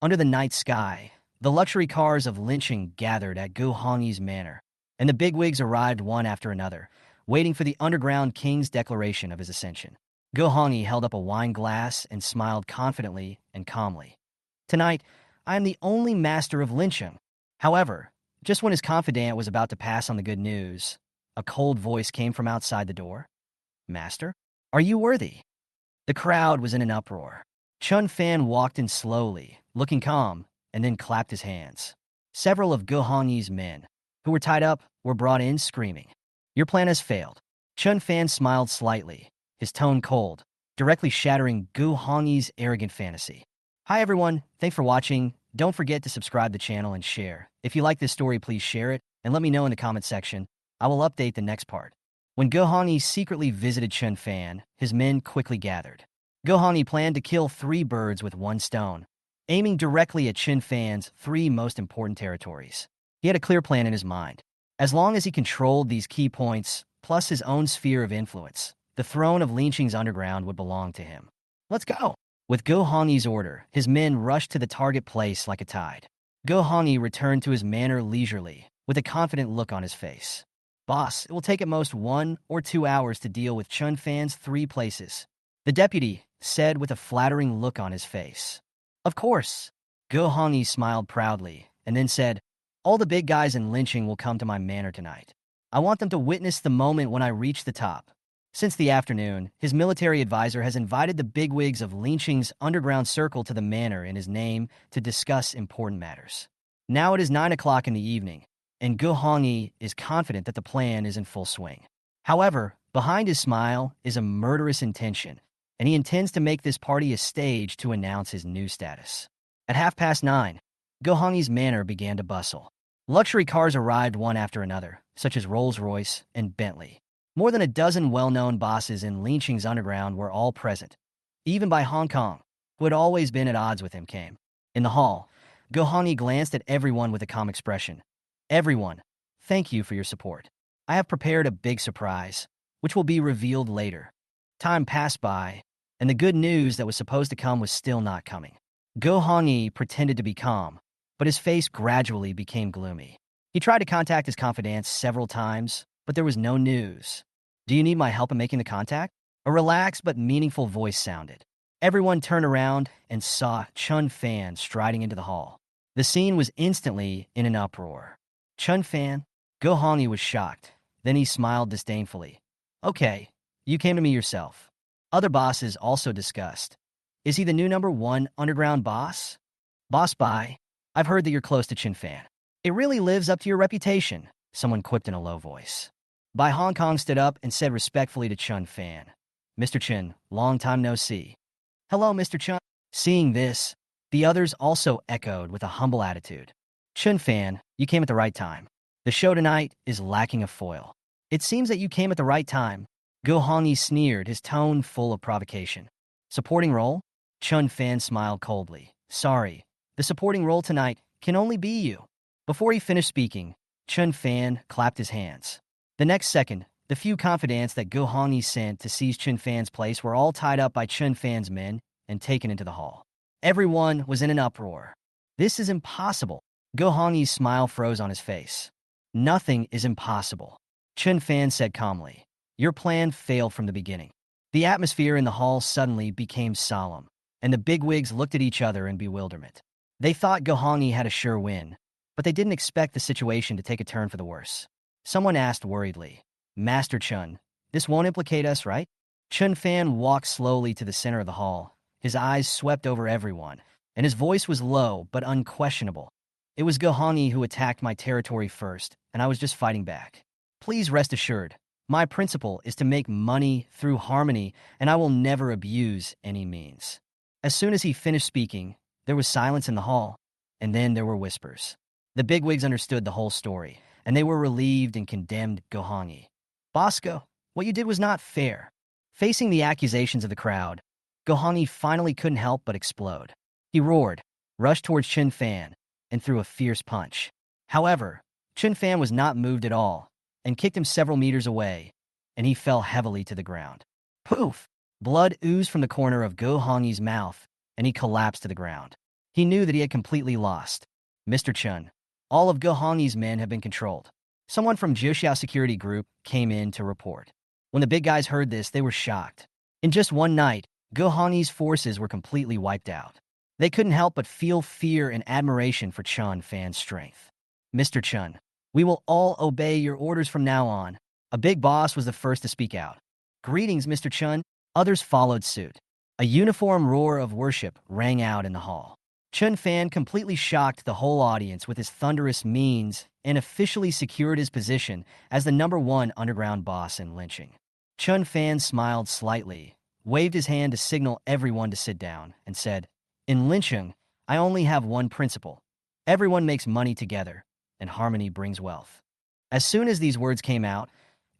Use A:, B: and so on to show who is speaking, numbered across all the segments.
A: Under the night sky, the luxury cars of lynching gathered at Go Hongyi's manor, and the bigwigs arrived one after another, waiting for the underground king's declaration of his ascension. Go Hongyi held up a wine glass and smiled confidently and calmly. Tonight, I am the only master of lynching. However, just when his confidant was about to pass on the good news, a cold voice came from outside the door. Master, are you worthy? The crowd was in an uproar. Chun Fan walked in slowly, looking calm, and then clapped his hands. Several of Go Hongyi's men, who were tied up, were brought in screaming. Your plan has failed. Chun Fan smiled slightly, his tone cold, directly shattering Go Hongyi's arrogant fantasy. Hi everyone, thanks for watching. Don't forget to subscribe to the channel and share. If you like this story, please share it and let me know in the comment section. I will update the next part. When Go Hongyi secretly visited Chun Fan, his men quickly gathered. Go Hongyi planned to kill 3 birds with 1 stone, aiming directly at Chun Fan's 3 most important territories. He had a clear plan in his mind. As long as he controlled these key points, plus his own sphere of influence, the throne of Lynching's underground would belong to him. Let's go! With Go Hongyi's order, his men rushed to the target place like a tide. Go Hongyi returned to his manor leisurely, with a confident look on his face. Boss, it will take at most 1 or 2 hours to deal with Chun Fan's 3 places, the deputy said with a flattering look on his face. Of course. Go Hongyi smiled proudly, and then said, all the big guys in lynching will come to my manor tonight. I want them to witness the moment when I reach the top. Since the afternoon, his military advisor has invited the bigwigs of lynching's underground circle to the manor in his name to discuss important matters. Now it is 9 o'clock in the evening, and Go Hongyi is confident that the plan is in full swing. However, behind his smile is a murderous intention, and he intends to make this party a stage to announce his new status. At 9:30, Go Hongyi's manor began to bustle. Luxury cars arrived one after another, such as Rolls-Royce and Bentley. More than a dozen well-known bosses in Lynching's underground were all present. Even by Hong Kong, who had always been at odds with him, came. In the hall, Go Hongyi glanced at everyone with a calm expression. Everyone, thank you for your support. I have prepared a big surprise, which will be revealed later. Time passed by, and the good news that was supposed to come was still not coming. Go Hongyi pretended to be calm, but his face gradually became gloomy. He tried to contact his confidants several times, but there was no news. Do you need my help in making the contact? A relaxed but meaningful voice sounded. Everyone turned around and saw Chun Fan striding into the hall. The scene was instantly in an uproar. Chun Fan? Go Hongyi was shocked. Then he smiled disdainfully. Okay, you came to me yourself. Other bosses also discussed. Is he the new #1 underground boss? Boss Bai, I've heard that you're close to Chun Fan. It really lives up to your reputation, someone quipped in a low voice. Bai Hong Kong stood up and said respectfully to Chun Fan, Mr. Chun, long time no see. Hello, Mr. Chun. Seeing this, the others also echoed with a humble attitude. Chun Fan, you came at the right time. The show tonight is lacking a foil. It seems that you came at the right time. Go Hongyi sneered, his tone full of provocation. Supporting role? Chun Fan smiled coldly. Sorry, the supporting role tonight can only be you. Before he finished speaking, Chun Fan clapped his hands. The next second, the few confidants that Go Hongyi sent to seize Chun Fan's place were all tied up by Chun Fan's men and taken into the hall. Everyone was in an uproar. This is impossible. Go Hongyi's smile froze on his face. Nothing is impossible. Chun Fan said calmly. Your plan failed from the beginning. The atmosphere in the hall suddenly became solemn, and the bigwigs looked at each other in bewilderment. They thought Go Hongyi had a sure win, but they didn't expect the situation to take a turn for the worse. Someone asked worriedly, Master Chun, this won't implicate us, right? Chun Fan walked slowly to the center of the hall. His eyes swept over everyone, and his voice was low but unquestionable. It was Go Hongyi who attacked my territory first, and I was just fighting back. Please rest assured, my principle is to make money through harmony, and I will never abuse any means. As soon as he finished speaking, there was silence in the hall, and then there were whispers. The bigwigs understood the whole story, and they were relieved and condemned Go Hongyi. Bosco, what you did was not fair. Facing the accusations of the crowd, Go Hongyi finally couldn't help but explode. He roared, rushed towards Chun Fan, and threw a fierce punch. However, Chun Fan was not moved at all, and kicked him several meters away, and he fell heavily to the ground. Poof! Blood oozed from the corner of Go Hongyi's mouth, and he collapsed to the ground. He knew that he had completely lost. Mr. Chun, all of Go Hongyi's men have been controlled. Someone from Jiuxiao Security Group came in to report. When the big guys heard this, they were shocked. In just one night, Go Hongyi's forces were completely wiped out. They couldn't help but feel fear and admiration for Chun Fan's strength. Mr. Chun, we will all obey your orders from now on. A big boss was the first to speak out. Greetings, Mr. Chun. Others followed suit. A uniform roar of worship rang out in the hall. Chun Fan completely shocked the whole audience with his thunderous means and officially secured his position as the #1 underground boss in lynching. Chun Fan smiled slightly, waved his hand to signal everyone to sit down, and said, "In lynching, I only have one principle. Everyone makes money together, and harmony brings wealth." As soon as these words came out,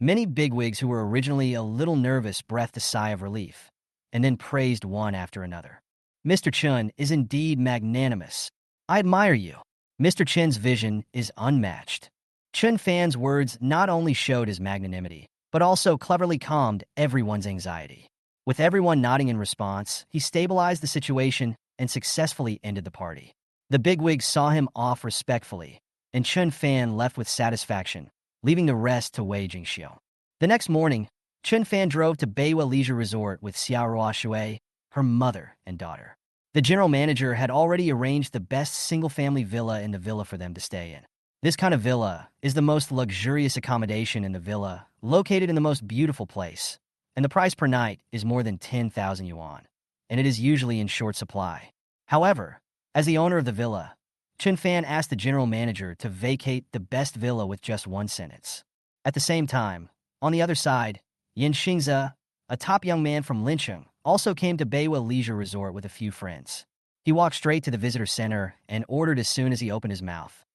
A: many bigwigs who were originally a little nervous breathed a sigh of relief, and then praised one after another. Mr. Chun is indeed magnanimous. I admire you. Mr. Chun's vision is unmatched. Chun Fan's words not only showed his magnanimity, but also cleverly calmed everyone's anxiety. With everyone nodding in response, he stabilized the situation and successfully ended the party. The bigwigs saw him off respectfully, and Chun Fan left with satisfaction, leaving the rest to Wei Jingxiu. The next morning, Chun Fan drove to Beiwa Leisure Resort with Xiao Ruoshui, her mother and daughter. The general manager had already arranged the best single-family villa in the villa for them to stay in. This kind of villa is the most luxurious accommodation in the villa, located in the most beautiful place, and the price per night is more than 10,000 yuan, and it is usually in short supply. However, as the owner of the villa, Chun Fan asked the general manager to vacate the best villa with just one sentence. At the same time, on the other side, Yin Xingze, a top young man from Lincheng, also came to Beiwa Leisure Resort with a few friends. He walked straight to the visitor center and ordered as soon as he opened his mouth,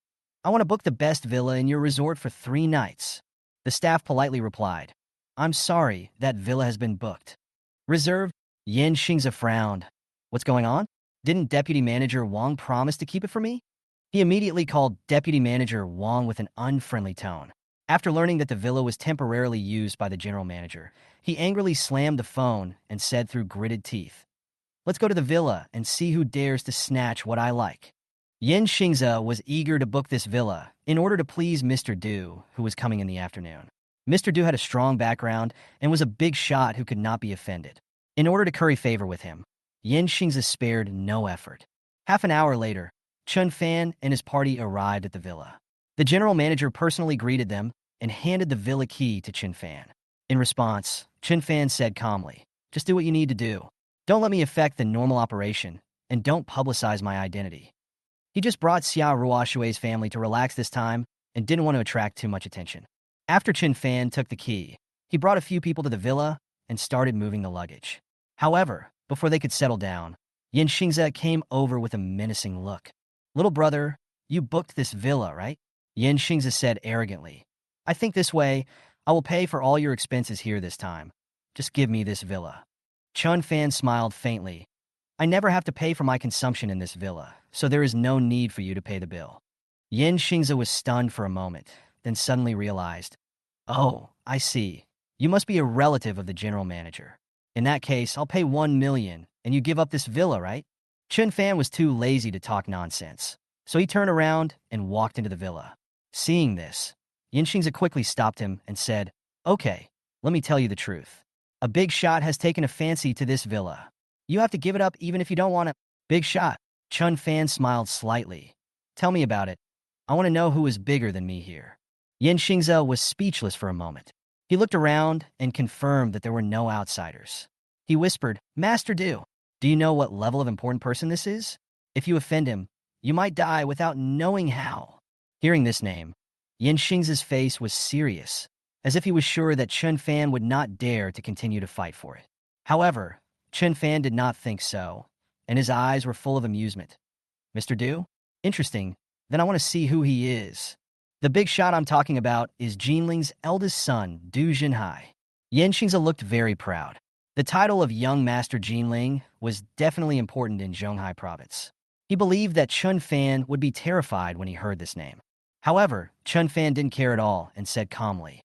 A: "I want to book the best villa in your resort for 3 nights. The staff politely replied, "I'm sorry, that villa has been booked." "Reserved?" Yin Xingze frowned. "What's going on? Didn't Deputy Manager Wang promise to keep it for me?" He immediately called Deputy Manager Wang with an unfriendly tone. After learning that the villa was temporarily used by the general manager, he angrily slammed the phone and said through gritted teeth, "Let's go to the villa and see who dares to snatch what I like." Yin Xingze was eager to book this villa in order to please Mr. Du, who was coming in the afternoon. Mr. Du had a strong background and was a big shot who could not be offended. In order to curry favor with him, Yin Xingze spared no effort. Half an hour later, Chun Fan and his party arrived at the villa. The general manager personally greeted them and handed the villa key to Chun Fan. In response, Chun Fan said calmly, "Just do what you need to do. Don't let me affect the normal operation, and don't publicize my identity." He just brought Xiao Ruoshui's family to relax this time and didn't want to attract too much attention. After Chun Fan took the key, he brought a few people to the villa and started moving the luggage. However, before they could settle down, Yin Xingze came over with a menacing look. "Little brother, you booked this villa, right?" Yin Xingze said arrogantly. "I think this way, I will pay for all your expenses here this time. Just give me this villa." Chun Fan smiled faintly. "I never have to pay for my consumption in this villa, so there is no need for you to pay the bill." Yin Xingze was stunned for a moment, then suddenly realized, "Oh, I see. You must be a relative of the general manager. In that case, I'll pay 1 million, and you give up this villa, right?" Chun Fan was too lazy to talk nonsense, so he turned around and walked into the villa. Seeing this, Yin Xingze quickly stopped him and said, "Okay, let me tell you the truth. A big shot has taken a fancy to this villa. You have to give it up even if you don't want it." "Big shot?" Chun Fan smiled slightly. "Tell me about it. I want to know who is bigger than me here." Yin Xingze was speechless for a moment. He looked around and confirmed that there were no outsiders. He whispered, "Master Du, do you know what level of important person this is? If you offend him, you might die without knowing how." Hearing this name, Yin Xingze's face was serious, as if he was sure that Chun Fan would not dare to continue to fight for it. However, Chun Fan did not think so, and his eyes were full of amusement. "Mr. Du? Interesting. Then I want to see who he is." The big shot I'm talking about is Jinling's eldest son, Du Jinhai. Yin Xingze looked very proud. The title of Young Master Jinling was definitely important in Zhonghai province. He believed that Chun Fan would be terrified when he heard this name. However, Chun Fan didn't care at all and said calmly,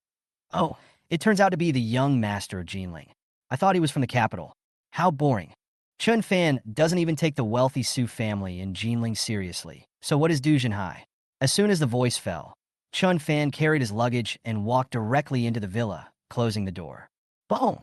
A: "Oh, it turns out to be the young master of Jinling. I thought he was from the capital. How boring." Chun Fan doesn't even take the wealthy Su family and Jinling seriously. So what is Du Jinhai? As soon as the voice fell, Chun Fan carried his luggage and walked directly into the villa, closing the door. Boom!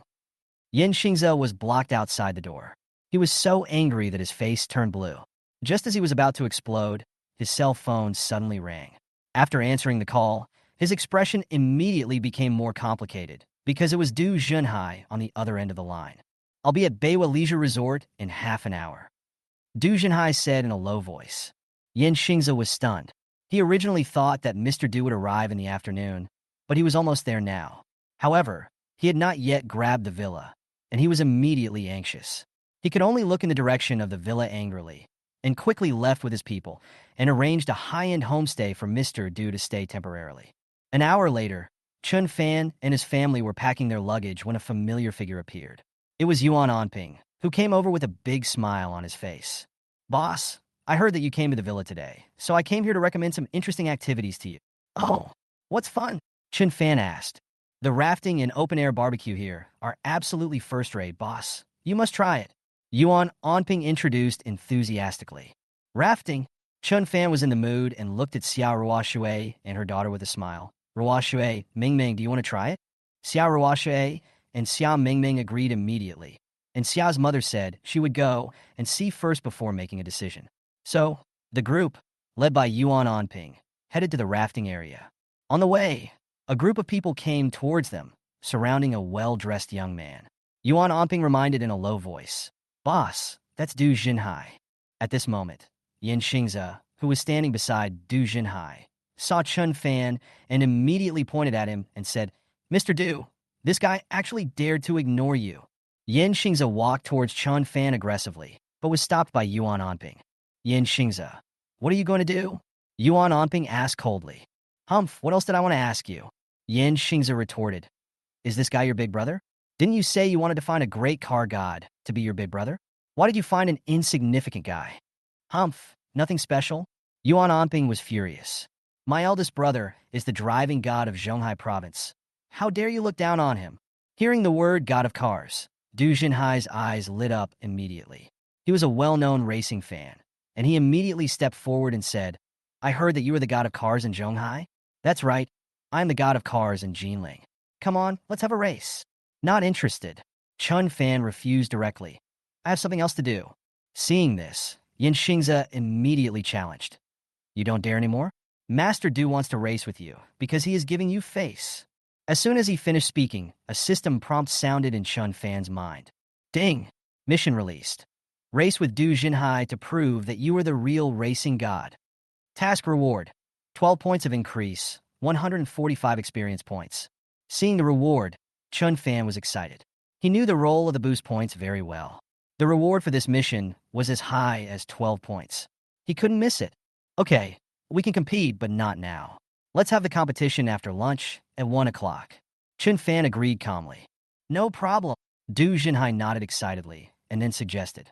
A: Yin Xingze was blocked outside the door. He was so angry that his face turned blue. Just as he was about to explode, his cell phone suddenly rang. After answering the call, his expression immediately became more complicated because it was Du Jinhai on the other end of the line. I'll be at Beiwa Leisure Resort in half an hour, Du Jinhai said in a low voice. Yin Xingze was stunned. He originally thought that Mr. Du would arrive in the afternoon, but he was almost there now. However, he had not yet grabbed the villa, and he was immediately anxious. He could only look in the direction of the villa angrily, and quickly left with his people and arranged a high-end homestay for Mr. Du to stay temporarily. An hour later, Chun Fan and his family were packing their luggage when a familiar figure appeared. It was Yuan Onping, who came over with a big smile on his face. Boss, I heard that you came to the villa today, so I came here to recommend some interesting activities to you. Oh, what's fun? Chun Fan asked. The rafting and open-air barbecue here are absolutely first-rate, boss. You must try it. Yuan Onping introduced enthusiastically. Rafting? Chun Fan was in the mood and looked at Xiao Ruoshui and her daughter with a smile. Ruoshui, Mingming, do you want to try it? Xiao Ruoshui and Xiao Mingming agreed immediately, and Xiao's mother said she would go and see first before making a decision. So, the group, led by Yuan Onping, headed to the rafting area. On the way, a group of people came towards them, surrounding a well-dressed young man. Yuan Onping reminded in a low voice, Boss, that's Du Jinhai. At this moment, Yin Xingze, who was standing beside Du Jinhai, saw Chun Fan and immediately pointed at him and said, Mr. Du, this guy actually dared to ignore you. Yin Xingze walked towards Chun Fan aggressively, but was stopped by Yuan Onping. Yin Xingze, what are you going to do? Yuan Onping asked coldly. Humph, what else did I want to ask you? Yin Xingze retorted. Is this guy your big brother? Didn't you say you wanted to find a great car god to be your big brother? Why did you find an insignificant guy? Humph, nothing special. Yuan Onping was furious. My eldest brother is the driving god of Zhonghai province. How dare you look down on him? Hearing the word god of cars, Du Jinhai's eyes lit up immediately. He was a well-known racing fan, and he immediately stepped forward and said, I heard that you are the god of cars in Zhonghai? That's right. I'm the god of cars in Jinling. Come on, let's have a race. Not interested. Chun Fan refused directly. I have something else to do. Seeing this, Yin Xingze immediately challenged. You don't dare anymore? Master Du wants to race with you because he is giving you face. As soon as he finished speaking, a system prompt sounded in Chun Fan's mind. Ding! Mission released. Race with Du Jinhai to prove that you are the real racing god. Task reward. 12 points of increase, 145 experience points. Seeing the reward, Chun Fan was excited. He knew the role of the boost points very well. The reward for this mission was as high as 12 points. He couldn't miss it. Okay, we can compete, but not now. Let's have the competition after lunch at 1 o'clock. Chun Fan agreed calmly. No problem. Du Jinhai nodded excitedly and then suggested,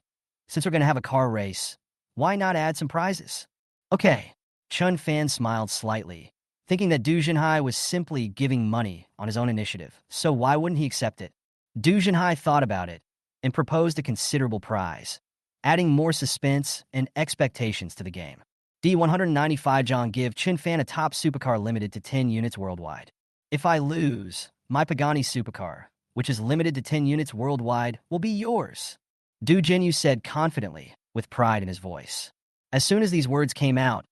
A: since we're going to have a car race, why not add some prizes? Okay. Chun Fan smiled slightly, thinking that Du Jinhai was simply giving money on his own initiative, so why wouldn't he accept it? Du Jinhai thought about it and proposed a considerable prize, adding more suspense and expectations to the game. D195 John give Chun Fan a top supercar limited to 10 units worldwide. If I lose, my Pagani supercar, which is limited to 10 units worldwide, will be yours. Du Jinyu said confidently, with pride in his voice. As soon as these words came out,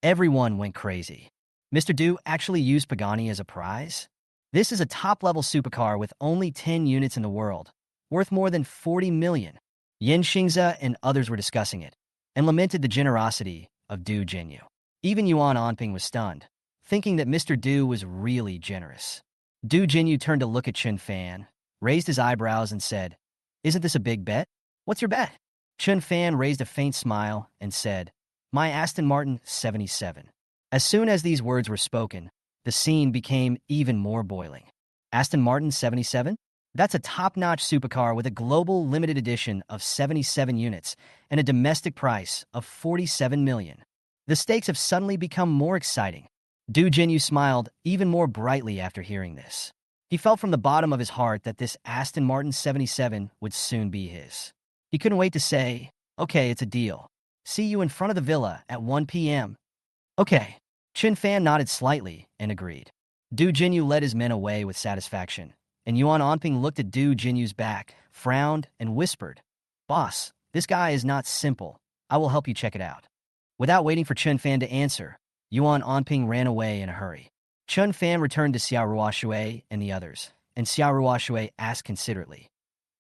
A: everyone went crazy. Mr. Du actually used Pagani as a prize? This is a top-level supercar with only 10 units in the world, worth more than 40 million. Yin Xingze and others were discussing it, and lamented the generosity of Du Jinyu. Even Yuan Onping was stunned, thinking that Mr. Du was really generous. Du Jinyu turned to look at Chun Fan, raised his eyebrows and said, Isn't this a big bet? What's your bet? Chun Fan raised a faint smile and said, My Aston Martin 77. As soon as these words were spoken, the scene became even more boiling. Aston Martin 77? That's a top-notch supercar with a global limited edition of 77 units and a domestic price of 47 million. The stakes have suddenly become more exciting. Du Jinyu smiled even more brightly after hearing this. He felt from the bottom of his heart that this Aston Martin 77 would soon be his. He couldn't wait to say, "Okay, it's a deal. See you in front of the villa at 1 p.m." "Okay." Chun Fan nodded slightly and agreed. Du Jinyu led his men away with satisfaction, and Yuan Onping looked at Du Jinyu's back, frowned, and whispered, "Boss, this guy is not simple. I will help you check it out." Without waiting for Chun Fan to answer, Yuan Onping ran away in a hurry. Chun Fan returned to Xiao Ruoshui and the others, and Xiao Ruoshui asked considerately,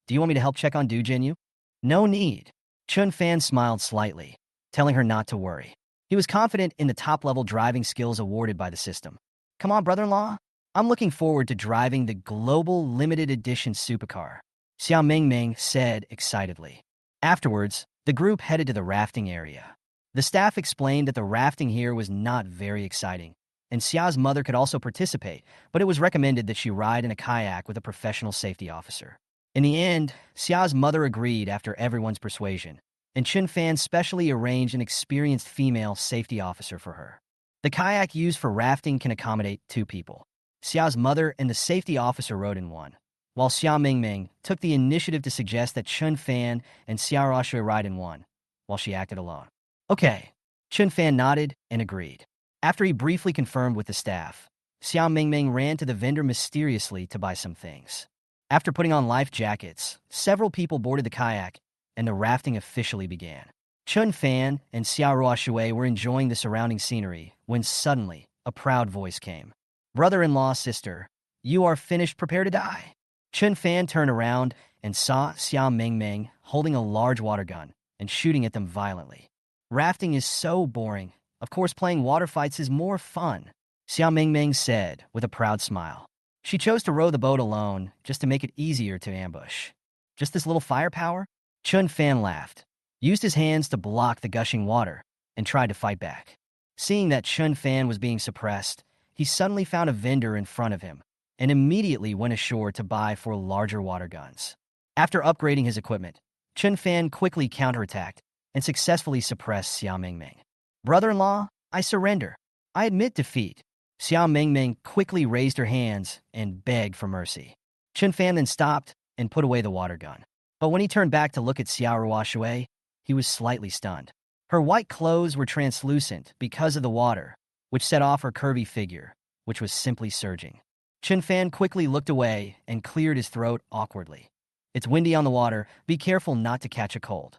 A: "Do you want me to help check on Du Jinyu?" "No need." Chun Fan smiled slightly, telling her not to worry. He was confident in the top-level driving skills awarded by the system. "Come on, brother-in-law. I'm looking forward to driving the global limited edition supercar," Xiao Mingming said excitedly. Afterwards, the group headed to the rafting area. The staff explained that the rafting here was not very exciting, and Xiao's mother could also participate, but it was recommended that she ride in a kayak with a professional safety officer. In the end, Xiao's mother agreed after everyone's persuasion, and Chun Fan specially arranged an experienced female safety officer for her. The kayak used for rafting can accommodate 2 people. Xiao's mother and the safety officer rode in one, while Xiao Mingming took the initiative to suggest that Chun Fan and Xiao Rashu ride in one, while she acted alone. "Okay." Chun Fan nodded and agreed. After he briefly confirmed with the staff, Xiao Mingming ran to the vendor mysteriously to buy some things. After putting on life jackets, several people boarded the kayak, and the rafting officially began. Chun Fan and Xiao Ruoshui were enjoying the surrounding scenery when suddenly a proud voice came. "Brother-in-law, sister, you are finished, prepare to die." Chun Fan turned around and saw Xiao Mingming holding a large water gun and shooting at them violently. "Rafting is so boring. Of course, playing water fights is more fun," Xiao Mingming said with a proud smile. She chose to row the boat alone just to make it easier to ambush. "Just this little firepower?" Chun Fan laughed, used his hands to block the gushing water, and tried to fight back. Seeing that Chun Fan was being suppressed, he suddenly found a vendor in front of him and immediately went ashore to buy 4 larger water guns. After upgrading his equipment, Chun Fan quickly counterattacked and successfully suppressed Xiao Mingming. "Brother-in-law, I surrender. I admit defeat." Xiao Mingming quickly raised her hands and begged for mercy. Chun Fan then stopped and put away the water gun. But when he turned back to look at Xiao Ruoshui, he was slightly stunned. Her white clothes were translucent because of the water, which set off her curvy figure, which was simply surging. Chun Fan quickly looked away and cleared his throat awkwardly. "It's windy on the water. Be careful not to catch a cold."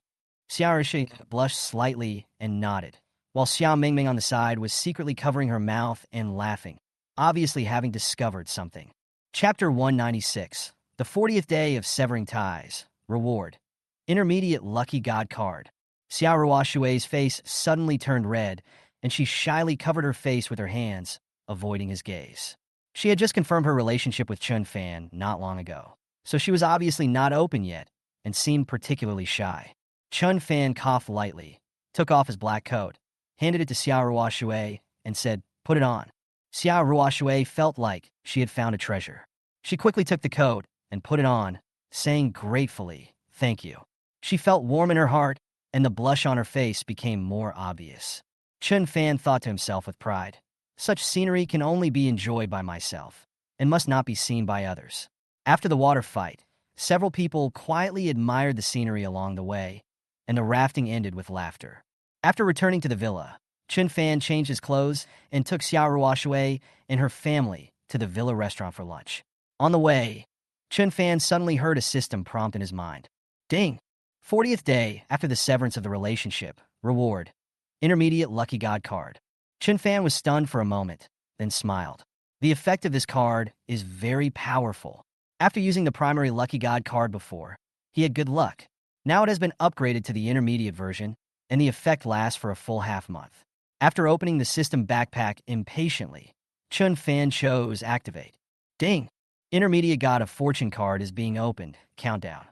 A: Xiao Ruoshui blushed slightly and nodded, while Xiao Mingming on the side was secretly covering her mouth and laughing, obviously having discovered something. Chapter 196, The 40th Day of Severing Ties. Reward. Intermediate Lucky God Card. Xiao Ruoshui's face suddenly turned red, and she shyly covered her face with her hands, avoiding his gaze. She had just confirmed her relationship with Chun Fan not long ago, so she was obviously not open yet and seemed particularly shy. Chun Fan coughed lightly, took off his black coat, handed it to Xiao Ruoshui, and said, "Put it on." Xiao Ruoshui felt like she had found a treasure. She quickly took the coat and put it on, saying gratefully, "Thank you." She felt warm in her heart, and the blush on her face became more obvious. Chun Fan thought to himself with pride, "Such scenery can only be enjoyed by myself, and must not be seen by others." After the water fight, several people quietly admired the scenery along the way, and the rafting ended with laughter. After returning to the villa, Chun Fan changed his clothes and took Xiao Ruoshui and her family to the villa restaurant for lunch. On the way, Chun Fan suddenly heard a system prompt in his mind. Ding! 40th day after the severance of the relationship. Reward. Intermediate Lucky God Card. Chun Fan was stunned for a moment, then smiled. The effect of this card is very powerful. After using the primary Lucky God card before, he had good luck. Now it has been upgraded to the intermediate version, and the effect lasts for a full half-month. After opening the system backpack impatiently, Chun Fan chose Activate. Ding! Intermediate God of Fortune card is being opened. Countdown.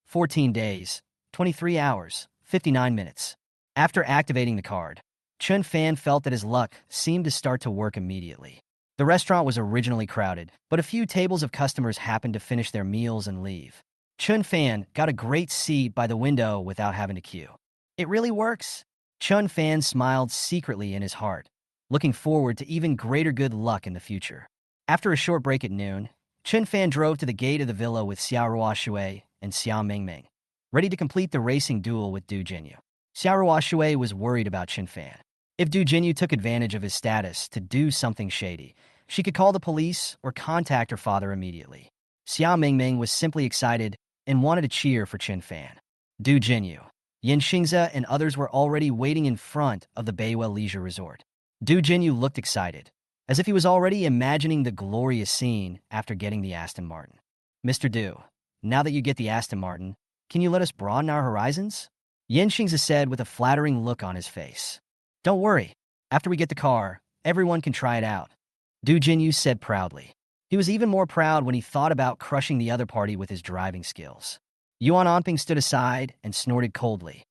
A: 14 days, 23 hours, 59 minutes. After activating the card, Chun Fan felt that his luck seemed to start to work immediately. The restaurant was originally crowded, but a few tables of customers happened to finish their meals and leave. Chun Fan got a great seat by the window without having to queue. It really works. Chun Fan smiled secretly in his heart, looking forward to even greater good luck in the future. After a short break at noon, Chun Fan drove to the gate of the villa with Xiao Ruoshui and Xiao Mingming. ready to complete the racing duel with Du Jinyu. Xiaoruo Shui was worried about Chun Fan. If Du Jinyu took advantage of his status to do something shady, she could call the police or contact her father immediately. Xiao Mingming was simply excited and wanted to cheer for Chun Fan. Du Jinyu, Yin Xingze, and others were already waiting in front of the Beiwa Leisure Resort. Du Jinyu looked excited, as if he was already imagining the glorious scene after getting the Aston Martin. Mr. Du, now that you get the Aston Martin, can you let us broaden our horizons? Yin Xingze said with a flattering look on his face. Don't worry, after we get the car, everyone can try it out. Du Jinyu said proudly. He was even more proud when he thought about crushing the other party with his driving skills. Yuan Onping stood aside and snorted coldly.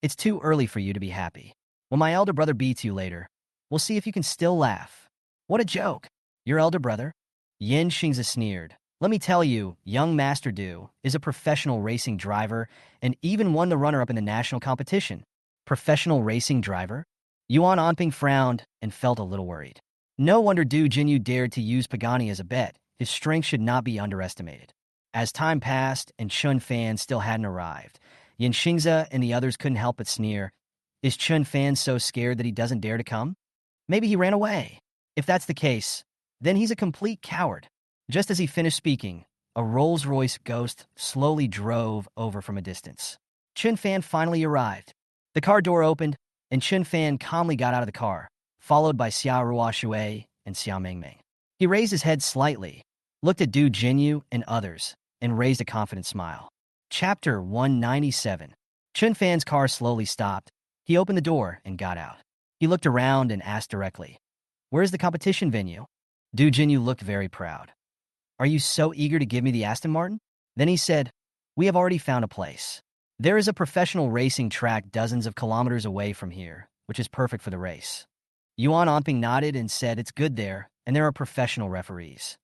A: It's too early for you to be happy. When my elder brother beats you later, we'll see if you can still laugh. What a joke. Your elder brother? Yin Xingze sneered. Let me tell you, young Master Du is a professional racing driver and even won the runner-up in the national competition. Professional racing driver? Yuan Onping frowned and felt a little worried. No wonder Du Jinyu dared to use Pagani as a bet. His strength should not be underestimated. As time passed and Chun Fan still hadn't arrived, Yin Xingze and the others couldn't help but sneer. Is Chun Fan so scared that he doesn't dare to come? Maybe he ran away. If that's the case, then he's a complete coward. Just as he finished speaking, a Rolls-Royce Ghost slowly drove over from a distance. Chun Fan finally arrived. The car door opened, and Chun Fan calmly got out of the car, followed by Xiaoruo Shui and Xiao Mingming. He raised his head slightly, looked at Du Jinyu and others, and raised a confident smile. Chapter 197. Chun Fan's car slowly stopped. He opened the door and got out. He looked around and asked directly, "Where's the competition venue?" Du Jinyu looked very proud. "Are you so eager to give me the Aston Martin?" Then he said, "We have already found a place. There is a professional racing track dozens of kilometers away from here, which is perfect for the race." Yuan Onping nodded and said it's good there, and there are professional referees.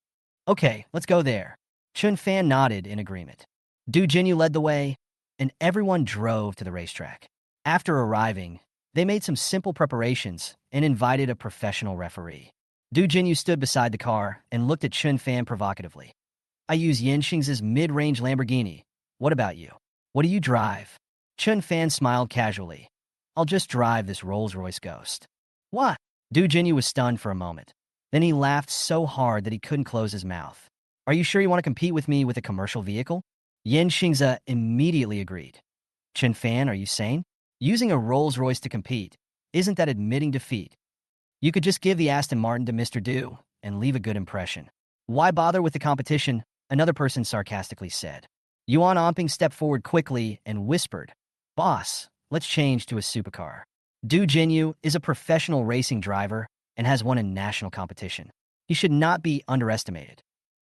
A: "Okay, let's go there." Chun Fan nodded in agreement. Du Jinyu led the way, and everyone drove to the racetrack. After arriving, they made some simple preparations and invited a professional referee. Du Jinyu stood beside the car and looked at Chun Fan provocatively. "I use Yin Xingze's mid-range Lamborghini. What about you? What do you drive?" Chun Fan smiled casually. "I'll just drive this Rolls-Royce Ghost." "What?" Du Jinyu was stunned for a moment. Then he laughed so hard that he couldn't close his mouth. "Are you sure you want to compete with me with a commercial vehicle?" Yin Xingze immediately agreed. "Chun Fan, are you sane? Using a Rolls-Royce to compete, isn't that admitting defeat? You could just give the Aston Martin to Mr. Du and leave a good impression." "Why bother with the competition?" another person sarcastically said. Yuan Onping stepped forward quickly and whispered, "Boss, let's change to a supercar. Du Jinyu is a professional racing driver and has won a national competition. He should not be underestimated."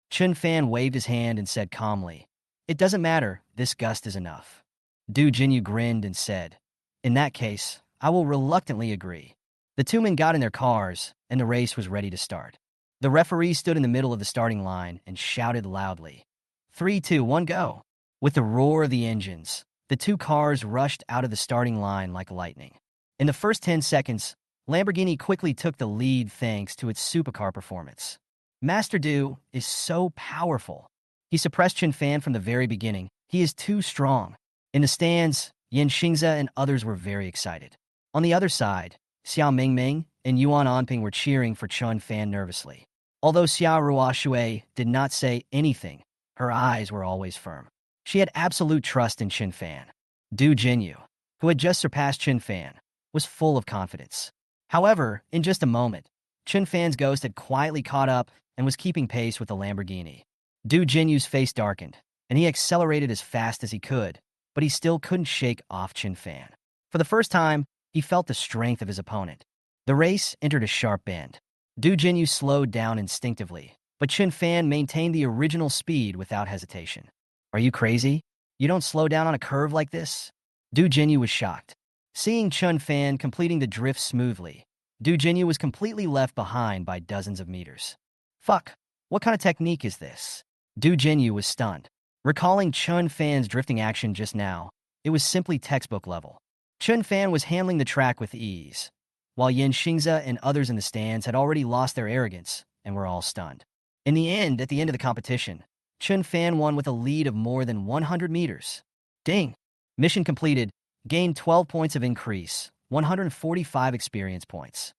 A: Chun Fan waved his hand and said calmly, "It doesn't matter, this gust is enough." Du Jinyu grinned and said, "In that case, I will reluctantly agree." The two men got in their cars, and the race was ready to start. The referee stood in the middle of the starting line and shouted loudly, 3, 2, 1, go. With the roar of the engines, the two cars rushed out of the starting line like lightning. In the first 10 seconds, Lamborghini quickly took the lead thanks to its supercar performance. Master Du is so powerful. He suppressed Chun Fan from the very beginning. He is too strong. In the stands, Yin Xingze and others were very excited. On the other side, Xiao Mingming and Yuan Onping were cheering for Chun Fan nervously. Although Xiaoruo Shui did not say anything, her eyes were always firm. She had absolute trust in Chun Fan. Du Jinyu, who had just surpassed Chun Fan, was full of confidence. However, in just a moment, Chun Fan's ghost had quietly caught up and was keeping pace with the Lamborghini. Du Jinyu's face darkened, and he accelerated as fast as he could, but he still couldn't shake off Chun Fan. For the first time, he felt the strength of his opponent. The race entered a sharp bend. Du Jinyu slowed down instinctively, but Chun Fan maintained the original speed without hesitation. "Are you crazy? You don't slow down on a curve like this?" Du Jinyu was shocked. Seeing Chun Fan completing the drift smoothly, Du Jinyu was completely left behind by dozens of meters. "Fuck, what kind of technique is this?" Du Jinyu was stunned. Recalling Chun Fan's drifting action just now, it was simply textbook level. Chun Fan was handling the track with ease, while Yin Xingze and others in the stands had already lost their arrogance and were all stunned. In the end, at the end of the competition, Chun Fan won with a lead of more than 100 meters. Ding! Mission completed. Gained 12 points of increase, 145 experience points.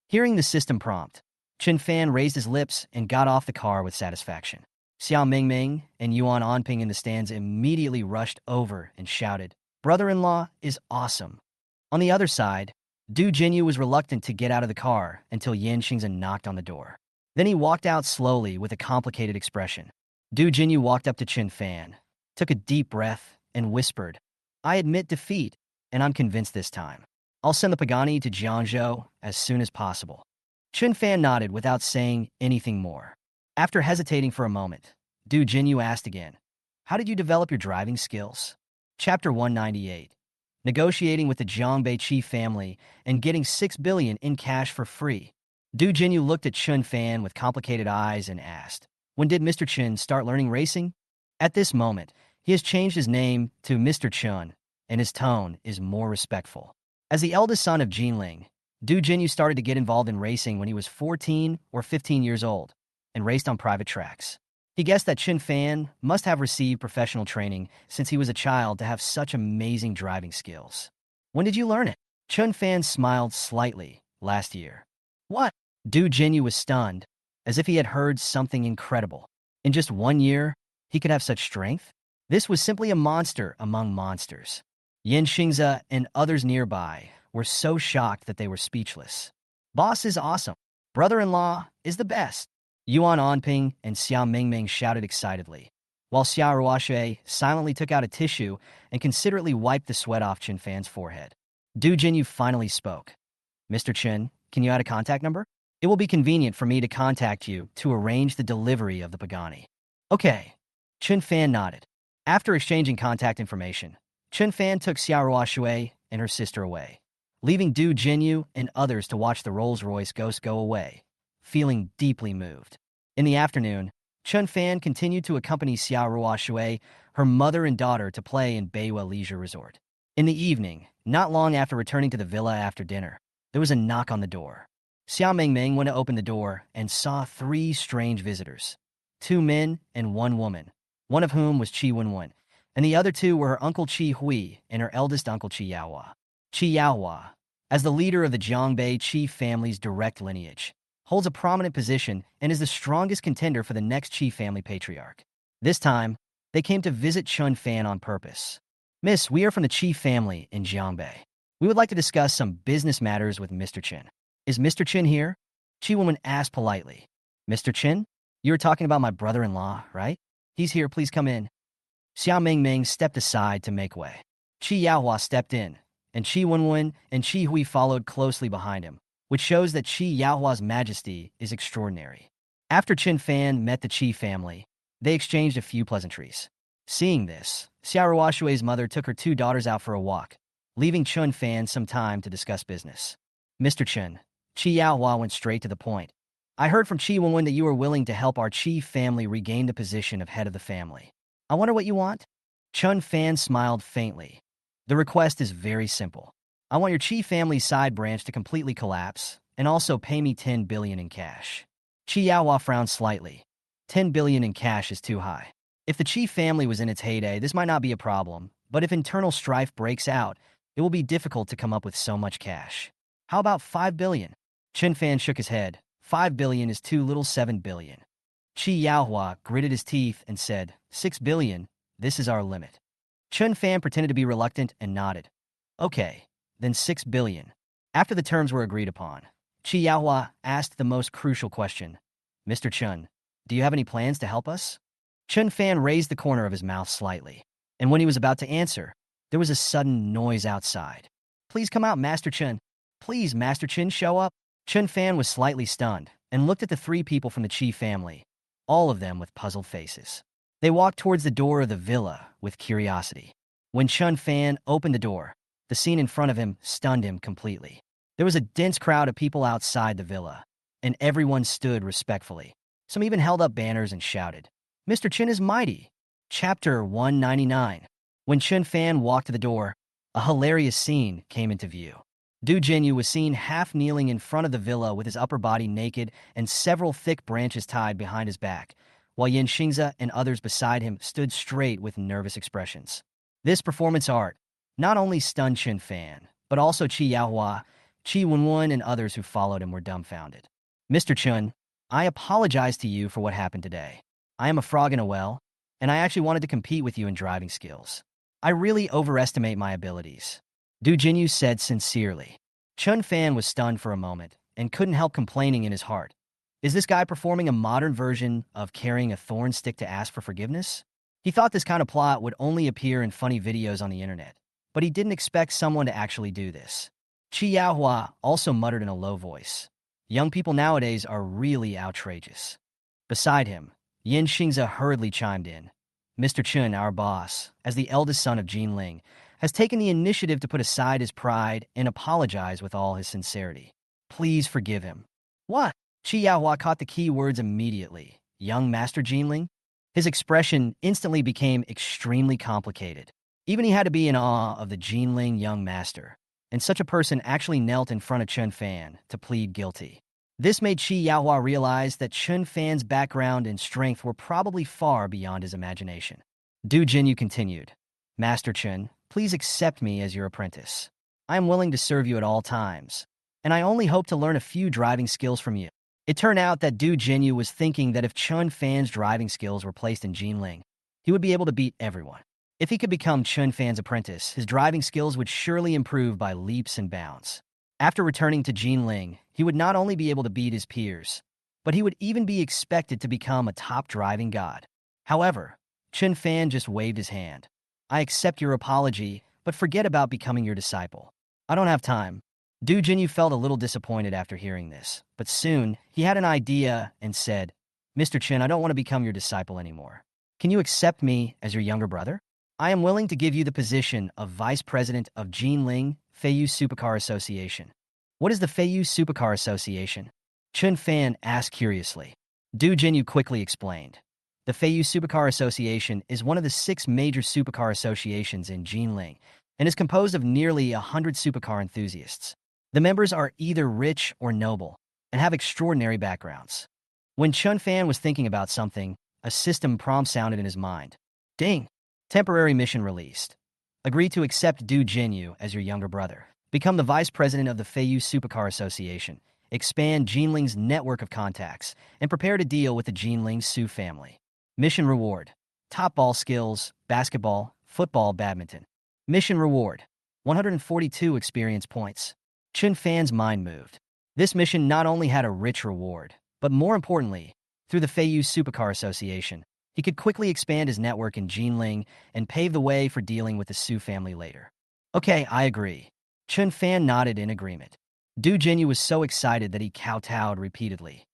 A: Hearing the system prompt, Chun Fan raised his lips and got off the car with satisfaction. Xiao Mingming and Yuan Onping in the stands immediately rushed over and shouted, "Brother-in-law is awesome." On the other side, Du Jinyu was reluctant to get out of the car until Yan Xingza knocked on the door. Then he walked out slowly with a complicated expression. Du Jinyu walked up to Chun Fan, took a deep breath, and whispered, "I admit defeat, and I'm convinced this time. I'll send the Pagani to Jiangzhou as soon as possible." Chun Fan nodded without saying anything more. After hesitating for a moment, Du Jinyu asked again, "How did you develop your driving skills?" Chapter 198. Negotiating with the Jiangbei Qi family and getting 6 billion in cash for free. Du Jinyu looked at Chun Fan with complicated eyes and asked, "When did Mr. Chun start learning racing?" At this moment, he has changed his name to Mr. Chun, and his tone is more respectful. As the eldest son of Gan Ling, Du Jinyu started to get involved in racing when he was 14 or 15 years old and raced on private tracks. He guessed that Chun Fan must have received professional training since he was a child to have such amazing driving skills. "When did you learn it?" Chun Fan smiled slightly. "Last year." "What?" Du Jinyu was stunned, as if he had heard something incredible. In just 1 year, he could have such strength? This was simply a monster among monsters. Yan Xingza and others nearby were so shocked that they were speechless. "Boss is awesome. Brother-in-law is the best." Yuan Onping and Xiao Mingming shouted excitedly, while Xiao Ruoshui silently took out a tissue and considerately wiped the sweat off Chun Fan's forehead. Du Jinyu finally spoke. "Mr. Chun, can you add a contact number? It will be convenient for me to contact you to arrange the delivery of the Pagani." "Okay." Chun Fan nodded. After exchanging contact information, Chun Fan took Xiao Ruoshui and her sister away, leaving Du Jinyu and others to watch the Rolls-Royce ghost go away, feeling deeply moved. In the afternoon, Chun Fan continued to accompany Xiao Ruoshui, her mother and daughter, to play in Beiwa Leisure Resort. In the evening, not long after returning to the villa after dinner, there was a knock on the door. Xiao Mingming went to open the door and saw 3 strange visitors, 2 men and 1 woman, one of whom was Qi Wenwen, and the other 2 were her uncle Qi Hui and her eldest uncle Qi Yaohua. Qi Yaohua, as the leader of the Jiangbei Qi family's direct lineage, holds a prominent position and is the strongest contender for the next Qi family patriarch. This time, they came to visit Chun Fan on purpose. "Miss, we are from the Qi family in Jiangbei. We would like to discuss some business matters with Mr. Chen." "Is Mr. Chen here?" Qi Woman asked politely. "Mr. Chen? You were talking about my brother-in-law, right? He's here, please come in." Xiao Mingming stepped aside to make way. Qi Yaohua stepped in, and Qi Wenwen and Qi Hui followed closely behind him, which shows that Qi Yaohua's majesty is extraordinary. After Chun Fan met the Qi family, they exchanged a few pleasantries. Seeing this, Xiao Ruoshui's mother took her 2 daughters out for a walk, leaving Chun Fan some time to discuss business. "Mr. Chen," Qi Yaohua went straight to the point. "I heard from Qi Wenwen that you are willing to help our Qi family regain the position of head of the family. I wonder what you want?" Chun Fan smiled faintly. "The request is very simple. I want your Qi family's side branch to completely collapse and also pay me 10 billion in cash." Qi Yaohua frowned slightly. 10 billion in cash is too high. If the Qi family was in its heyday, this might not be a problem, but if internal strife breaks out, it will be difficult to come up with so much cash. "How about 5 billion? Chun Fan shook his head. 5 billion is too little. 7 billion. Qi Yaohua gritted his teeth and said, 6 billion, this is our limit. Chun Fan pretended to be reluctant and nodded. "Okay, then 6 billion. After the terms were agreed upon, Qi Yaohua asked the most crucial question. "Mr. Chun, do you have any plans to help us?" Chun Fan raised the corner of his mouth slightly, and when he was about to answer, there was a sudden noise outside. "Please come out, Master Chun. Please, Master Chun, show up." Chun Fan was slightly stunned and looked at the 3 people from the Qi family, all of them with puzzled faces. They walked towards the door of the villa with curiosity. When Chun Fan opened the door, the scene in front of him stunned him completely. There was a dense crowd of people outside the villa, and everyone stood respectfully. Some even held up banners and shouted, "Mr. Chun is mighty." Chapter 199. When Chun Fan walked to the door, a hilarious scene came into view. Du Jinyu was seen half kneeling in front of the villa with his upper body naked and several thick branches tied behind his back, while Yan Xingza and others beside him stood straight with nervous expressions. This performance art not only stunned Chun Fan, but also Chi Yaohua, Chi Wenwen, and others who followed him were dumbfounded. Mr. Chun, I apologize to you for what happened today. I am a frog in a well, and I actually wanted to compete with you in driving skills. I really overestimate my abilities. Du Jinyu said sincerely. Chun Fan was stunned for a moment and couldn't help complaining in his heart. Is this guy performing a modern version of carrying a thorn stick to ask for forgiveness? He thought this kind of plot would only appear in funny videos on the internet, but he didn't expect someone to actually do this. Chi Yaohua also muttered in a low voice. Young people nowadays are really outrageous. Beside him, Yin Xingze hurriedly chimed in. Mr. Chun, our boss, as the eldest son of Gan Ling, has taken the initiative to put aside his pride and apologize with all his sincerity. Please forgive him. What? Chi Yaohua caught the key words immediately. Young Master Gan Ling? His expression instantly became extremely complicated. Even he had to be in awe of the Gan Ling young master. And such a person actually knelt in front of Chun Fan to plead guilty. This made Chi Yaohua realize that Chun Fan's background and strength were probably far beyond his imagination. Du Jinyu continued, Master Chun, please accept me as your apprentice. I am willing to serve you at all times, and I only hope to learn a few driving skills from you. It turned out that Du Jinyu was thinking that if Chun Fan's driving skills were placed in Gan Ling, he would be able to beat everyone. If he could become Chun Fan's apprentice, his driving skills would surely improve by leaps and bounds. After returning to Gan Ling, he would not only be able to beat his peers, but he would even be expected to become a top driving god. However, Chun Fan just waved his hand. I accept your apology, but forget about becoming your disciple. I don't have time. Du Jinyu felt a little disappointed after hearing this, but soon he had an idea and said, Mr. Chun, I don't want to become your disciple anymore. Can you accept me as your younger brother? I am willing to give you the position of Vice President of Gan Ling Feiyu Supercar Association. What is the Feiyu Supercar Association? Chun Fan asked curiously. Du Jinyu quickly explained. The Feiyu Supercar Association is one of the 6 major supercar associations in Gan Ling and is composed of nearly 100 supercar enthusiasts. The members are either rich or noble and have extraordinary backgrounds. When Chun Fan was thinking about something, a system prompt sounded in his mind. Ding! Temporary mission released. Agree to accept Du Jinyu as your younger brother. Become the vice president of the Feiyu Supercar Association. Expand Gan Ling's network of contacts and prepare to deal with the Gan Ling Su family. Mission reward. Top ball skills, basketball, football, badminton. Mission reward. 142 experience points. Chun Fan's mind moved. This mission not only had a rich reward, but more importantly, through the Feiyu Supercar Association, he could quickly expand his network in Gan Ling and pave the way for dealing with the Su family later. Okay, I agree. Chun Fan nodded in agreement. Du Jinyu was so excited that he kowtowed repeatedly.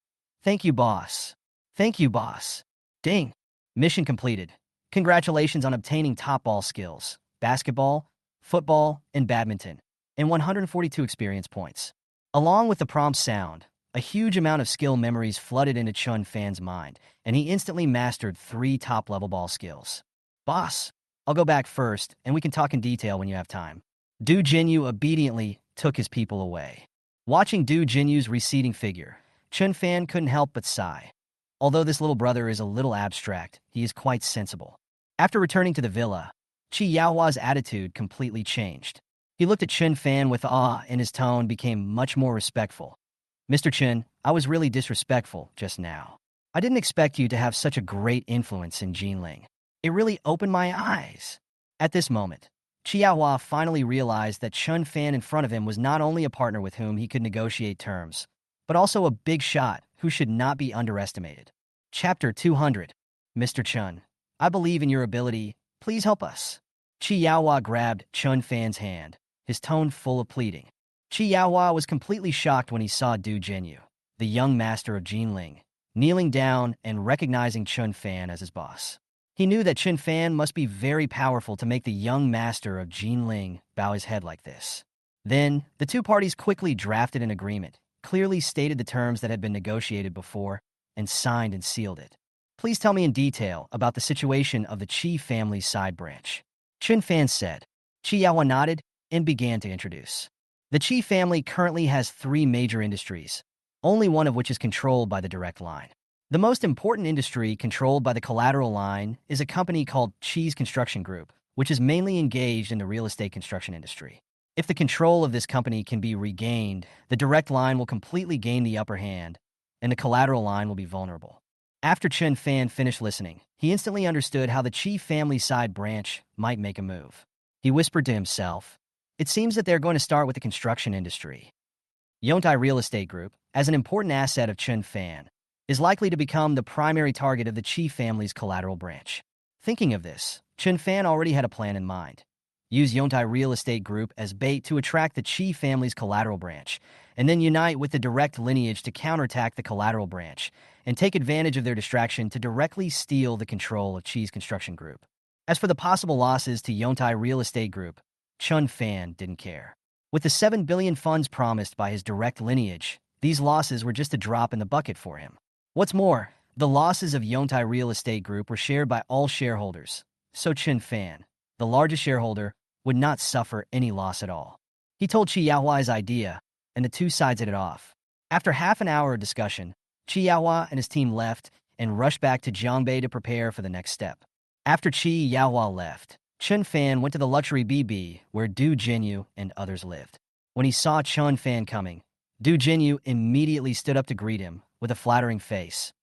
A: Thank you, boss. Thank you, boss. Ding. Mission completed. Congratulations on obtaining top ball skills, basketball, football, and badminton, and 142 experience points. Along with the prompt sound, a huge amount of skill memories flooded into Chun Fan's mind, and he instantly mastered 3 top-level ball skills. Boss, I'll go back first, and we can talk in detail when you have time. Du Jinyu obediently took his people away. Watching Du Jinyu's receding figure, Chun Fan couldn't help but sigh. Although this little brother is a little abstract, he is quite sensible. After returning to the villa, Chi Yaohua's attitude completely changed. He looked at Chun Fan with awe, and his tone became much more respectful. Mr. Chun, I was really disrespectful just now. I didn't expect you to have such a great influence in Gan Ling. It really opened my eyes. At this moment, Chi Yaohua finally realized that Chun Fan in front of him was not only a partner with whom he could negotiate terms, but also a big shot who should not be underestimated. Chapter 200. Mr. Chun, I believe in your ability. Please help us. Chi Yaohua grabbed Chun Fan's hand, his tone full of pleading. Chi Yaohua was completely shocked when he saw Du Jinyu, the young master of Gan Ling, kneeling down and recognizing Chun Fan as his boss. He knew that Chun Fan must be very powerful to make the young master of Gan Ling bow his head like this. Then, the two parties quickly drafted an agreement, clearly stated the terms that had been negotiated before, and signed and sealed it. Please tell me in detail about the situation of the Chi family's side branch. Chun Fan said. Chi Yaohua nodded and began to introduce. The Chi family currently has 3 major industries, only one of which is controlled by the direct line. The most important industry controlled by the collateral line is a company called Chi's Construction Group, which is mainly engaged in the real estate construction industry. If the control of this company can be regained, the direct line will completely gain the upper hand, and the collateral line will be vulnerable. After Chun Fan finished listening, he instantly understood how the Chi family side branch might make a move. He whispered to himself, "It seems that they're going to start with the construction industry." Yontai Real Estate Group, as an important asset of Chun Fan, is likely to become the primary target of the Chi family's collateral branch. Thinking of this, Chun Fan already had a plan in mind. Use Yontai Real Estate Group as bait to attract the Chi family's collateral branch, and then unite with the direct lineage to counterattack the collateral branch, and take advantage of their distraction to directly steal the control of Chi's construction group. As for the possible losses to Yontai Real Estate Group, Chun Fan didn't care. With the 7 billion funds promised by his direct lineage, these losses were just a drop in the bucket for him. What's more, the losses of Yontai Real Estate Group were shared by all shareholders, so Chun Fan, the largest shareholder, would not suffer any loss at all. He told Chi Yaohuai's idea, and the two sides hit it off. After half an hour of discussion, Chi Yaohua and his team left and rushed back to Jiangbei to prepare for the next step. After Chi Yaohua left, Chun Fan went to the luxury BB where Du Jinyu and others lived. When he saw Chun Fan coming, Du Jinyu immediately stood up to greet him with a flattering face.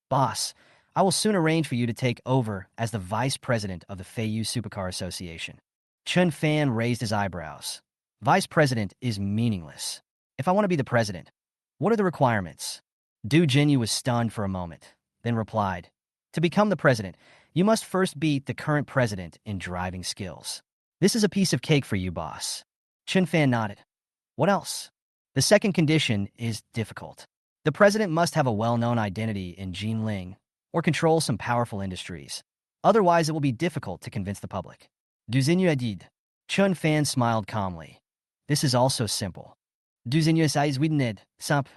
A: "Boss, I will soon arrange for you to take over as the vice president of the Feiyu Supercar Association." Chun Fan raised his eyebrows. "Vice president is meaningless. If I want to be the president, what are the requirements?" Du Jinyu was stunned for a moment, then replied, "To become the president, you must first beat the current president in driving skills. This is a piece of cake for you, boss." Chun Fan nodded. "What else?" "The second condition is difficult. The president must have a well-known identity in Gan Ling or control some powerful industries. Otherwise, it will be difficult to convince the public." Du Jinyu did. Chun Fan smiled calmly. "This is also simple. Du Jinyu says we need sup."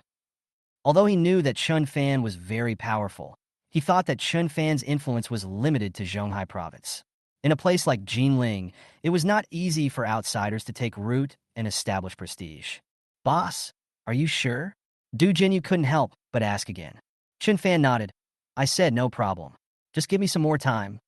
A: Although he knew that Chun Fan was very powerful, he thought that Chun Fan's influence was limited to Zhonghai province. In a place like Jinling, it was not easy for outsiders to take root and establish prestige. "Boss, are you sure?" Du Jinyu couldn't help but ask again. Chun Fan nodded. "I said no problem. Just give me some more time."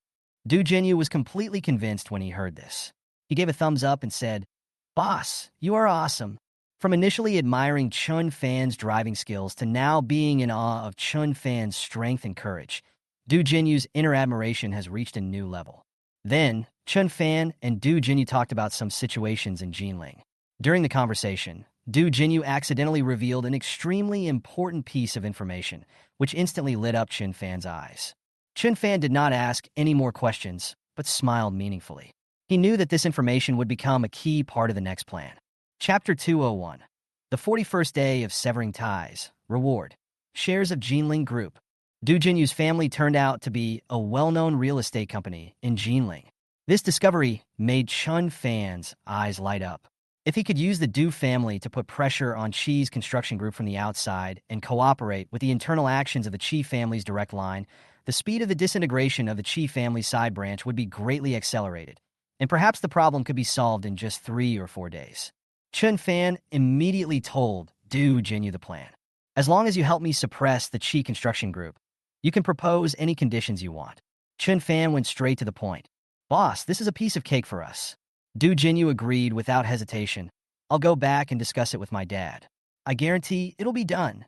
A: Du Jinyu was completely convinced when he heard this. He gave a thumbs up and said, "Boss, you are awesome." From initially admiring Chun Fan's driving skills to now being in awe of Chun Fan's strength and courage, Du Jinyu's inner admiration has reached a new level. Then, Chun Fan and Du Jinyu talked about some situations in Jinling. During the conversation, Du Jinyu accidentally revealed an extremely important piece of information, which instantly lit up Chun Fan's eyes. Chun Fan did not ask any more questions, but smiled meaningfully. He knew that this information would become a key part of the next plan. Chapter 201. The 41st Day of Severing Ties. Reward. Shares of Jinling Group. Du Jinyu's family turned out to be a well-known real estate company in Jinling. This discovery made Chun Fan's eyes light up. If he could use the Du family to put pressure on Chi's construction group from the outside and cooperate with the internal actions of the Chi family's direct line, the speed of the disintegration of the Chi family side branch would be greatly accelerated, and perhaps the problem could be solved in just 3 or 4 days. Chun Fan immediately told Du Jinyu the plan. "As long as you help me suppress the Chi construction group, you can propose any conditions you want." Chun Fan went straight to the point. "Boss, this is a piece of cake for us." Du Jinyu agreed without hesitation. "I'll go back and discuss it with my dad. I guarantee it'll be done."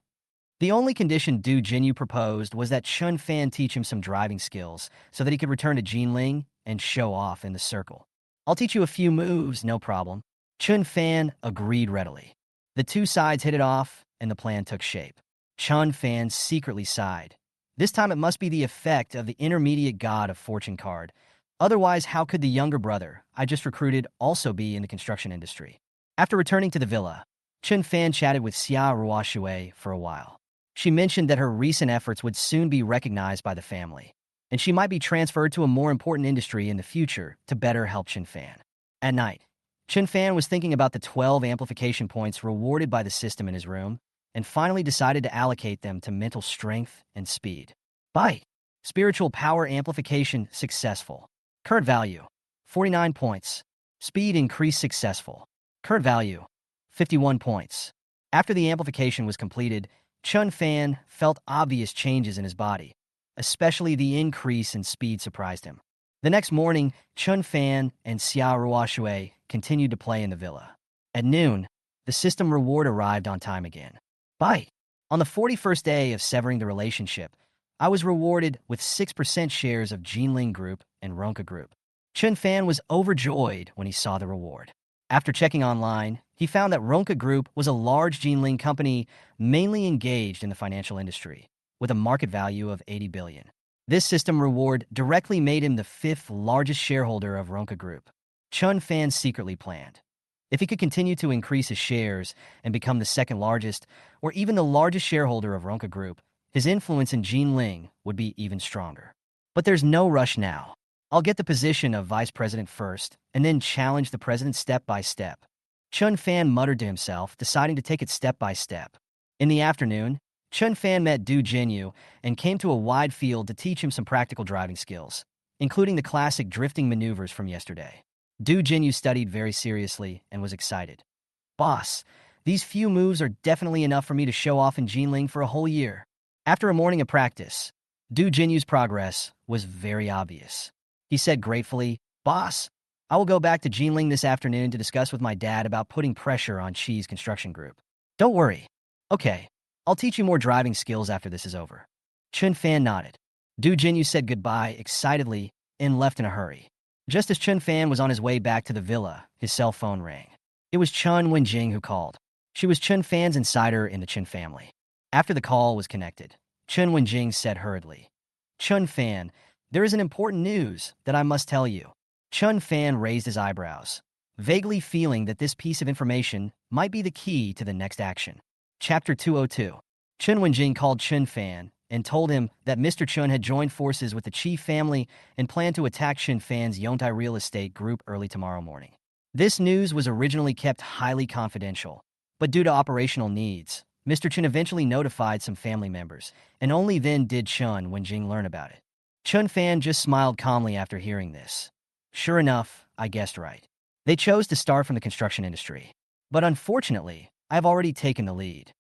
A: The only condition Du Jinyu proposed was that Chun Fan teach him some driving skills so that he could return to Jinling and show off in the circle. "I'll teach you a few moves, no problem." Chun Fan agreed readily. The two sides hit it off, and the plan took shape. Chun Fan secretly sighed. This time it must be the effect of the intermediate god of fortune card. Otherwise, how could the younger brother I just recruited also be in the construction industry? After returning to the villa, Chun Fan chatted with Xia Ruoshui for a while. She mentioned that her recent efforts would soon be recognized by the family, and she might be transferred to a more important industry in the future to better help Chun Fan. At night, Chun Fan was thinking about the 12 amplification points rewarded by the system in his room, and finally decided to allocate them to mental strength and speed. By spiritual power amplification successful. Current value, 49 points. Speed increase successful. Current value, 51 points. After the amplification was completed, Chun Fan felt obvious changes in his body. Especially the increase in speed surprised him. The next morning, Chun Fan and Xiao Ruoshui continued to play in the villa. At noon, the system reward arrived on time again. Bye. On the 41st day of severing the relationship, I was rewarded with 6% shares of Gan Ling Group and Ronka Group. Chun Fan was overjoyed when he saw the reward. After checking online, he found that Ronka Group was a large Gan Ling company mainly engaged in the financial industry, with a market value of 80 billion. This system reward directly made him the fifth largest shareholder of Ronka Group. Chun Fan secretly planned. If he could continue to increase his shares and become the second largest, or even the largest shareholder of Ronka Group, his influence in Gan Ling would be even stronger. But there's no rush now. I'll get the position of vice president first, and then challenge the president step by step. Chun Fan muttered to himself, deciding to take it step by step. In the afternoon, Chun Fan met Du Jinyu and came to a wide field to teach him some practical driving skills, including the classic drifting maneuvers from yesterday. Du Jinyu studied very seriously and was excited. Boss, these few moves are definitely enough for me to show off in Gan Ling for a whole year. After a morning of practice, Du Jinyu's progress was very obvious. He said gratefully, Boss, I will go back to Gan Ling this afternoon to discuss with my dad about putting pressure on Chi's construction group. Don't worry. Okay, I'll teach you more driving skills after this is over. Chun Fan nodded. Du Jinyu said goodbye excitedly and left in a hurry. Just as Chun Fan was on his way back to the villa, his cell phone rang. It was Chun W Jing who called. She was Chun Fan's insider in the Chun family. After the call was connected, Chun W Jing said hurriedly, Chun Fan, there is an important news that I must tell you. Chun Fan raised his eyebrows, vaguely feeling that this piece of information might be the key to the next action. Chapter 202. Chun W Jing called Chun Fan and told him that Mr. Chun had joined forces with the Chi family and planned to attack Chun Fan's Yongtai real estate group early tomorrow morning. This news was originally kept highly confidential, but due to operational needs, Mr. Chun eventually notified some family members, and only then did Chun W Jing learn about it. Chun Fan just smiled calmly after hearing this. Sure enough, I guessed right. They chose to start from the construction industry. But unfortunately, I've already taken the lead.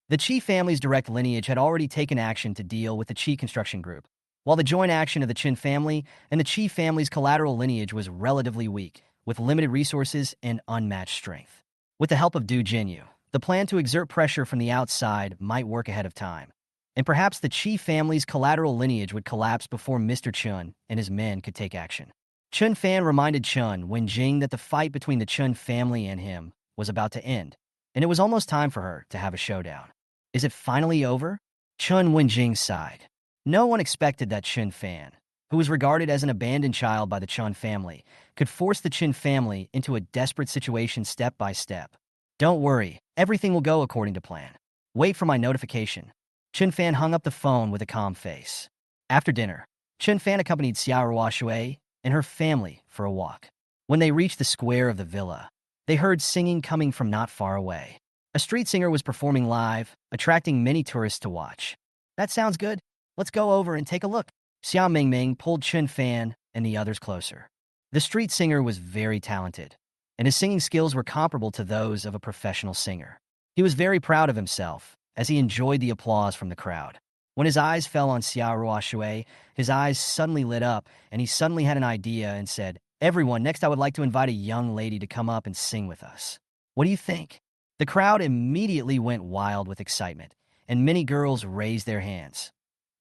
A: The Chi family's direct lineage had already taken action to deal with the Chi construction group, while the joint action of the Chun family and the Chi family's collateral lineage was relatively weak, with limited resources and unmatched strength. With the help of Du Jinyu, the plan to exert pressure from the outside might work ahead of time, and perhaps the Chi family's collateral lineage would collapse before Mr. Chun and his men could take action. Chun Fan reminded Chun W Jing that the fight between the Chun family and him was about to end, and it was almost time for her to have a showdown. Is it finally over? Chun W Jing sighed. No one expected that Chun Fan, who was regarded as an abandoned child by the Chun family, could force the Chun family into a desperate situation step by step. Don't worry, everything will go according to plan. Wait for my notification. Chun Fan hung up the phone with a calm face. After dinner, Chun Fan accompanied Xiao Ruoshui and her family for a walk. When they reached the square of the villa, they heard singing coming from not far away. A street singer was performing live, attracting many tourists to watch. That sounds good. Let's go over and take a look. Xiao Mingming pulled Chun Fan and the others closer. The street singer was very talented, and his singing skills were comparable to those of a professional singer. He was very proud of himself, as he enjoyed the applause from the crowd. When his eyes fell on Xiao Ruoshui, his eyes suddenly lit up, and he suddenly had an idea and said, Everyone, next I would like to invite a young lady to come up and sing with us. What do you think? The crowd immediately went wild with excitement, and many girls raised their hands.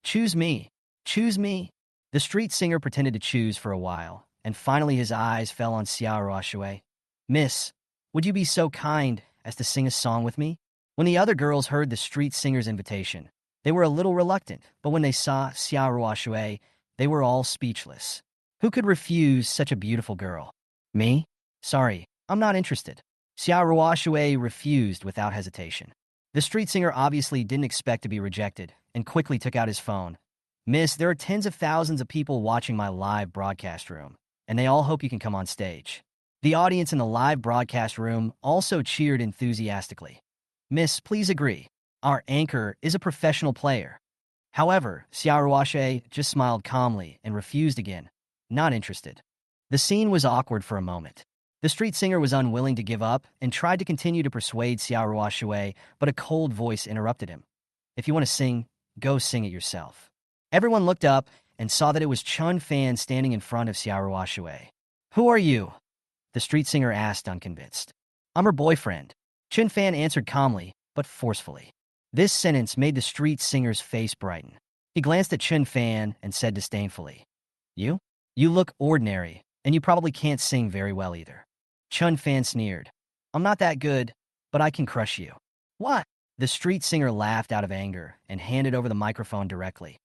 A: Choose me. Choose me. The street singer pretended to choose for a while, and finally his eyes fell on Xiao Ruoshui. Miss, would you be so kind as to sing a song with me? When the other girls heard the street singer's invitation, they were a little reluctant, but when they saw Xiao Ruoshui, they were all speechless. Who could refuse such a beautiful girl? Me? Sorry, I'm not interested. Xiao Ruoshui refused without hesitation. The street singer obviously didn't expect to be rejected and quickly took out his phone. Miss, there are tens of thousands of people watching my live broadcast room, and they all hope you can come on stage. The audience in the live broadcast room also cheered enthusiastically. Miss, please agree. Our anchor is a professional player. However, Xiao Ruoshui just smiled calmly and refused again. Not interested. The scene was awkward for a moment. The street singer was unwilling to give up and tried to continue to persuade Xiao Ruoshui, but a cold voice interrupted him. If you want to sing, go sing it yourself. Everyone looked up, and saw that it was Chun Fan standing in front of Xiaoruo Shui. "Who are you?" the street singer asked, unconvinced. "I'm her boyfriend," Chun Fan answered calmly, but forcefully. This sentence made the street singer's face brighten. He glanced at Chun Fan and said disdainfully, "You? You look ordinary, and you probably can't sing very well either." Chun Fan sneered. "I'm not that good, but I can crush you." "What?" The street singer laughed out of anger and handed over the microphone directly.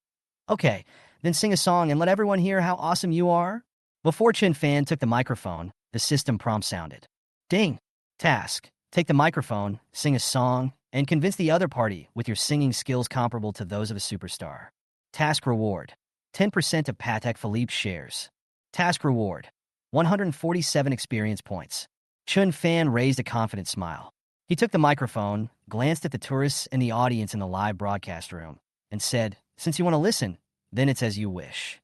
A: "Okay, then sing a song and let everyone hear how awesome you are." Before Chun Fan took the microphone, the system prompt sounded. "Ding! Task. Take the microphone, sing a song, and convince the other party with your singing skills comparable to those of a superstar." Task reward: 10% of Patek Philippe's shares. Task reward: 147 experience points. Chun Fan raised a confident smile. He took the microphone, glanced at the tourists and the audience in the live broadcast room, and said, "Since you want to listen, then it's as you wish."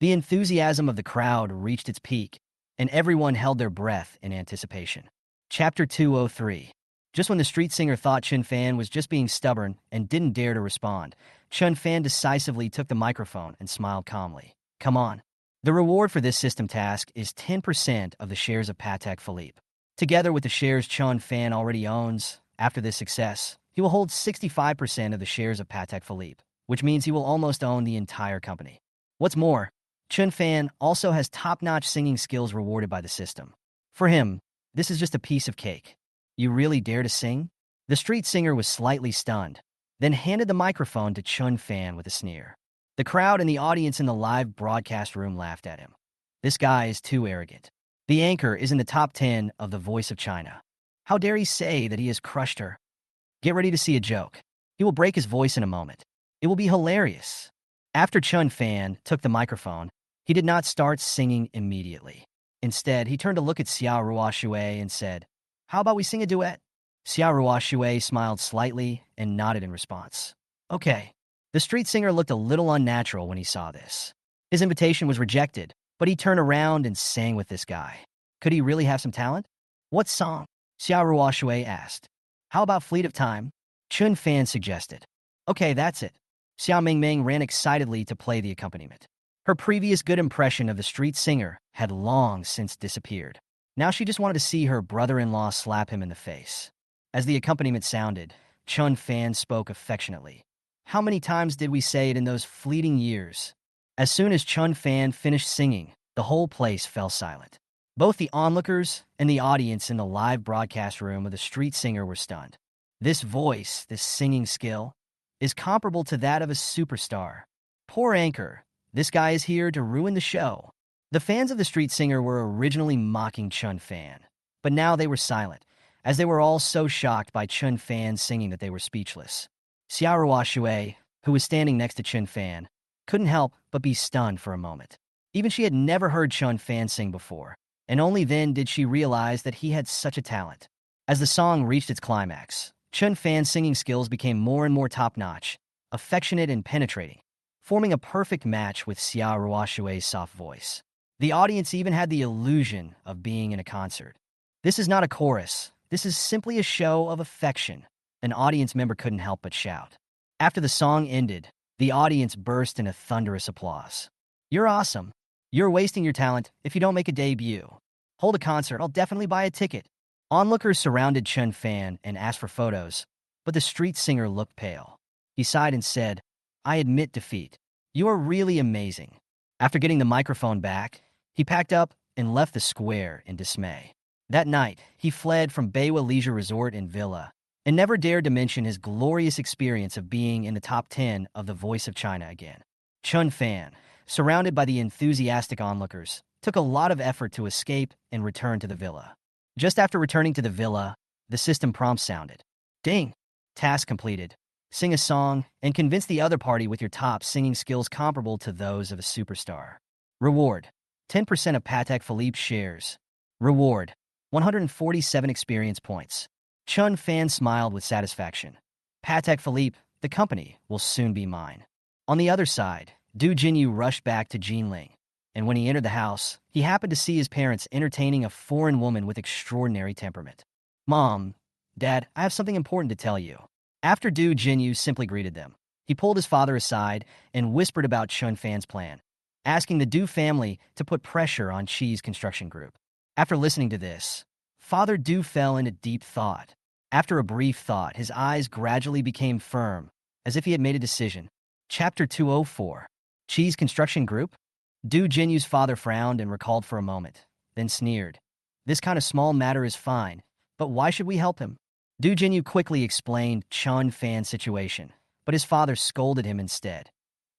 A: The enthusiasm of the crowd reached its peak, and everyone held their breath in anticipation. Chapter 203. Just when the street singer thought Chun Fan was just being stubborn and didn't dare to respond, Chun Fan decisively took the microphone and smiled calmly. "Come on. The reward for this system task is 10% of the shares of Patek Philippe. Together with the shares Chun Fan already owns, after this success, he will hold 65% of the shares of Patek Philippe, which means he will almost own the entire company. What's more, Chun Fan also has top-notch singing skills rewarded by the system. For him, this is just a piece of cake." "You really dare to sing?" The street singer was slightly stunned, then handed the microphone to Chun Fan with a sneer. The crowd and the audience in the live broadcast room laughed at him. This guy is too arrogant. The anchor is in the top 10 of The Voice of China. How dare he say that he has crushed her? Get ready to see a joke. He will break his voice in a moment. It will be hilarious. After Chun Fan took the microphone, he did not start singing immediately. Instead, he turned to look at Xiaoruo Shui and said, "How about we sing a duet?" Xiaoruo Shui smiled slightly and nodded in response. "Okay." The street singer looked a little unnatural when he saw this. His invitation was rejected, but he turned around and sang with this guy. Could he really have some talent? "What song?" Xiaoruo Shui asked. "How about Fleet of Time?" Chun Fan suggested. "Okay, that's it." Xiao Mingming ran excitedly to play the accompaniment. Her previous good impression of the street singer had long since disappeared. Now she just wanted to see her brother-in-law slap him in the face. As the accompaniment sounded, Chun Fan spoke affectionately. "How many times did we say it in those fleeting years?" As soon as Chun Fan finished singing, the whole place fell silent. Both the onlookers and the audience in the live broadcast room of the street singer were stunned. This voice, this singing skill, is comparable to that of a superstar. Poor anchor, this guy is here to ruin the show. The fans of the street singer were originally mocking Chun Fan, but now they were silent, as they were all so shocked by Chun Fan singing that they were speechless. Xiaoruo Shui, who was standing next to Chun Fan, couldn't help but be stunned for a moment. Even she had never heard Chun Fan sing before, and only then did she realize that he had such a talent. As the song reached its climax, Chun Fan's singing skills became more and more top-notch, affectionate and penetrating, forming a perfect match with Xiaoruo Shui's soft voice. The audience even had the illusion of being in a concert. "This is not a chorus. This is simply a show of affection," an audience member couldn't help but shout. After the song ended, the audience burst into thunderous applause. "You're awesome. You're wasting your talent if you don't make a debut. Hold a concert, I'll definitely buy a ticket." Onlookers surrounded Chun Fan and asked for photos, but the street singer looked pale. He sighed and said, "I admit defeat. You are really amazing." After getting the microphone back, he packed up and left the square in dismay. That night, he fled from Beiwa Leisure Resort and Villa, and never dared to mention his glorious experience of being in the top 10 of The Voice of China again. Chun Fan, surrounded by the enthusiastic onlookers, took a lot of effort to escape and return to the villa. Just after returning to the villa, the system prompt sounded. "Ding! Task completed. Sing a song and convince the other party with your top singing skills comparable to those of a superstar. Reward: 10% of Patek Philippe's shares. Reward: 147 experience points." Chun Fan smiled with satisfaction. "Patek Philippe, the company, will soon be mine." On the other side, Du Jinyu rushed back to Ling, and when he entered the house, he happened to see his parents entertaining a foreign woman with extraordinary temperament. "Mom, Dad, I have something important to tell you." After Du Jinyu simply greeted them, he pulled his father aside and whispered about Chun Fan's plan. asking the Du family to put pressure on Chi's construction group. After listening to this, Father Du fell into deep thought. After a brief thought, his eyes gradually became firm, as if he had made a decision. Chapter 204. Chi's construction group? Du Jinyu's father frowned and recalled for a moment, then sneered. This kind of small matter is fine, but why should we help him? Du Jinyu quickly explained Chun Fan's situation, but his father scolded him instead.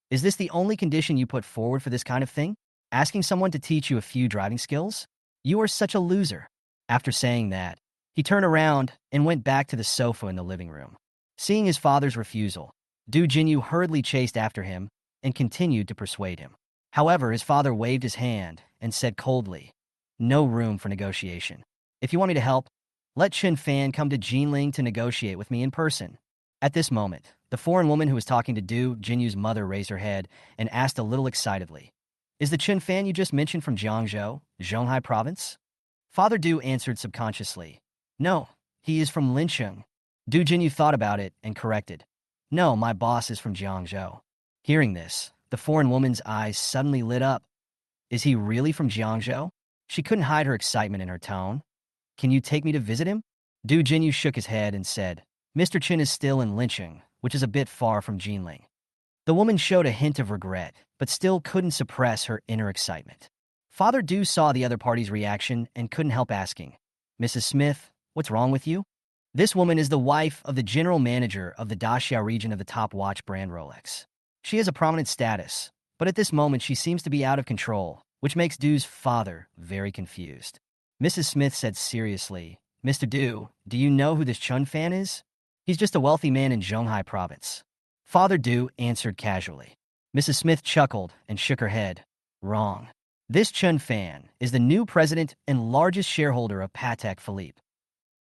A: Is this the only condition you put forward for this kind of thing? Asking someone to teach you a few driving skills? You are such a loser. After saying that, he turned around and went back to the sofa in the living room. Seeing his father's refusal, Du Jinyu hurriedly chased after him and continued to persuade him. However, his father waved his hand and said coldly, "No room for negotiation. If you want me to help, let Chun Fan come to Jinling to negotiate with me in person." At this moment, the foreign woman who was talking to Du Jinyu's mother raised her head and asked a little excitedly, "Is the Chun Fan you just mentioned from Jiangzhou, Zhonghai province?" Father Du answered subconsciously, "No, he is from Lincheng." Du Jinyu thought about it and corrected, "No, my boss is from Jiangzhou." Hearing this, the foreign woman's eyes suddenly lit up. "Is he really from Jiangzhou?" She couldn't hide her excitement in her tone. "Can you take me to visit him?" Du Jinyu shook his head and said, "Mr. Chin is still in Lincheng, which is a bit far from Jinling." The woman showed a hint of regret, but still couldn't suppress her inner excitement. Father Du saw the other party's reaction and couldn't help asking, "Mrs. Smith, what's wrong with you?" This woman is the wife of the general manager of the Daxia region of the top watch brand Rolex. She has a prominent status, but at this moment she seems to be out of control, which makes Du's father very confused. Mrs. Smith said seriously, "Mr. Du, do you know who this Chun Fan is? He's just a wealthy man in Zhonghai province." Father Du answered casually. Mrs. Smith chuckled and shook her head. "Wrong. This Chun Fan is the new president and largest shareholder of Patek Philippe."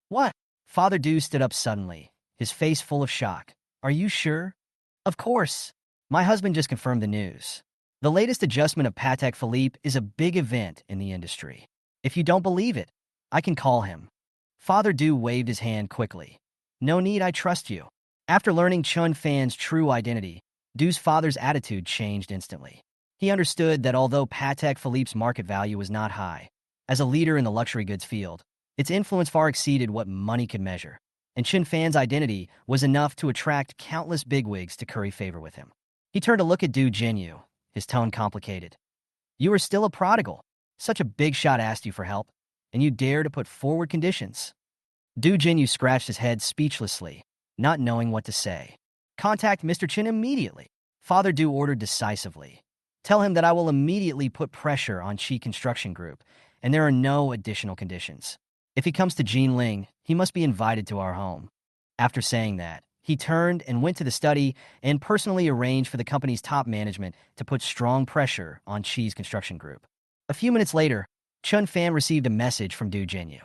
A: "What?" Father Du stood up suddenly, his face full of shock. "Are you sure?" "Of course. My husband just confirmed the news. The latest adjustment of Patek Philippe is a big event in the industry. If you don't believe it, I can call him." Father Du waved his hand quickly. "No need, I trust you." After learning Chun Fan's true identity, Du's father's attitude changed instantly. He understood that although Patek Philippe's market value was not high, as a leader in the luxury goods field, its influence far exceeded what money could measure, and Chun Fan's identity was enough to attract countless bigwigs to curry favor with him. He turned to look at Du Jinyu, his tone complicated. "You are still a prodigal. Such a big shot asked you for help, and you dare to put forward conditions." Du Jinyu scratched his head speechlessly, not knowing what to say. "Contact Mr. Chin immediately," Father Du ordered decisively. "Tell him that I will immediately put pressure on Chi Construction Group, and there are no additional conditions. If he comes to Jinling, he must be invited to our home." After saying that, he turned and went to the study and personally arranged for the company's top management to put strong pressure on Chi's Construction Group. A few minutes later, Chun Fan received a message from Du Jinyu.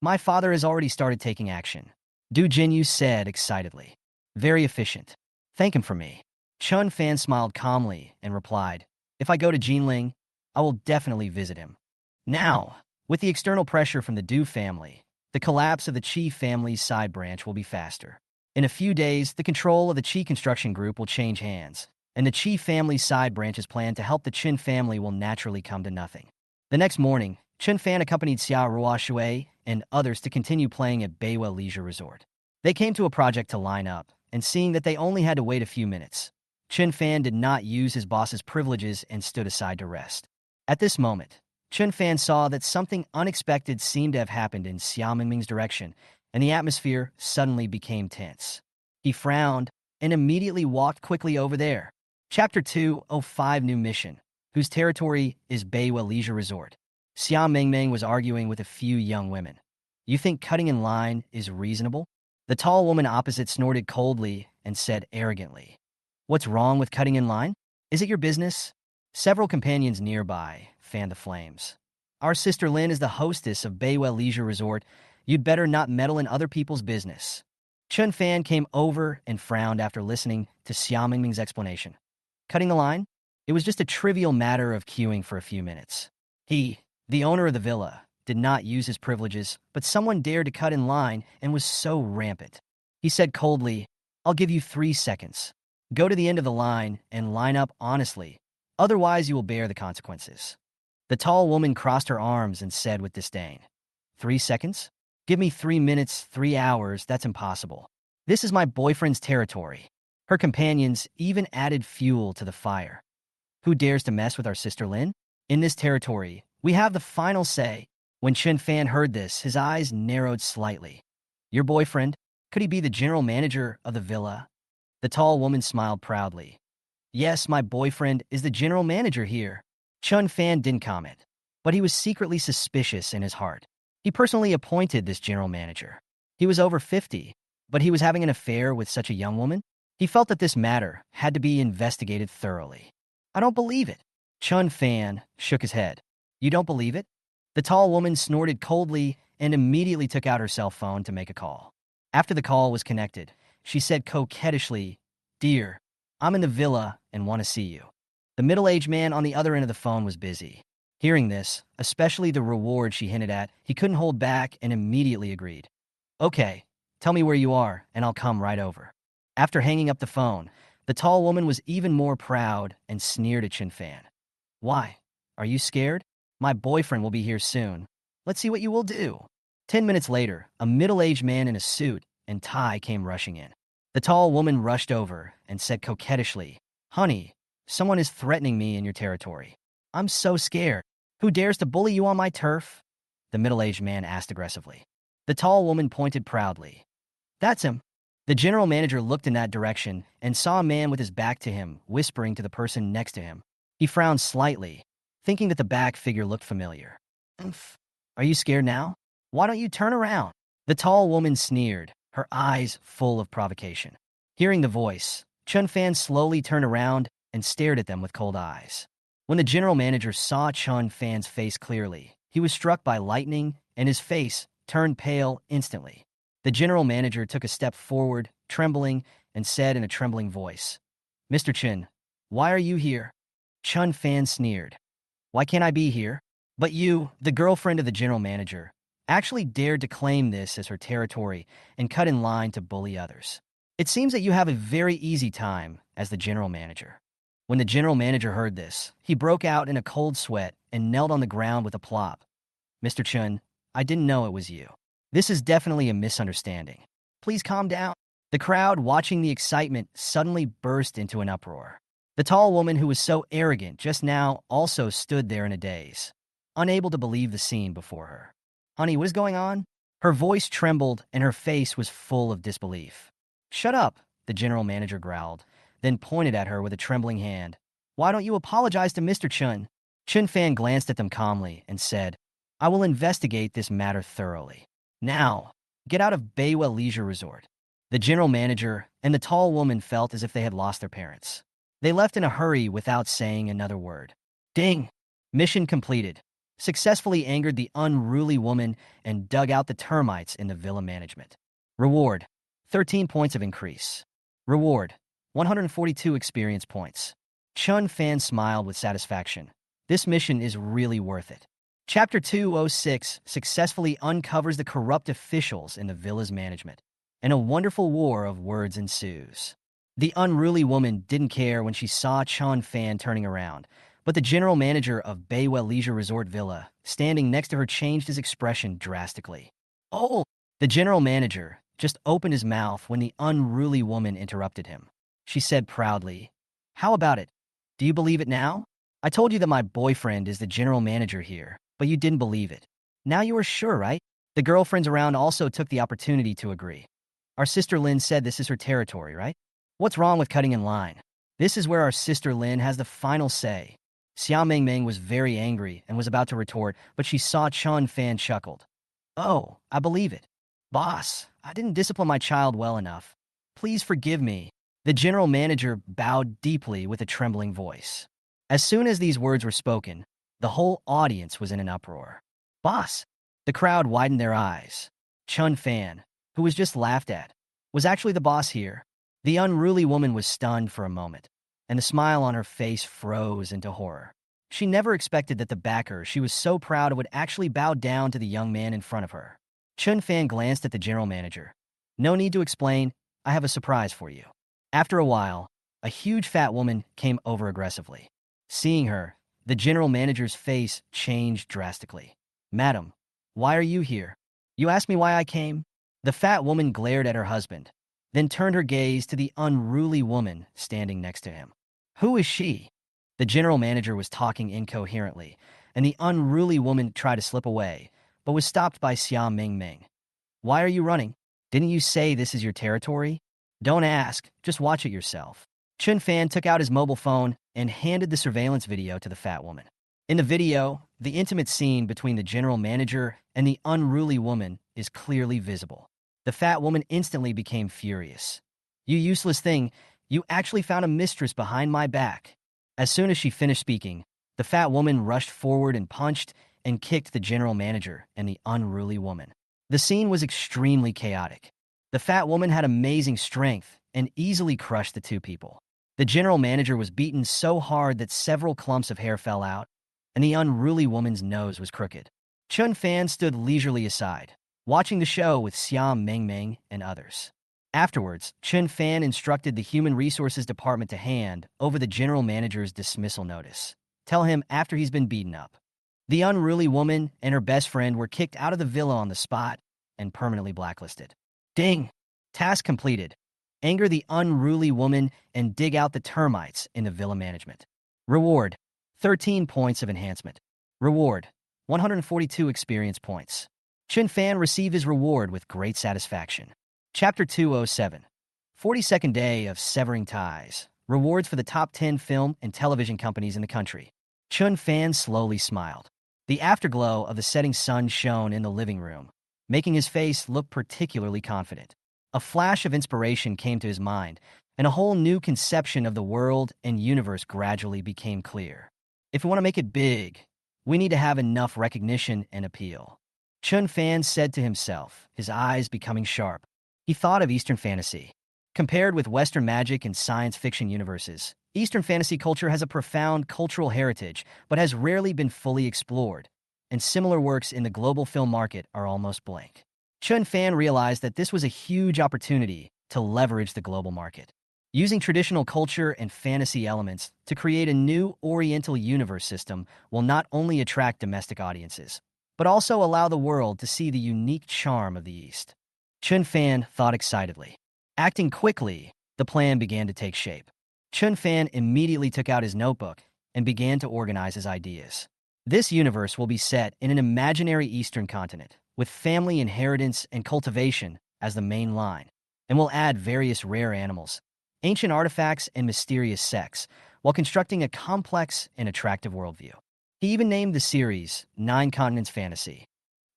A: "My father has already started taking action," Du Jinyu said excitedly. "Very efficient. Thank him for me." Chun Fan smiled calmly and replied, "If I go to Jinling, I will definitely visit him." Now, with the external pressure from the Du family, the collapse of the Chi family's side branch will be faster. In a few days, the control of the Chi Construction Group will change hands, and the Chi family's side branch's plan to help the Chun family will naturally come to nothing. The next morning, Chun Fan accompanied Xia Ruoshui and others to continue playing at Beiwa Leisure Resort. They came to a project to line up, and seeing that they only had to wait a few minutes, Chun Fan did not use his boss's privileges and stood aside to rest. At this moment, Chun Fan saw that something unexpected seemed to have happened in Xia Mingming's direction, and the atmosphere suddenly became tense. He frowned and immediately walked quickly over there. Chapter 205 New Mission, whose territory is Beiwa Leisure Resort. Xia Mingming was arguing with a few young women. "You think cutting in line is reasonable?" The tall woman opposite snorted coldly and said arrogantly, "What's wrong with cutting in line? Is it your business?" Several companions nearby fanned the flames. "Our sister Lin is the hostess of Beiwa Leisure Resort. You'd better not meddle in other people's business." Chun Fan came over and frowned after listening to Xia Mingming's explanation. Cutting the line? It was just a trivial matter of queuing for a few minutes. He, the owner of the villa, did not use his privileges, but someone dared to cut in line and was so rampant. He said coldly, "I'll give you 3 seconds. Go to the end of the line and line up honestly. Otherwise, you will bear the consequences. The tall woman crossed her arms and said with disdain, 3 seconds? Give me 3 minutes, 3 hours, that's impossible. This is my boyfriend's territory. Her companions even added fuel to the fire. Who dares to mess with our sister Lin? In this territory, we have the final say. When Chun Fan heard this, his eyes narrowed slightly. Your boyfriend? Could he be the general manager of the villa? The tall woman smiled proudly. Yes, my boyfriend is the general manager here. Chun Fan didn't comment, but he was secretly suspicious in his heart. He personally appointed this general manager. He was over 50, but he was having an affair with such a young woman? He felt that this matter had to be investigated thoroughly. I don't believe it. Chun Fan shook his head. You don't believe it? The tall woman snorted coldly and immediately took out her cell phone to make a call. After the call was connected, she said coquettishly, Dear, I'm in the villa and want to see you. The middle-aged man on the other end of the phone was busy. Hearing this, especially the reward she hinted at, he couldn't hold back and immediately agreed. Okay, tell me where you are and I'll come right over. After hanging up the phone, the tall woman was even more proud and sneered at Chun Fan. Why? Are you scared? My boyfriend will be here soon. Let's see what you will do. 10 minutes later, a middle-aged man in a suit and tie came rushing in. The tall woman rushed over and said coquettishly, Honey, someone is threatening me in your territory. I'm so scared. Who dares to bully you on my turf? The middle-aged man asked aggressively. The tall woman pointed proudly. That's him. The general manager looked in that direction and saw a man with his back to him, whispering to the person next to him. He frowned slightly, thinking that the back figure looked familiar. Are you scared now? Why don't you turn around? The tall woman sneered, her eyes full of provocation. Hearing the voice, Chun Fan slowly turned around and stared at them with cold eyes. When the general manager saw Chun Fan's face clearly, he was struck by lightning and his face turned pale instantly. The general manager took a step forward, trembling, and said in a trembling voice, Mr. Chun, why are you here? Chun Fan sneered. Why can't I be here? But you, the girlfriend of the general manager, actually dared to claim this as her territory and cut in line to bully others. It seems that you have a very easy time as the general manager. When the general manager heard this, he broke out in a cold sweat and knelt on the ground with a plop. Mr. Chun, I didn't know it was you. This is definitely a misunderstanding. Please calm down. The crowd, watching the excitement, suddenly burst into an uproar. The tall woman who was so arrogant just now also stood there in a daze, unable to believe the scene before her. Honey, what is going on? Her voice trembled and her face was full of disbelief. Shut up, the general manager growled, then pointed at her with a trembling hand. Why don't you apologize to Mr. Chun? Chun Fan glanced at them calmly and said, I will investigate this matter thoroughly. Now, get out of Baywa Leisure Resort. The general manager and the tall woman felt as if they had lost their parents. They left in a hurry without saying another word. Ding! Mission completed. Successfully angered the unruly woman and dug out the termites in the villa management. Reward, 13 points of increase. Reward, 142 experience points. Chun Fan smiled with satisfaction. This mission is really worth it. Chapter 206 successfully uncovers the corrupt officials in the villa's management, and a wonderful war of words ensues. The unruly woman didn't care when she saw Chun Fan turning around, but the general manager of Baywa Leisure Resort Villa, standing next to her, changed his expression drastically. Oh! The general manager just opened his mouth when the unruly woman interrupted him. She said proudly, How about it? Do you believe it now? I told you that my boyfriend is the general manager here, but you didn't believe it. Now you are sure, right? The girlfriends around also took the opportunity to agree. Our sister Lin said this is her territory, right? What's wrong with cutting in line? This is where our sister Lin has the final say. Xiao Mengmeng was very angry and was about to retort, but she saw Chun Fan chuckled. Oh, I believe it. Boss, I didn't discipline my child well enough. Please forgive me. The general manager bowed deeply with a trembling voice. As soon as these words were spoken, the whole audience was in an uproar. Boss! The crowd widened their eyes. Chun Fan, who was just laughed at, was actually the boss here. The unruly woman was stunned for a moment, and the smile on her face froze into horror. She never expected that the backer she was so proud of would actually bow down to the young man in front of her. Chun Fan glanced at the general manager. No need to explain, I have a surprise for you. After a while, a huge fat woman came over aggressively. Seeing her, the general manager's face changed drastically. "Madam, why are you here? You asked me why I came?" The fat woman glared at her husband, then turned her gaze to the unruly woman standing next to him. "Who is she?" The general manager was talking incoherently, and the unruly woman tried to slip away, but was stopped by Xia Mingming. "Why are you running? Didn't you say this is your territory? Don't ask, just watch it yourself." Chun Fan took out his mobile phone and handed the surveillance video to the fat woman. In the video, the intimate scene between the general manager and the unruly woman is clearly visible. The fat woman instantly became furious. "You useless thing, you actually found a mistress behind my back." As soon as she finished speaking, the fat woman rushed forward and punched and kicked the general manager and the unruly woman. The scene was extremely chaotic. The fat woman had amazing strength and easily crushed the two people. The general manager was beaten so hard that several clumps of hair fell out, and the unruly woman's nose was crooked. Chun Fan stood leisurely aside, watching the show with Xiam Mingming and others. Afterwards, Chun Fan instructed the Human Resources Department to hand over the general manager's dismissal notice. Tell him after he's been beaten up. The unruly woman and her best friend were kicked out of the villa on the spot and permanently blacklisted. Ding! Task completed. Anger the unruly woman and dig out the termites in the villa management. Reward: 13 points of enhancement. Reward: 142 experience points. Chun Fan received his reward with great satisfaction. Chapter 207. 42nd Day of Severing Ties. Rewards for the top 10 film and television companies in the country. Chun Fan slowly smiled. The afterglow of the setting sun shone in the living room, making his face look particularly confident. A flash of inspiration came to his mind, and a whole new conception of the world and universe gradually became clear. If we want to make it big, we need to have enough recognition and appeal. Chun Fan said to himself, his eyes becoming sharp. He thought of Eastern fantasy. Compared with Western magic and science fiction universes, Eastern fantasy culture has a profound cultural heritage, but has rarely been fully explored, and similar works in the global film market are almost blank. Chun Fan realized that this was a huge opportunity to leverage the global market, using traditional culture and fantasy elements to create a new Oriental universe system will not only attract domestic audiences, but also allow the world to see the unique charm of the East. Chun Fan thought excitedly. Acting quickly, the plan began to take shape. Chun Fan immediately took out his notebook and began to organize his ideas. This universe will be set in an imaginary Eastern continent, with family inheritance and cultivation as the main line, and will add various rare animals, ancient artifacts, and mysterious sects, while constructing a complex and attractive worldview. He even named the series Nine Continents Fantasy.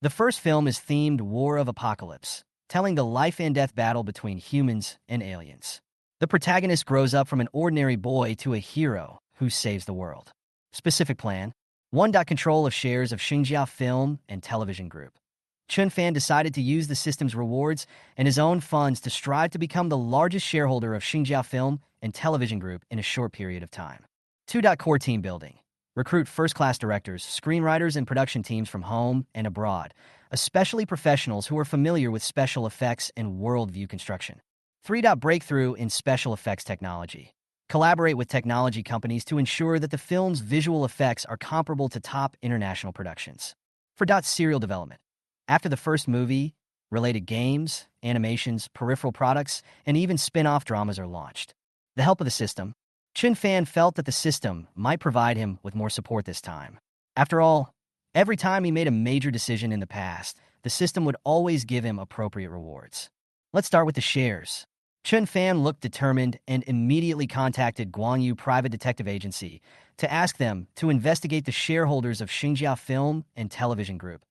A: The first film is themed War of Apocalypse, telling the life and death battle between humans and aliens. The protagonist grows up from an ordinary boy to a hero who saves the world. Specific plan: 1. Control of shares of Xinjia Film and Television Group. Chun Fan decided to use the system's rewards and his own funds to strive to become the largest shareholder of Xinjia Film and Television Group in a short period of time. 2. Core team building. Recruit first-class directors, screenwriters, and production teams from home and abroad, especially professionals who are familiar with special effects and worldview construction. 3. Breakthrough in special effects technology. Collaborate with technology companies to ensure that the film's visual effects are comparable to top international productions. 4. Serial development. After the first movie, related games, animations, peripheral products, and even spin-off dramas are launched. The help of the system. Chun Fan felt that the system might provide him with more support this time. After all, every time he made a major decision in the past, the system would always give him appropriate rewards. Let's start with the shares. Chun Fan looked determined and immediately contacted Guanyu Private Detective Agency to ask them to investigate the shareholders of Xinjia Film and Television Group,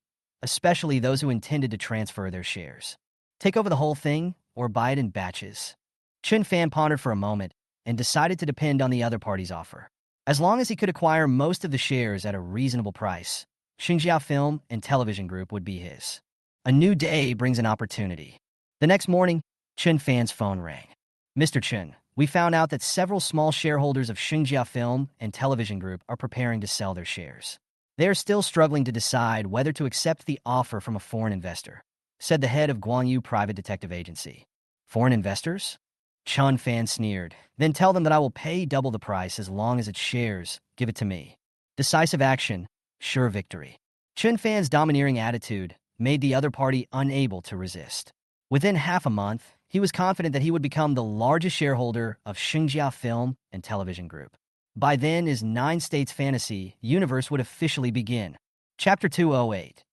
A: especially those who intended to transfer their shares. Take over the whole thing or buy it in batches. Chun Fan pondered for a moment and decided to depend on the other party's offer. As long as he could acquire most of the shares at a reasonable price, Xinjia Film and Television Group would be his. A new day brings an opportunity. The next morning, Chun Fan's phone rang. "Mr. Chun, we found out that several small shareholders of Xinjia Film and Television Group are preparing to sell their shares. They are still struggling to decide whether to accept the offer from a foreign investor," said the head of Guanyu Private Detective Agency. "Foreign investors? Chun Fan sneered. Then tell them that I will pay double the price as long as it's shares. Give it to me. Decisive action, sure victory. Chun Fan's domineering attitude made the other party unable to resist. Within half a month, he was confident that he would become the largest shareholder of Xinjia Film and Television Group. By then, his 9 states fantasy universe would officially begin. Chapter 208.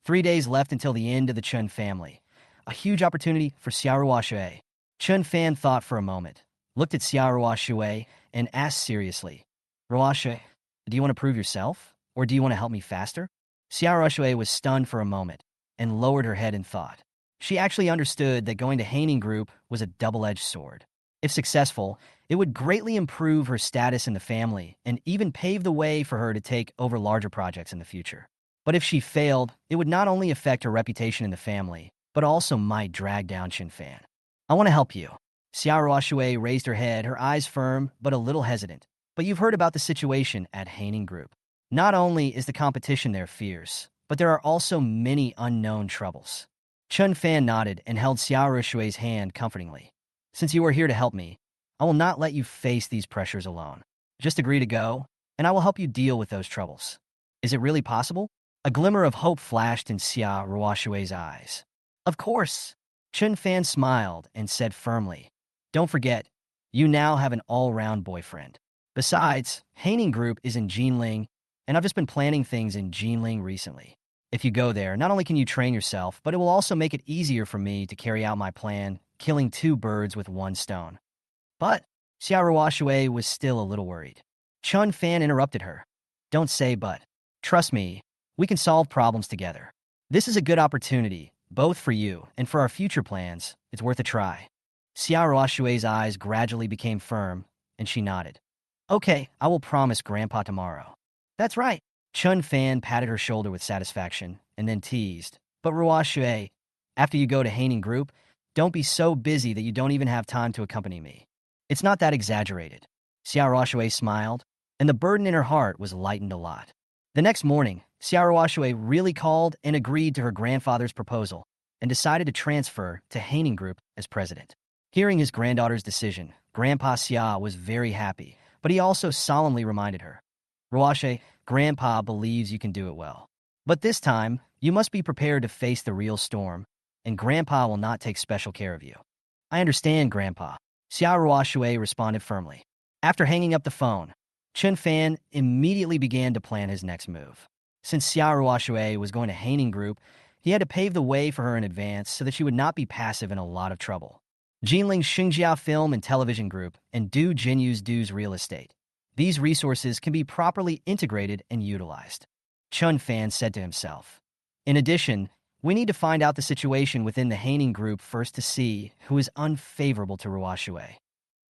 A: 3 days left until the end of the Chun family. A huge opportunity for Xiaoruo Shui. Chun Fan thought for a moment, looked at Xiaoruo Shui, and asked seriously, Ruo Shui, do you want to prove yourself, or do you want to help me faster? Xiaoruo Shui was stunned for a moment and lowered her head in thought. She actually understood that going to Haining Group was a double-edged sword. If successful, it would greatly improve her status in the family and even pave the way for her to take over larger projects in the future. But if she failed, it would not only affect her reputation in the family, but also might drag down Chun Fan. I want to help you. Xiaoruo Shui raised her head, her eyes firm but a little hesitant. But you've heard about the situation at Haining Group. Not only is the competition there fierce, but there are also many unknown troubles. Chun Fan nodded and held Xiaoruo Shui's hand comfortingly. Since you are here to help me, I will not let you face these pressures alone. Just agree to go, and I will help you deal with those troubles. Is it really possible? A glimmer of hope flashed in Xiaoruo Shui's eyes. Of course. Chun Fan smiled and said firmly, don't forget, you now have an all-round boyfriend. Besides, Haining Group is in Jinling, and I've just been planning things in Jinling recently. If you go there, not only can you train yourself, but it will also make it easier for me to carry out my plan, killing 2 birds with 1 stone. But Xiaoruo Shui was still a little worried. Chun Fan interrupted her. Don't say but. Trust me, we can solve problems together. This is a good opportunity, both for you and for our future plans. It's worth a try. Xiaoruo Shui's eyes gradually became firm, and she nodded. Okay, I will promise Grandpa tomorrow. That's right. Chun Fan patted her shoulder with satisfaction and then teased. But Ruo Shui, after you go to Haining Group, don't be so busy that you don't even have time to accompany me. It's not that exaggerated. Xiaoruo Shui smiled, and the burden in her heart was lightened a lot. The next morning, Xiaoruo Shui really called and agreed to her grandfather's proposal and decided to transfer to Haining Group as president. Hearing his granddaughter's decision, Grandpa Xia was very happy, but he also solemnly reminded her, Ruo Shui, Grandpa believes you can do it well. But this time, you must be prepared to face the real storm, and Grandpa will not take special care of you. I understand, Grandpa. Xiaoruo Shui responded firmly. After hanging up the phone, Chun Fan immediately began to plan his next move. Since Xiaoruo Shui was going to Haining Group, he had to pave the way for her in advance so that she would not be passive in a lot of trouble. Jinling's Xinjia Film and Television Group and Du Jinyu's Du's Real Estate. These resources can be properly integrated and utilized. Chun Fan said to himself. In addition, we need to find out the situation within the Haining Group first to see who is unfavorable to Ruo Shui.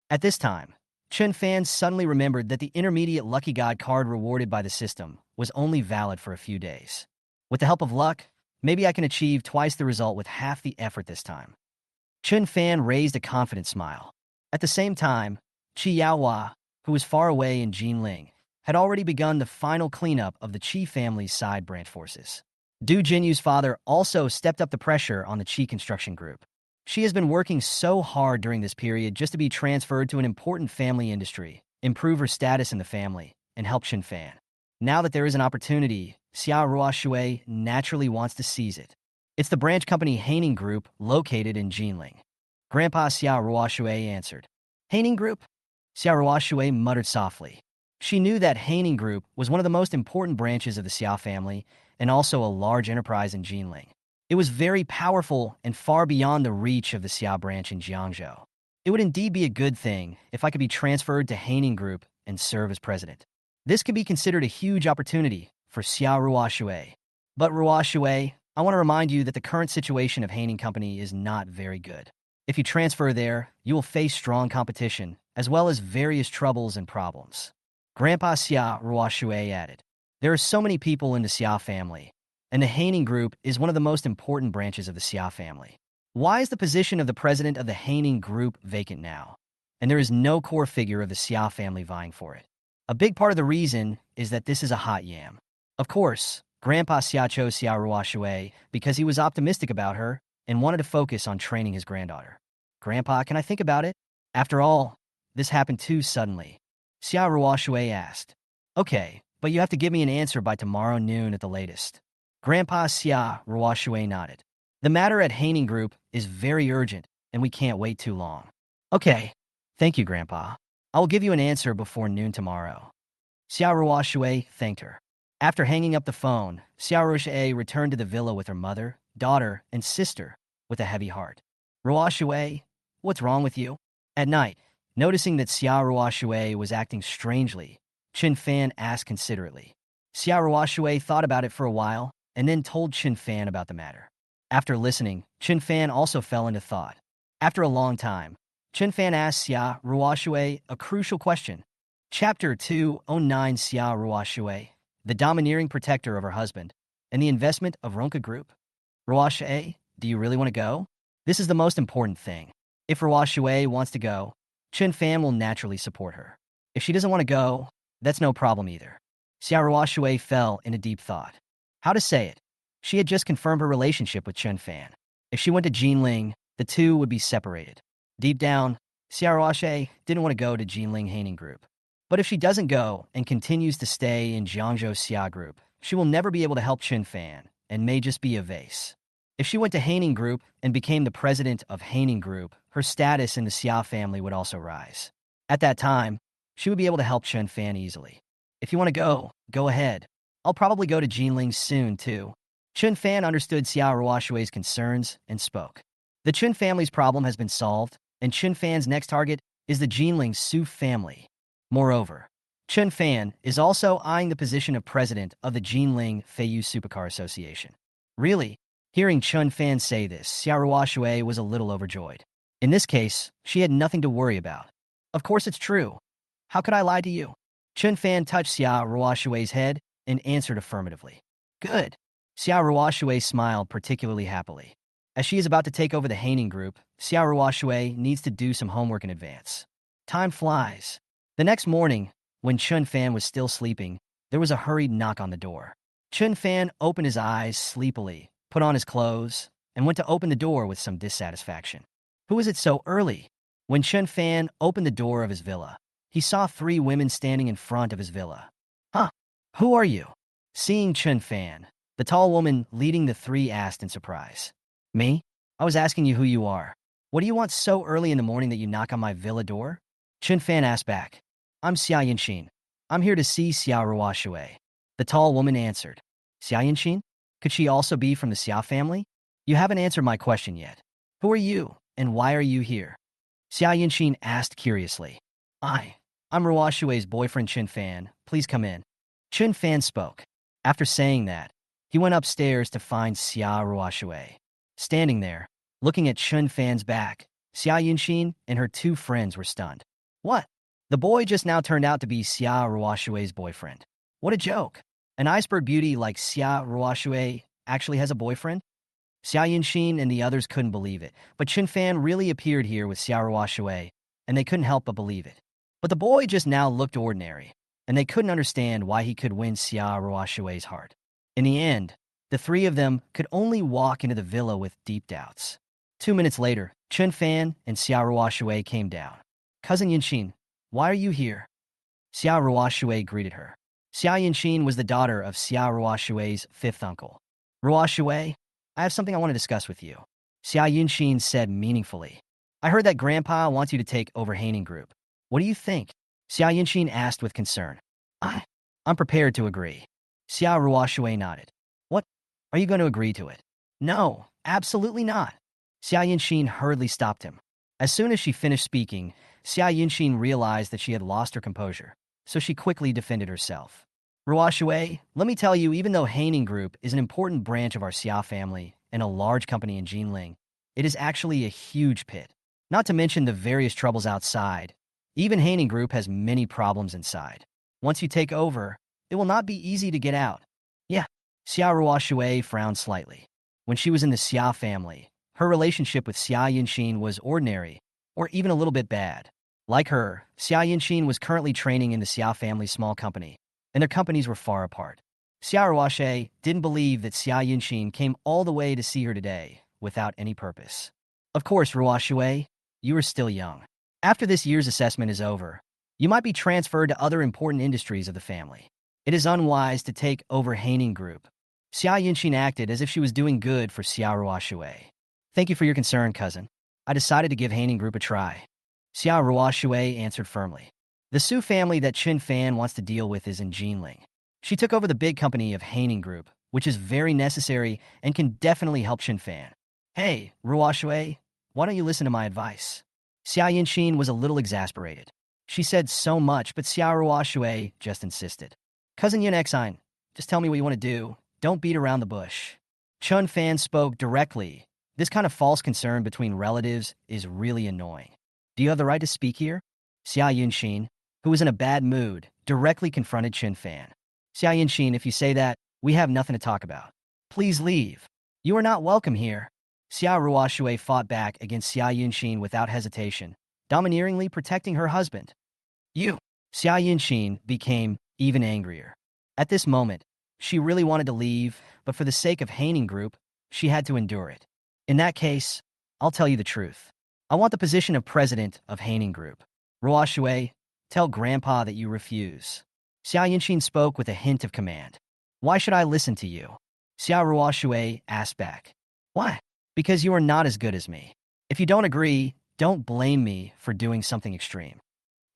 A: At this time, Chun Fan suddenly remembered that the intermediate Lucky God card rewarded by the system was only valid for a few days. With the help of luck, maybe I can achieve twice the result with half the effort this time. Chun Fan raised a confident smile. At the same time, Qi Yaohua, who was far away in Jinling, had already begun the final cleanup of the Qi family's side branch forces. Du Jinyu's father also stepped up the pressure on the Qi construction group. She has been working so hard during this period just to be transferred to an important family industry, improve her status in the family, and help Chun Fan. Now that there is an opportunity, Xiaoruo Shui naturally wants to seize it. It's the branch company Haining Group located in Jinling. Grandpa Xiaoruo Shui answered. Haining Group? Xiaoruo Shui muttered softly. She knew that Haining Group was one of the most important branches of the Xia family and also a large enterprise in Jinling. It was very powerful and far beyond the reach of the Xia branch in Jiangzhou. It would indeed be a good thing if I could be transferred to Haining Group and serve as president. This could be considered a huge opportunity for Xiaoruo Shui. But Ruo Shui, I want to remind you that the current situation of Haining Company is not very good. If you transfer there, you will face strong competition, as well as various troubles and problems. Grandpa Xiaoruo Shui added, there are so many people in the Xia family, and the Haining Group is one of the most important branches of the Xia family. Why is the position of the president of the Haining Group vacant now? And there is no core figure of the Xia family vying for it. A big part of the reason is that this is a hot yam. Of course, Grandpa Xia chose Xiaoruo Shui because he was optimistic about her and wanted to focus on training his granddaughter. Grandpa, can I think about it? After all, this happened too suddenly. Xia Ruoshui asked. Okay, but you have to give me an answer by tomorrow noon at the latest. Grandpa Xia Ruoshui nodded. The matter at Haining Group is very urgent, and we can't wait too long. Okay, thank you, Grandpa. I will give you an answer before noon tomorrow. Xia Ruoshui thanked her. After hanging up the phone, Xia Ruoshui returned to the villa with her mother, daughter, and sister with a heavy heart. Ruoshui, what's wrong with you? At night, noticing that Xia Ruoshui was acting strangely, Chun Fan asked considerately. Xia Ruoshui thought about it for a while and then told Chun Fan about the matter. After listening, Chun Fan also fell into thought. After a long time, Chun Fan asked Xia Ruoshui a crucial question. Chapter 209 Xia Ruoshui, the domineering protector of her husband, and the investment of Ronka Group. Ruoshui, do you really want to go? This is the most important thing. If Ruoshui wants to go, Chun Fan will naturally support her. If she doesn't want to go, that's no problem either. Xia Ruoshui fell into deep thought. How to say it? She had just confirmed her relationship with Chun Fan. If she went to Jinling, the two would be separated. Deep down, Xia Ruoshui didn't want to go to Jinling Haining Group. But if she doesn't go and continues to stay in Jiangzhou Xia Group, she will never be able to help Chun Fan and may just be a vase. If she went to Haining Group and became the president of Haining Group, her status in the Xia family would also rise. At that time, she would be able to help Chun Fan easily. If you want to go, go ahead. I'll probably go to Jinling soon, too. Chun Fan understood Xia Ruoshui's concerns and spoke. The Chun family's problem has been solved, and Chun Fan's next target is the Jinling Su family. Moreover, Chun Fan is also eyeing the position of president of the Jinling Feiyu Supercar Association. Really? Hearing Chun Fan say this, Xia Ruoshui was a little overjoyed. In this case, she had nothing to worry about. Of course it's true. How could I lie to you? Chun Fan touched Xia Ruoshui's head and answered affirmatively. Good. Xia Ruoshui smiled particularly happily. As she is about to take over the Haining Group, Xia Ruoshui needs to do some homework in advance. Time flies. The next morning, when Chun Fan was still sleeping, there was a hurried knock on the door. Chun Fan opened his eyes sleepily, put on his clothes, and went to open the door with some dissatisfaction. Who is it so early? When Chun Fan opened the door of his villa, he saw 3 women standing in front of his villa. Huh? Who are you? Seeing Chun Fan, the tall woman leading the 3 asked in surprise. Me? I was asking you who you are. What do you want so early in the morning that you knock on my villa door? Chun Fan asked back. I'm Xia Yanqin. I'm here to see Xia Ruoshui. The tall woman answered. Xia Yanqin? Could she also be from the Xia family? You haven't answered my question yet. Who are you, and why are you here? Xia Yanqin asked curiously. I'm Ruoshui's boyfriend Chun Fan. Please come in. Chun Fan spoke. After saying that, he went upstairs to find Xia Ruoshui. Standing there, looking at Chun Fan's back, Xia Yanqin and her 2 friends were stunned. What? The boy just now turned out to be Xia Ruoshui's boyfriend. What a joke. An iceberg beauty like Xia Ruoshui actually has a boyfriend? Xia Yanqin and the others couldn't believe it, but Chun Fan really appeared here with Xia Ruoshui, and they couldn't help but believe it. But the boy just now looked ordinary, and they couldn't understand why he could win Xia Ruoshui's heart. In the end, the 3 of them could only walk into the villa with deep doubts. 2 minutes later, Chun Fan and Xia Ruoshui came down. Cousin Yanqin, why are you here? Xia Ruoshui greeted her. Xia Yanqin was the daughter of Xia Ruoshui's 5th uncle. Ruoshui, I have something I want to discuss with you. Xia Yanqin said meaningfully. I heard that Grandpa wants you to take over Haining Group. What do you think? Xia Yanqin asked with concern. I'm prepared to agree. Xia Ruoshui nodded. What? Are you going to agree to it? No, absolutely not. Xia Yanqin hurriedly stopped him. As soon as she finished speaking, Xia Yanqin realized that she had lost her composure, so she quickly defended herself. Ruoshui, let me tell you, even though Haining Group is an important branch of our Xia family and a large company in Jinling, it is actually a huge pit. Not to mention the various troubles outside. Even Haining Group has many problems inside. Once you take over, it will not be easy to get out. Yeah, Xia Ruoshui frowned slightly. When she was in the Xia family, her relationship with Xia Yanqin was ordinary, or even a little bit bad. Like her, Xia Yanqin was currently training in the Xia family's small company, and their companies were far apart. Xia Ruoshui didn't believe that Xia Yanqin came all the way to see her today without any purpose. Of course, Ruoshui, you are still young. After this year's assessment is over, you might be transferred to other important industries of the family. It is unwise to take over Haining Group. Xia Yunxin acted as if she was doing good for Xia Ruoshui. Thank you for your concern, cousin. I decided to give Haining Group a try. Xia Ruoshui answered firmly. The Su family that Chun Fan wants to deal with is in Jinling. She took over the big company of Haining Group, which is very necessary and can definitely help Chun Fan. Hey, Ruoshui, why don't you listen to my advice? Xia Yunxin was a little exasperated. She said so much, but Xia Ruoshui just insisted. Cousin Yunexine, just tell me what you want to do. Don't beat around the bush. Chun Fan spoke directly. This kind of false concern between relatives is really annoying. Do you have the right to speak here? Xia Yunxin, who was in a bad mood, directly confronted Chun Fan. Xia Yunxin, if you say that, we have nothing to talk about. Please leave. You are not welcome here. Xia Ruoshui fought back against Xia Yunxin without hesitation, domineeringly protecting her husband. You! Xia Yunxin became even angrier. At this moment, she really wanted to leave, but for the sake of Haining Group, she had to endure it. In that case, I'll tell you the truth. I want the position of president of Haining Group. Ruoshui, tell Grandpa that you refuse. Xia Yunxin spoke with a hint of command. Why should I listen to you? Xia Ruoshui asked back. Why? Because you are not as good as me. If you don't agree, don't blame me for doing something extreme.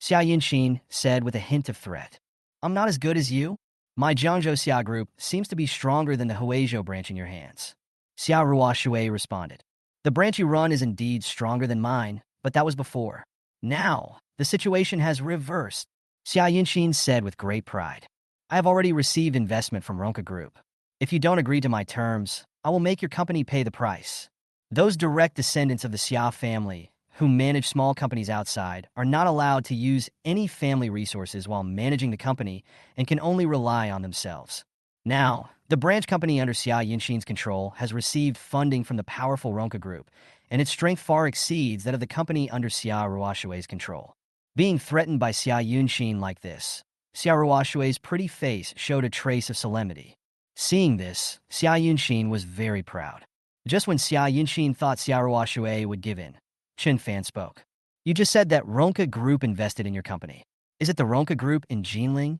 A: Xia Yunxin said with a hint of threat. I'm not as good as you? My Jiangzhou Xia group seems to be stronger than the Huizhou branch in your hands. Xia Ruoshui responded. The branch you run is indeed stronger than mine, but that was before. Now, the situation has reversed. Xia Yunxin said with great pride. I have already received investment from Ronka Group. If you don't agree to my terms, I will make your company pay the price. Those direct descendants of the Xia family, who manage small companies outside, are not allowed to use any family resources while managing the company and can only rely on themselves. Now, the branch company under Xia Yunxin's control has received funding from the powerful Ronka Group, and its strength far exceeds that of the company under Xia Ruoshui's control. Being threatened by Xia Yunxin like this, Xia Ruoshui's pretty face showed a trace of solemnity. Seeing this, Xia Yunxin was very proud. Just when Xia Yunxin thought Xia Ruoshui would give in, Chun Fan spoke. You just said that Ronka Group invested in your company. Is it the Ronka Group in Jinling?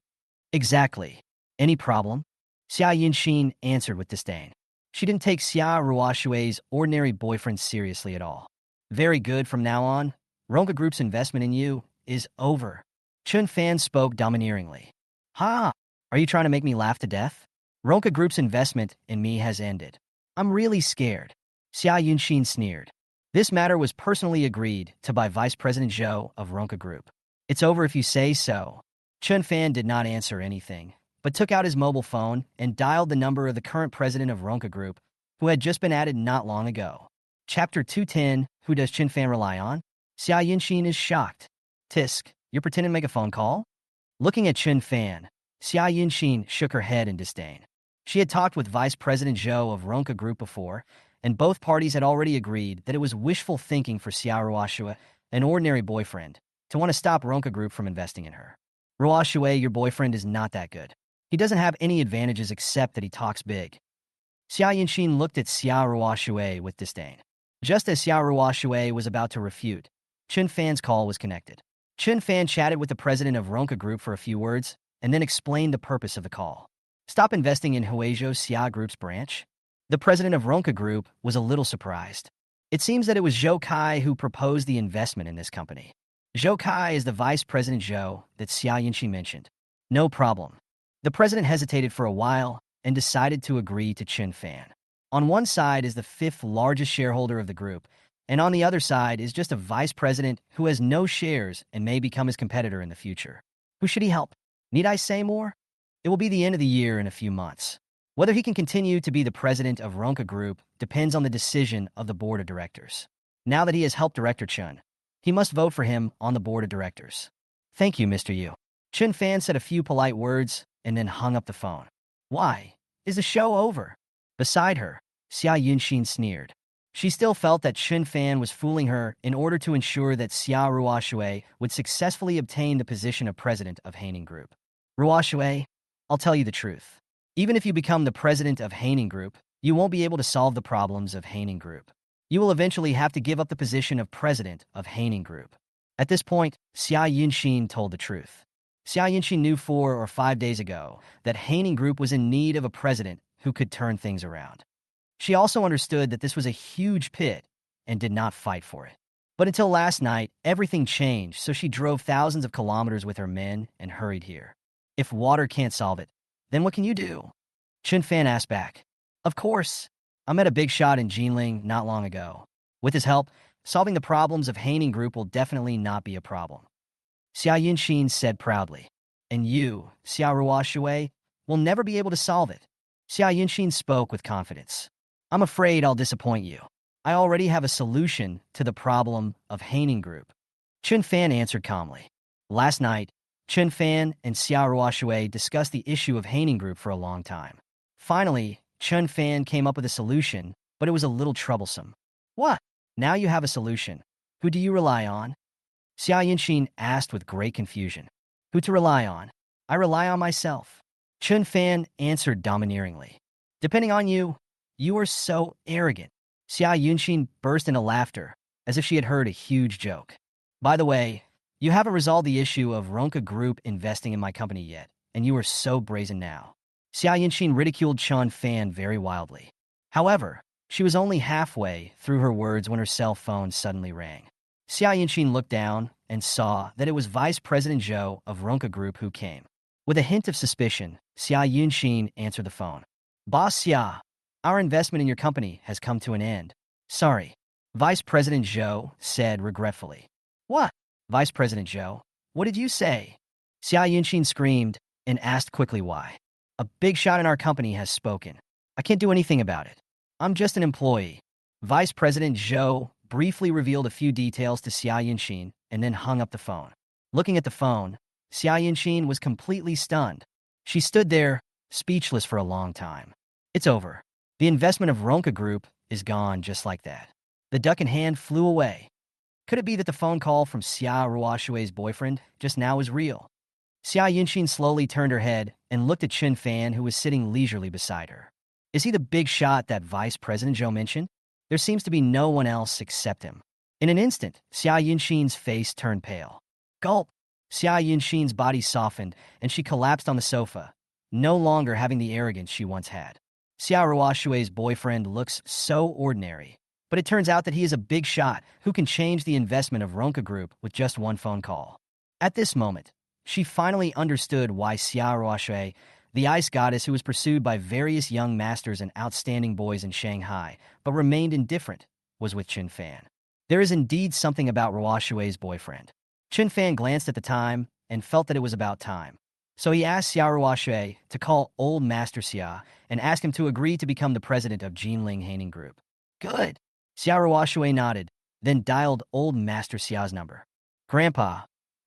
A: Exactly. Any problem? Xia Yunxin answered with disdain. She didn't take Xia Ruoshui's ordinary boyfriend seriously at all. Very good, from now on, Ronka Group's investment in you is over. Chun Fan spoke domineeringly. Ha! Are you trying to make me laugh to death? Ronka Group's investment in me has ended. I'm really scared. Xia Yunxin sneered. This matter was personally agreed to by Vice President Zhou of Ronka Group. It's over if you say so. Chun Fan did not answer anything, but took out his mobile phone and dialed the number of the current president of Ronka Group, who had just been added not long ago. Chapter 210, Who Does Chun Fan Rely On? Xia Yunxin is shocked. Tisk, you're pretending to make a phone call? Looking at Chun Fan, Xia Yunxin shook her head in disdain. She had talked with Vice President Zhou of Ronka Group before, and both parties had already agreed that it was wishful thinking for Xia Ruoshua, an ordinary boyfriend, to want to stop Ronka Group from investing in her. Ruoshua, your boyfriend is not that good. He doesn't have any advantages except that he talks big. Xia Yunxin looked at Xia Ruoshua with disdain. Just as Xia Ruoshua was about to refute, Chun Fan's call was connected. Chun Fan chatted with the president of Ronka Group for a few words, and then explained the purpose of the call. Stop investing in Huizhou Xia Group's branch? The president of Ronka Group was a little surprised. It seems that it was Zhou Kai who proposed the investment in this company. Zhou Kai is the vice president Zhou that Xia Yunxin mentioned. No problem. The president hesitated for a while and decided to agree to Chun Fan. On one side is the fifth largest shareholder of the group, and on the other side is just a vice president who has no shares and may become his competitor in the future. Who should he help? Need I say more? It will be the end of the year in a few months. Whether he can continue to be the president of Ronka Group depends on the decision of the board of directors. Now that he has helped Director Chun, he must vote for him on the board of directors. Thank you, Mr. Yu. Chun Fan said a few polite words and then hung up the phone. Why? Is the show over? Beside her, Xia Yunxin sneered. She still felt that Chun Fan was fooling her in order to ensure that Xia Ruoshue would successfully obtain the position of president of Haining Group. Ruoshue, I'll tell you the truth. Even if you become the president of Haining Group, you won't be able to solve the problems of Haining Group. You will eventually have to give up the position of president of Haining Group. At this point, Xia Yunxin told the truth. Xia Yunxin knew 4 or 5 days ago that Haining Group was in need of a president who could turn things around. She also understood that this was a huge pit and did not fight for it. But until last night, everything changed, so she drove thousands of kilometers with her men and hurried here. If water can't solve it, then what can you do? Chun Fan asked back. Of course. I met a big shot in Jinling not long ago. With his help, solving the problems of Haining Group will definitely not be a problem. Xia Yunxin said proudly. And you, Xia Ruoshui, will never be able to solve it. Xia Yunxin spoke with confidence. I'm afraid I'll disappoint you. I already have a solution to the problem of Haining Group. Chun Fan answered calmly. Last night, Chun Fan and Xia Ruoshui discussed the issue of Haining Group for a long time. Finally, Chun Fan came up with a solution, but it was a little troublesome. What? Now you have a solution. Who do you rely on? Xia Yunxin asked with great confusion. Who to rely on? I rely on myself. Chun Fan answered domineeringly. Depending on you. You are so arrogant. Xia Yunxin burst into laughter, as if she had heard a huge joke. By the way, you haven't resolved the issue of Ronka Group investing in my company yet, and you are so brazen now. Xia Yunxin ridiculed Chun Fan very wildly. However, she was only halfway through her words when her cell phone suddenly rang. Xia Yunxin looked down and saw that it was Vice President Zhou of Ronka Group who came. With a hint of suspicion, Xia Yunxin answered the phone. Boss Xia, our investment in your company has come to an end. Sorry. Vice President Zhou said regretfully. What? Vice President Zhou, what did you say? Xia Yunxin screamed and asked quickly why. A big shot in our company has spoken. I can't do anything about it. I'm just an employee. Vice President Zhou briefly revealed a few details to Xia Yunxin and then hung up the phone. Looking at the phone, Xia Yunxin was completely stunned. She stood there, speechless for a long time. It's over. The investment of Ronka Group is gone just like that. The duck in hand flew away. Could it be that the phone call from Xia Ruoshui's boyfriend just now is real? Xia Yunxin slowly turned her head and looked at Chun Fan, who was sitting leisurely beside her. Is he the big shot that Vice President Zhou mentioned? There seems to be no one else except him. In an instant, Xia Yunxin's face turned pale. Gulp! Xia Yunxin's body softened, and she collapsed on the sofa, no longer having the arrogance she once had. Xia Ruoshui's boyfriend looks so ordinary, but it turns out that he is a big shot who can change the investment of Ronka Group with just one phone call. At this moment, she finally understood why Xia Ruoshui, the ice goddess who was pursued by various young masters and outstanding boys in Shanghai, but remained indifferent, was with Chun Fan. There is indeed something about Ruoshui's boyfriend. Chun Fan glanced at the time and felt that it was about time. So he asked Xia Ruoshui to call old Master Xia and ask him to agree to become the president of Jinling Haining Group. Good. Xia Ruoshui nodded, then dialed old Master Xia's number. Grandpa,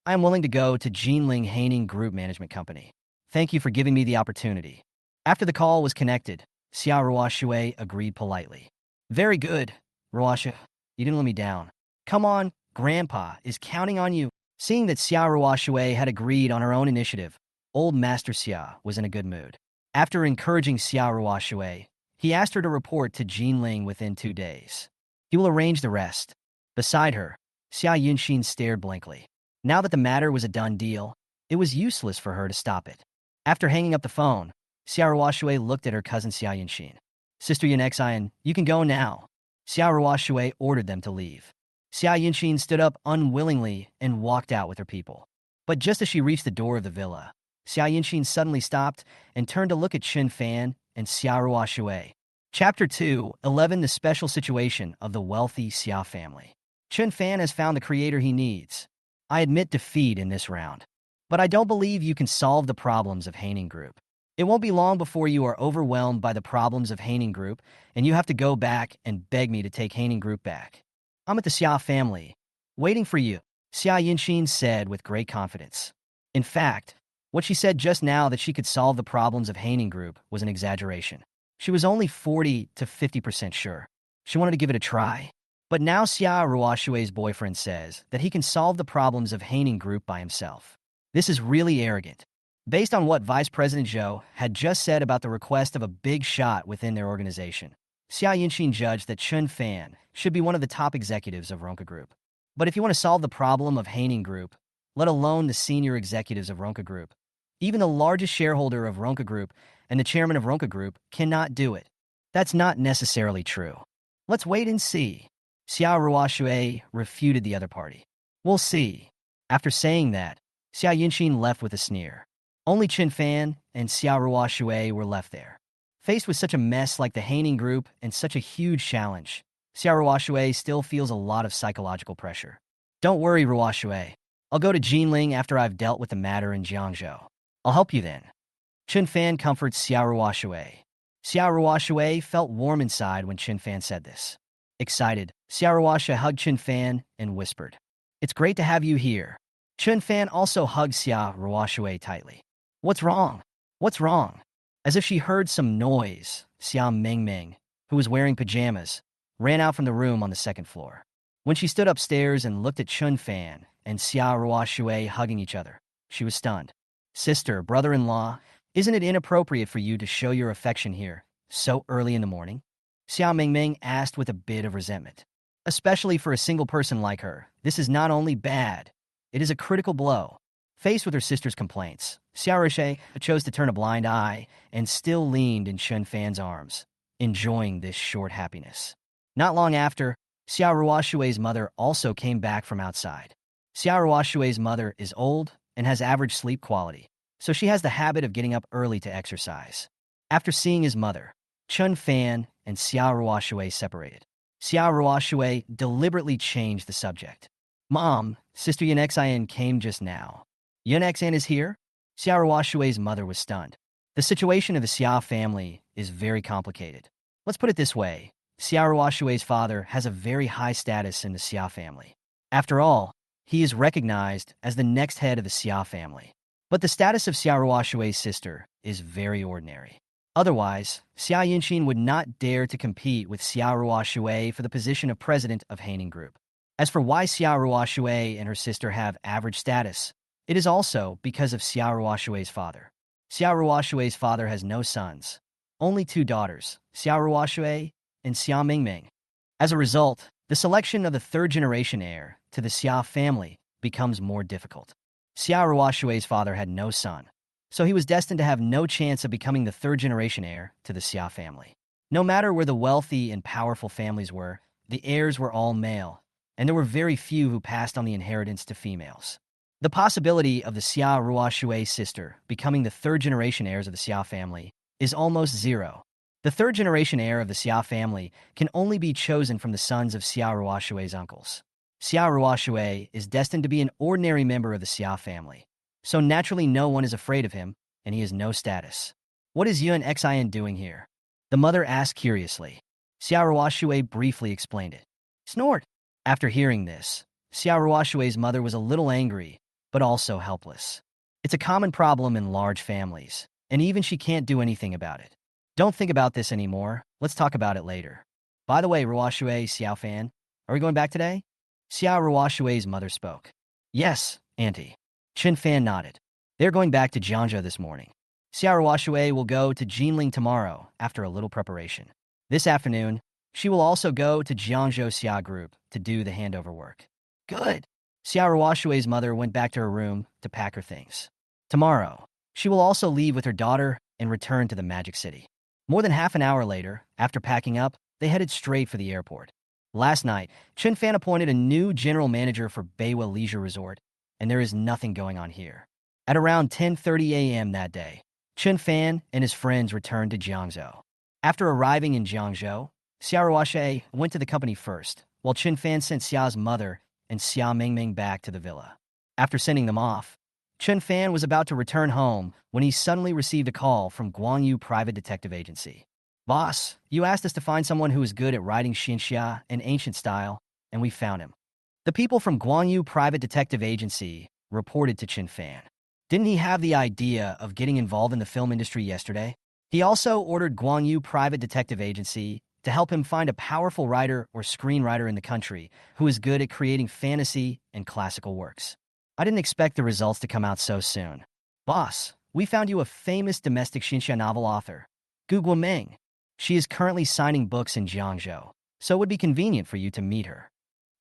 A: I am willing to go to Jinling Haining Group Management Company. Thank you for giving me the opportunity. After the call was connected, Xia Ruoshui agreed politely. Very good, Ruoshui. You didn't let me down. Come on, Grandpa is counting on you. Seeing that Xia Ruoshui had agreed on her own initiative, old Master Xia was in a good mood. After encouraging Xia Ruoshui, he asked her to report to Jinling within 2 days. He will arrange the rest. Beside her, Xia Yunxin stared blankly. Now that the matter was a done deal, it was useless for her to stop it. After hanging up the phone, Xia Ruoshui looked at her cousin Xia Yunxin. Sister Yunexian, you can go now. Xia Ruoshui ordered them to leave. Xia Yunxin stood up unwillingly and walked out with her people. But just as she reached the door of the villa, Xia Yunxin suddenly stopped and turned to look at Chun Fan and Xia Ruoshui. Chapter 2:11 The Special Situation of the Wealthy Xia Family. Chun Fan has found the creator he needs. I admit defeat in this round, but I don't believe you can solve the problems of Haining Group. It won't be long before you are overwhelmed by the problems of Haining Group, and you have to go back and beg me to take Haining Group back. I'm at the Xia family, waiting for you, Xia Yunxin said with great confidence. In fact, what she said just now that she could solve the problems of Haining Group was an exaggeration. She was only 40 to 50% sure. She wanted to give it a try. But now Xia Ruoshui's boyfriend says that he can solve the problems of Haining Group by himself. This is really arrogant. Based on what Vice President Zhou had just said about the request of a big shot within their organization, Xia Yunxin judged that Chun Fan should be one of the top executives of Ronka Group. But if you want to solve the problem of Haining Group, let alone the senior executives of Ronca Group, even the largest shareholder of Ronca Group and the chairman of Ronca Group cannot do it. That's not necessarily true. Let's wait and see. Xiao Ruoxue refuted the other party. We'll see. After saying that, Xiao Yinxin left with a sneer. Only Chun Fan and Xiao Ruoxue were left there. Faced with such a mess like the Haining Group and such a huge challenge, Xiao Ruoxue still feels a lot of psychological pressure. Don't worry, Ruoxue. I'll go to Jinling after I've dealt with the matter in Jiangzhou. I'll help you then. Chun Fan comforts Xiao Ruoxue. Xiao Ruoxue felt warm inside when Chun Fan said this. Excited, Xiao Ruoxue hugged Chun Fan and whispered, "It's great to have you here." Chun Fan also hugged Xiao Ruoxue tightly. "What's wrong? What's wrong?" As if she heard some noise, Xiao Mingming, who was wearing pajamas, ran out from the room on the second floor. When she stood upstairs and looked at Chun Fan and Xiao Ruoxue hugging each other, she was stunned. "Sister, brother-in-law, isn't it inappropriate for you to show your affection here so early in the morning?" Xiao Mingming asked with a bit of resentment. Especially for a single person like her, this is not only bad, it is a critical blow. Faced with her sister's complaints, Xiao Ruoxue chose to turn a blind eye and still leaned in Chun Fan's arms, enjoying this short happiness. Not long after, Xiao Ruoxue's mother also came back from outside. Xiao Ruoxue's mother is old and has average sleep quality, so she has the habit of getting up early to exercise. After seeing his mother, Chun Fan and Xiao Ruoxue separated. Xiao Ruoxue deliberately changed the subject. "Mom, Sister Yunxian came just now." "Yunxian is here?" Xiao Ruoxue's mother was stunned. The situation of the Xiao family is very complicated. Let's put it this way. Xiao Ruoxue's father has a very high status in the Xiao family. After all, he is recognized as the next head of the Xiao family. But the status of Xiao Ruoxue's sister is very ordinary. Otherwise, Xiao Yinxin would not dare to compete with Xiao Ruoxue for the position of president of Haining Group. As for why Xiao Ruoxue and her sister have average status, it is also because of Xiao Ruoxue's father. Xiao Ruoxue's father has no sons, only two daughters, Xiao Ruoxue and Xiao Mingming. As a result, the selection of the third-generation heir to the Xiao family becomes more difficult. Xiao Ruoxue's father had no son, so he was destined to have no chance of becoming the third-generation heir to the Xiao family. No matter where the wealthy and powerful families were, the heirs were all male, and there were very few who passed on the inheritance to females. The possibility of the Xiao Ruoxue sister becoming the third-generation heirs of the Xiao family is almost zero. The third-generation heir of the Xiao family can only be chosen from the sons of Xiao Ruoxue's uncles. Xiao Ruoxue is destined to be an ordinary member of the Xiao family, so naturally no one is afraid of him, and he has no status. "What is Yuan Xian doing here?" the mother asked curiously. Xiao Ruoxue briefly explained it. Snort! After hearing this, Xiao Ruoxue's mother was a little angry, but also helpless. It's a common problem in large families, and even she can't do anything about it. "Don't think about this anymore. Let's talk about it later." "By the way, Ruoxue, Xiao Fan, are we going back today?" Xiao Ruoxue's mother spoke. "Yes, Auntie." Chun Fan nodded. "They're going back to Jiangzhou this morning. Xiao Ruoxue will go to Jinling tomorrow after a little preparation. This afternoon, she will also go to Jiangzhou Xia Group to do the handover work." "Good." Xiao Ruoxue's mother went back to her room to pack her things. Tomorrow, she will also leave with her daughter and return to the Magic City. More than half an hour later, after packing up, they headed straight for the airport. Last night, Chun Fan appointed a new general manager for Beiwa Leisure Resort, and there is nothing going on here. At around 10:30 a.m. that day, Chun Fan and his friends returned to Jiangzhou. After arriving in Jiangzhou, Xiao Ruoxue went to the company first, while Chun Fan sent Xiao's mother and Xiao Mingming back to the villa. After sending them off, Chun Fan was about to return home when he suddenly received a call from Guangyu Private Detective Agency. "Boss, you asked us to find someone who is good at writing xinxia in ancient style, and we found him." The people from Guangyu Private Detective Agency reported to Chun Fan. Didn't he have the idea of getting involved in the film industry yesterday? He also ordered Guangyu Private Detective Agency to help him find a powerful writer or screenwriter in the country who is good at creating fantasy and classical works. "I didn't expect the results to come out so soon. Boss, we found you a famous domestic xinxia novel author, Gu Guoming. She is currently signing books in Jiangzhou, so it would be convenient for you to meet her."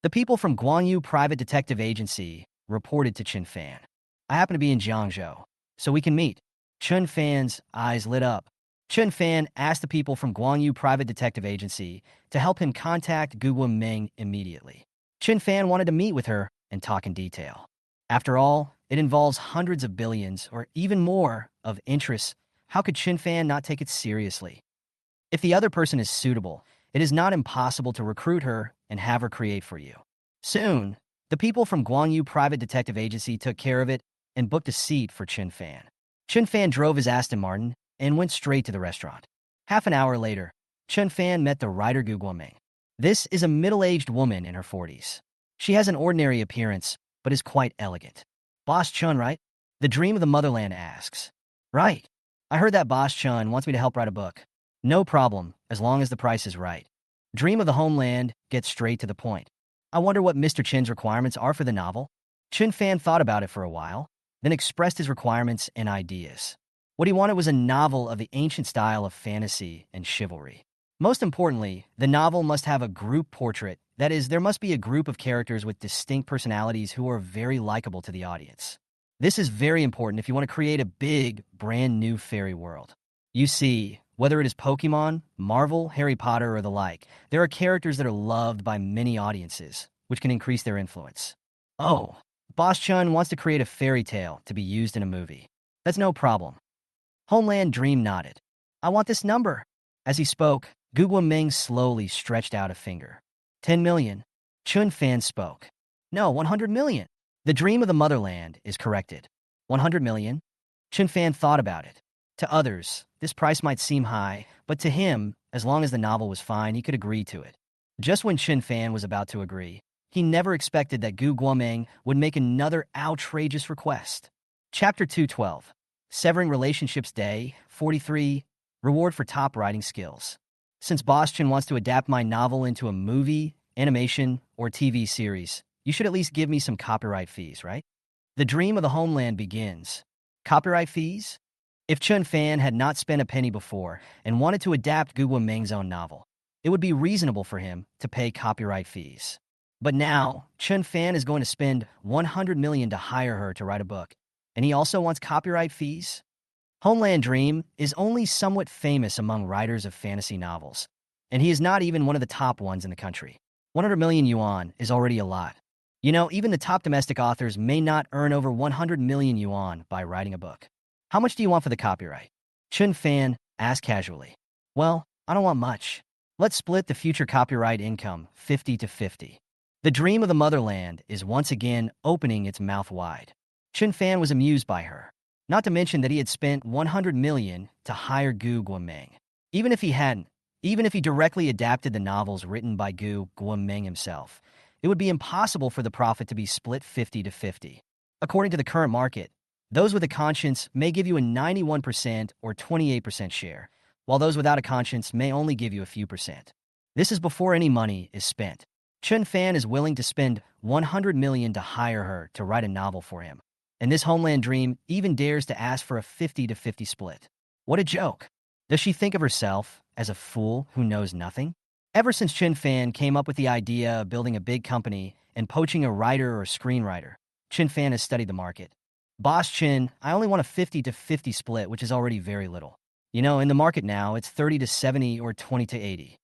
A: The people from Guanyu Private Detective Agency reported to Chun Fan. I happen to be in Jiangzhou, so we can meet. Chun Fan's eyes lit up. Chun Fan asked the people from Guanyu Private Detective Agency to help him contact Gu Meng immediately. Chun Fan wanted to meet with her and talk in detail. After all, it involves hundreds of billions, or even more, of interests. How could Chun Fan not take it seriously? If the other person is suitable, it is not impossible to recruit her and have her create for you. Soon, the people from Guanyu Private Detective Agency took care of it and booked a seat for Chun Fan. Chun Fan drove his Aston Martin and went straight to the restaurant. Half an hour later, Chun Fan met the writer Gu Guoming. This is a middle-aged woman in her 40s. She has an ordinary appearance, but is quite elegant. Boss Chun, right? The Dream of the Motherland asks. Right. I heard that Boss Chun wants me to help write a book. No problem, as long as the price is right. Dream of the Homeland gets straight to the point. I wonder what Mr. Chin's requirements are for the novel? Chun Fan thought about it for a while, then expressed his requirements and ideas. What he wanted was a novel of the ancient style of fantasy and chivalry. Most importantly, the novel must have a group portrait. That is, there must be a group of characters with distinct personalities who are very likable to the audience. This is very important if you want to create a big, brand new fairy world. You see, whether it is Pokemon, Marvel, Harry Potter, or the like, there are characters that are loved by many audiences, which can increase their influence. Oh, Boss Chun wants to create a fairy tale to be used in a movie. That's no problem. Homeland Dream nodded. I want this number. As he spoke, Gu Guoming slowly stretched out a finger. 10 million. Chun Fan spoke. No, 100 million. The Dream of the Motherland is corrected. 100 million? Chun Fan thought about it. To others, this price might seem high, but to him, as long as the novel was fine, he could agree to it. Just when Chun Fan was about to agree, he never expected that Gu Guoming would make another outrageous request. Chapter 212. Severing Relationships Day 43. Reward for Top Writing Skills. Since Boss Chun wants to adapt my novel into a movie, animation, or TV series, you should at least give me some copyright fees, right? The Dream of the Homeland begins. Copyright fees? If Chun Fan had not spent a penny before and wanted to adapt Gu Guoming's own novel, it would be reasonable for him to pay copyright fees. But now, Chun Fan is going to spend 100 million to hire her to write a book, and he also wants copyright fees? Homeland Dream is only somewhat famous among writers of fantasy novels, and he is not even one of the top ones in the country. 100 million yuan is already a lot. You know, even the top domestic authors may not earn over 100 million yuan by writing a book. How much do you want for the copyright? Chun Fan asked casually. Well, I don't want much. Let's split the future copyright income 50 to 50. The Dream of the Motherland is once again opening its mouth wide. Chun Fan was amused by her. Not to mention that he had spent 100 million to hire Gu Guoming. Even if he directly adapted the novels written by Gu Guoming himself, it would be impossible for the profit to be split 50 to 50. According to the current market, those with a conscience may give you a 91% or 28% share, while those without a conscience may only give you a few percent. This is before any money is spent. Chun Fan is willing to spend 100 million to hire her to write a novel for him. And this Homeland Dream even dares to ask for a 50 to 50 split. What a joke. Does she think of herself as a fool who knows nothing? Ever since Chun Fan came up with the idea of building a big company and poaching a writer or screenwriter, Chun Fan has studied the market. Boss Chun, I only want a 50 to 50 split, which is already very little. You know, in the market now, it's 30 to 70 or 20 to 80.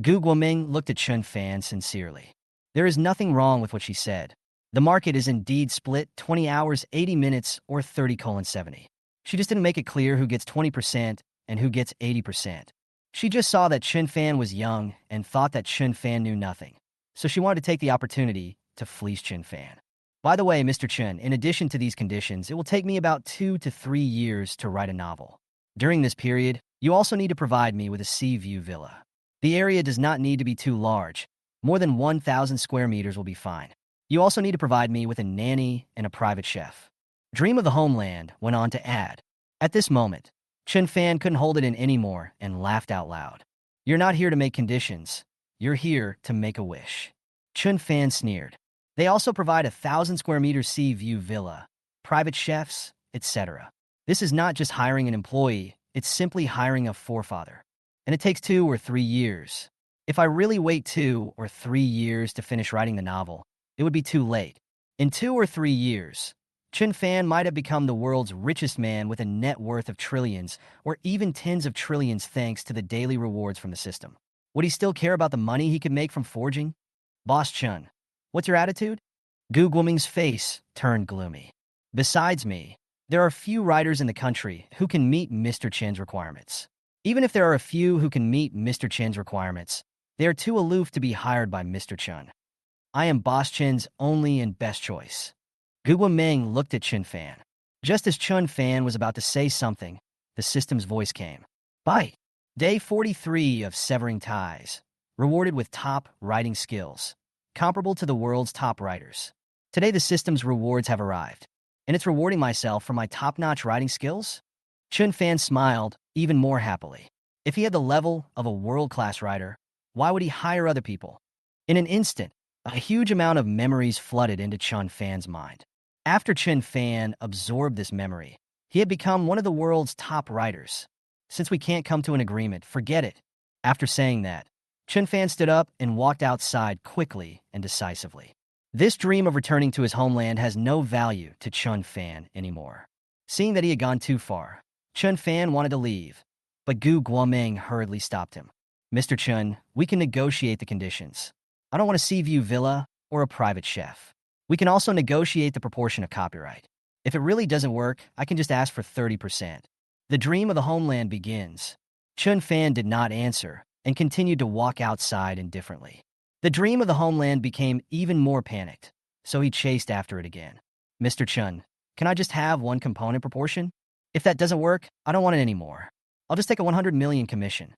A: Gu Guoming looked at Chun Fan sincerely. There is nothing wrong with what she said. The market is indeed split 20 hours, 80 minutes, or 30:70. She just didn't make it clear who gets 20% and who gets 80%. She just saw that Chun Fan was young and thought that Chun Fan knew nothing. So she wanted to take the opportunity to fleece Chun Fan. By the way, Mr. Chun, in addition to these conditions, it will take me about 2 to 3 years to write a novel. During this period, you also need to provide me with a sea view villa. The area does not need to be too large. More than 1,000 square meters will be fine. You also need to provide me with a nanny and a private chef. Dream of the Homeland went on to add. At this moment, Chun Fan couldn't hold it in anymore and laughed out loud. You're not here to make conditions. You're here to make a wish. Chun Fan sneered. They also provide 1,000 square meter sea view villa, private chefs, etc. This is not just hiring an employee, it's simply hiring a forefather. And it takes 2 or 3 years. If I really wait 2 or 3 years to finish writing the novel, it would be too late. In 2 or 3 years, Chun Fan might have become the world's richest man with a net worth of trillions or even tens of trillions thanks to the daily rewards from the system. Would he still care about the money he could make from forging? Boss Chun, what's your attitude? Gu Guoming's face turned gloomy. Besides me, there are few writers in the country who can meet Mr. Chen's requirements. Even if there are a few who can meet Mr. Chen's requirements, they are too aloof to be hired by Mr. Chun. I am Boss Chen's only and best choice. Gu Guoming looked at Chun Fan. Just as Chun Fan was about to say something, the system's voice came. Bye. Day 43 of Severing Ties, rewarded with top writing skills, comparable to the world's top writers. Today the system's rewards have arrived, and it's rewarding myself for my top-notch writing skills? Chun Fan smiled even more happily. If he had the level of a world-class writer, why would he hire other people? In an instant, a huge amount of memories flooded into Chun Fan's mind. After Chun Fan absorbed this memory, he had become one of the world's top writers. Since we can't come to an agreement, forget it. After saying that, Chun Fan stood up and walked outside quickly and decisively. This dream of returning to his homeland has no value to Chun Fan anymore. Seeing that he had gone too far, Chun Fan wanted to leave, but Gu Guoming hurriedly stopped him. Mr. Chun, we can negotiate the conditions. I don't want a sea view villa or a private chef. We can also negotiate the proportion of copyright. If it really doesn't work, I can just ask for 30%. The dream of the homeland begins. Chun Fan did not answer and continued to walk outside indifferently. The dream of the homeland became even more panicked, so he chased after it again. Mr. Chun, can I just have one component proportion? If that doesn't work, I don't want it anymore. I'll just take a 100 million commission.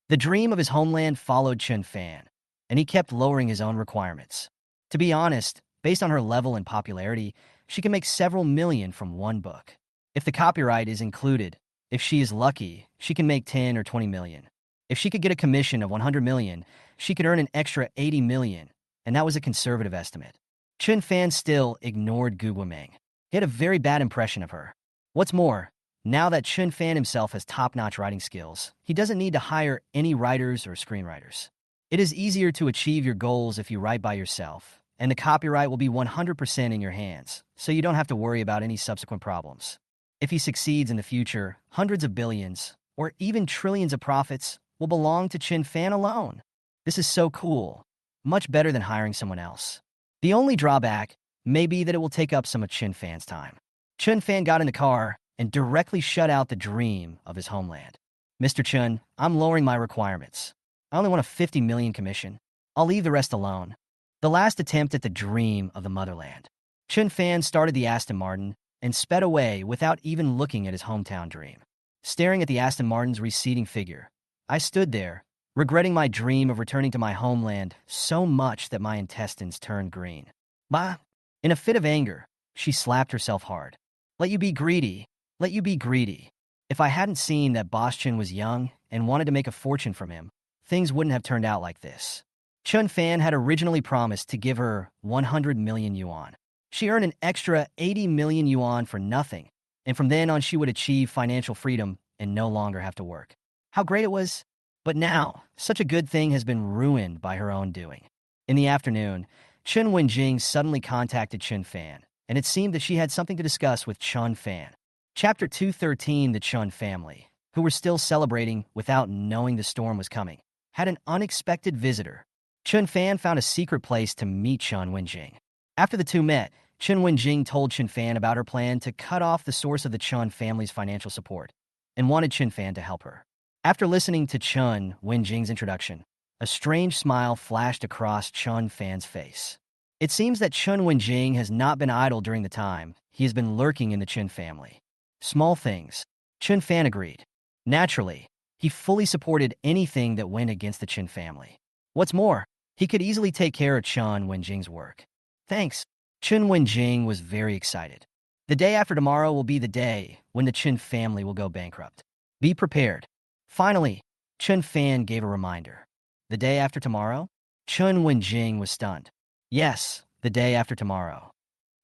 A: The dream of his homeland followed Chun Fan, and he kept lowering his own requirements. To be honest, based on her level and popularity, she can make several million from one book. If the copyright is included, if she is lucky, she can make 10 or 20 million. If she could get a commission of 100 million, she could earn an extra 80 million, and that was a conservative estimate. Chun Fan still ignored Gu Guoming. He had a very bad impression of her. What's more, now that Chun Fan himself has top-notch writing skills, he doesn't need to hire any writers or screenwriters. It is easier to achieve your goals if you write by yourself, and the copyright will be 100% in your hands, so you don't have to worry about any subsequent problems. If he succeeds in the future, hundreds of billions, or even trillions of profits will belong to Chun Fan alone. This is so cool. Much better than hiring someone else. The only drawback may be that it will take up some of Chun Fan's time. Chun Fan got in the car and directly shut out the dream of his homeland. Mr. Chun, I'm lowering my requirements. I only want a 50 million commission. I'll leave the rest alone. The last attempt at the dream of the motherland. Chun Fan started the Aston Martin and sped away without even looking at his hometown dream. Staring at the Aston Martin's receding figure, I stood there, regretting my dream of returning to my homeland so much that my intestines turned green. Bah! In a fit of anger, she slapped herself hard. Let you be greedy. Let you be greedy. If I hadn't seen that Boss Chun was young and wanted to make a fortune from him, things wouldn't have turned out like this. Chun Fan had originally promised to give her 100 million yuan. She earned an extra 80 million yuan for nothing, and from then on she would achieve financial freedom and no longer have to work. How great it was! But now, such a good thing has been ruined by her own doing. In the afternoon, Chun W Jing suddenly contacted Chun Fan, and it seemed that she had something to discuss with Chun Fan. Chapter 213, the Chun family, who were still celebrating without knowing the storm was coming, had an unexpected visitor. Chun Fan found a secret place to meet Chun W Jing. After the two met, Chun W Jing told Chun Fan about her plan to cut off the source of the Chun family's financial support, and wanted Chun Fan to help her. After listening to Chun W Jing's introduction, a strange smile flashed across Chun Fan's face. It seems that Chun W Jing has not been idle during the time he has been lurking in the Chun family. Small things. Chun Fan agreed. Naturally, he fully supported anything that went against the Chun family. What's more, he could easily take care of Chun W Jing's work. Thanks. Chun W Jing was very excited. The day after tomorrow will be the day when the Chun family will go bankrupt. Be prepared. Finally, Chun Fan gave a reminder. The day after tomorrow? Chun W Jing was stunned. Yes, the day after tomorrow.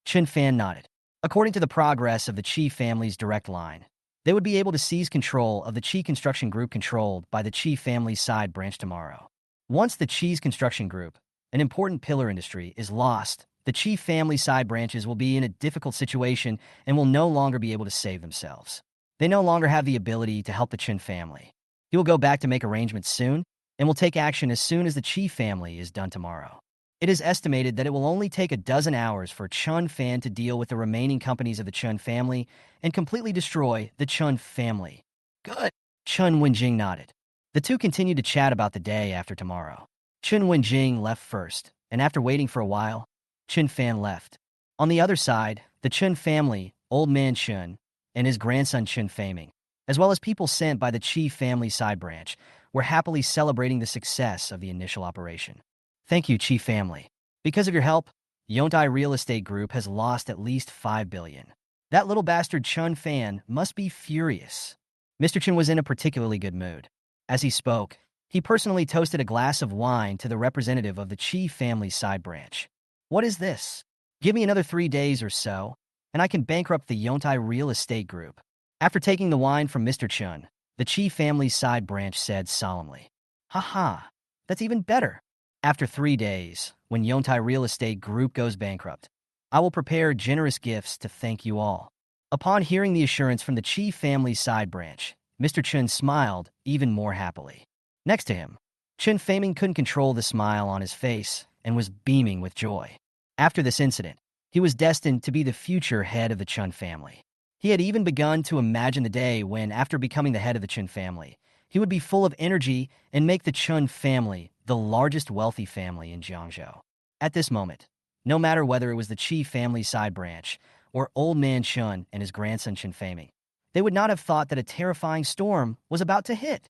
A: Chun Fan nodded. According to the progress of the Chi family's direct line, they would be able to seize control of the Chi construction group controlled by the Chi family's side branch tomorrow. Once the cheese construction group, an important pillar industry, is lost, the Chi family side branches will be in a difficult situation and will no longer be able to save themselves. They no longer have the ability to help the Chun family. He will go back to make arrangements soon and will take action as soon as the Chi family is done tomorrow. It is estimated that it will only take a dozen hours for Chun Fan to deal with the remaining companies of the Chun family and completely destroy the Chun family. Good. Chun W Jing nodded. The two continued to chat about the day after tomorrow. Chun W Jing left first, and after waiting for a while, Chun Fan left. On the other side, the Chun family, old man Chun, and his grandson Chun Faming, as well as people sent by the Chi family side branch, were happily celebrating the success of the initial operation. Thank you, Chi family. Because of your help, Yontai Real Estate Group has lost at least 5 billion. That little bastard Chun Fan must be furious. Mr. Chun was in a particularly good mood. As he spoke, he personally toasted a glass of wine to the representative of the Chi family side branch. What is this? Give me another 3 days or so, and I can bankrupt the Yontai Real Estate Group. After taking the wine from Mr. Chun, the Chi family side branch said solemnly, "Haha, that's even better. After 3 days, when Yontai Real Estate Group goes bankrupt, I will prepare generous gifts to thank you all." Upon hearing the assurance from the Chi family side branch, Mr. Chun smiled even more happily. Next to him, Chun Faming couldn't control the smile on his face and was beaming with joy. After this incident, he was destined to be the future head of the Chun family. He had even begun to imagine the day when, after becoming the head of the Chun family, he would be full of energy and make the Chun family the largest wealthy family in Jiangzhou. At this moment, no matter whether it was the Chi family side branch or old man Chun and his grandson Chun Faming, they would not have thought that a terrifying storm was about to hit.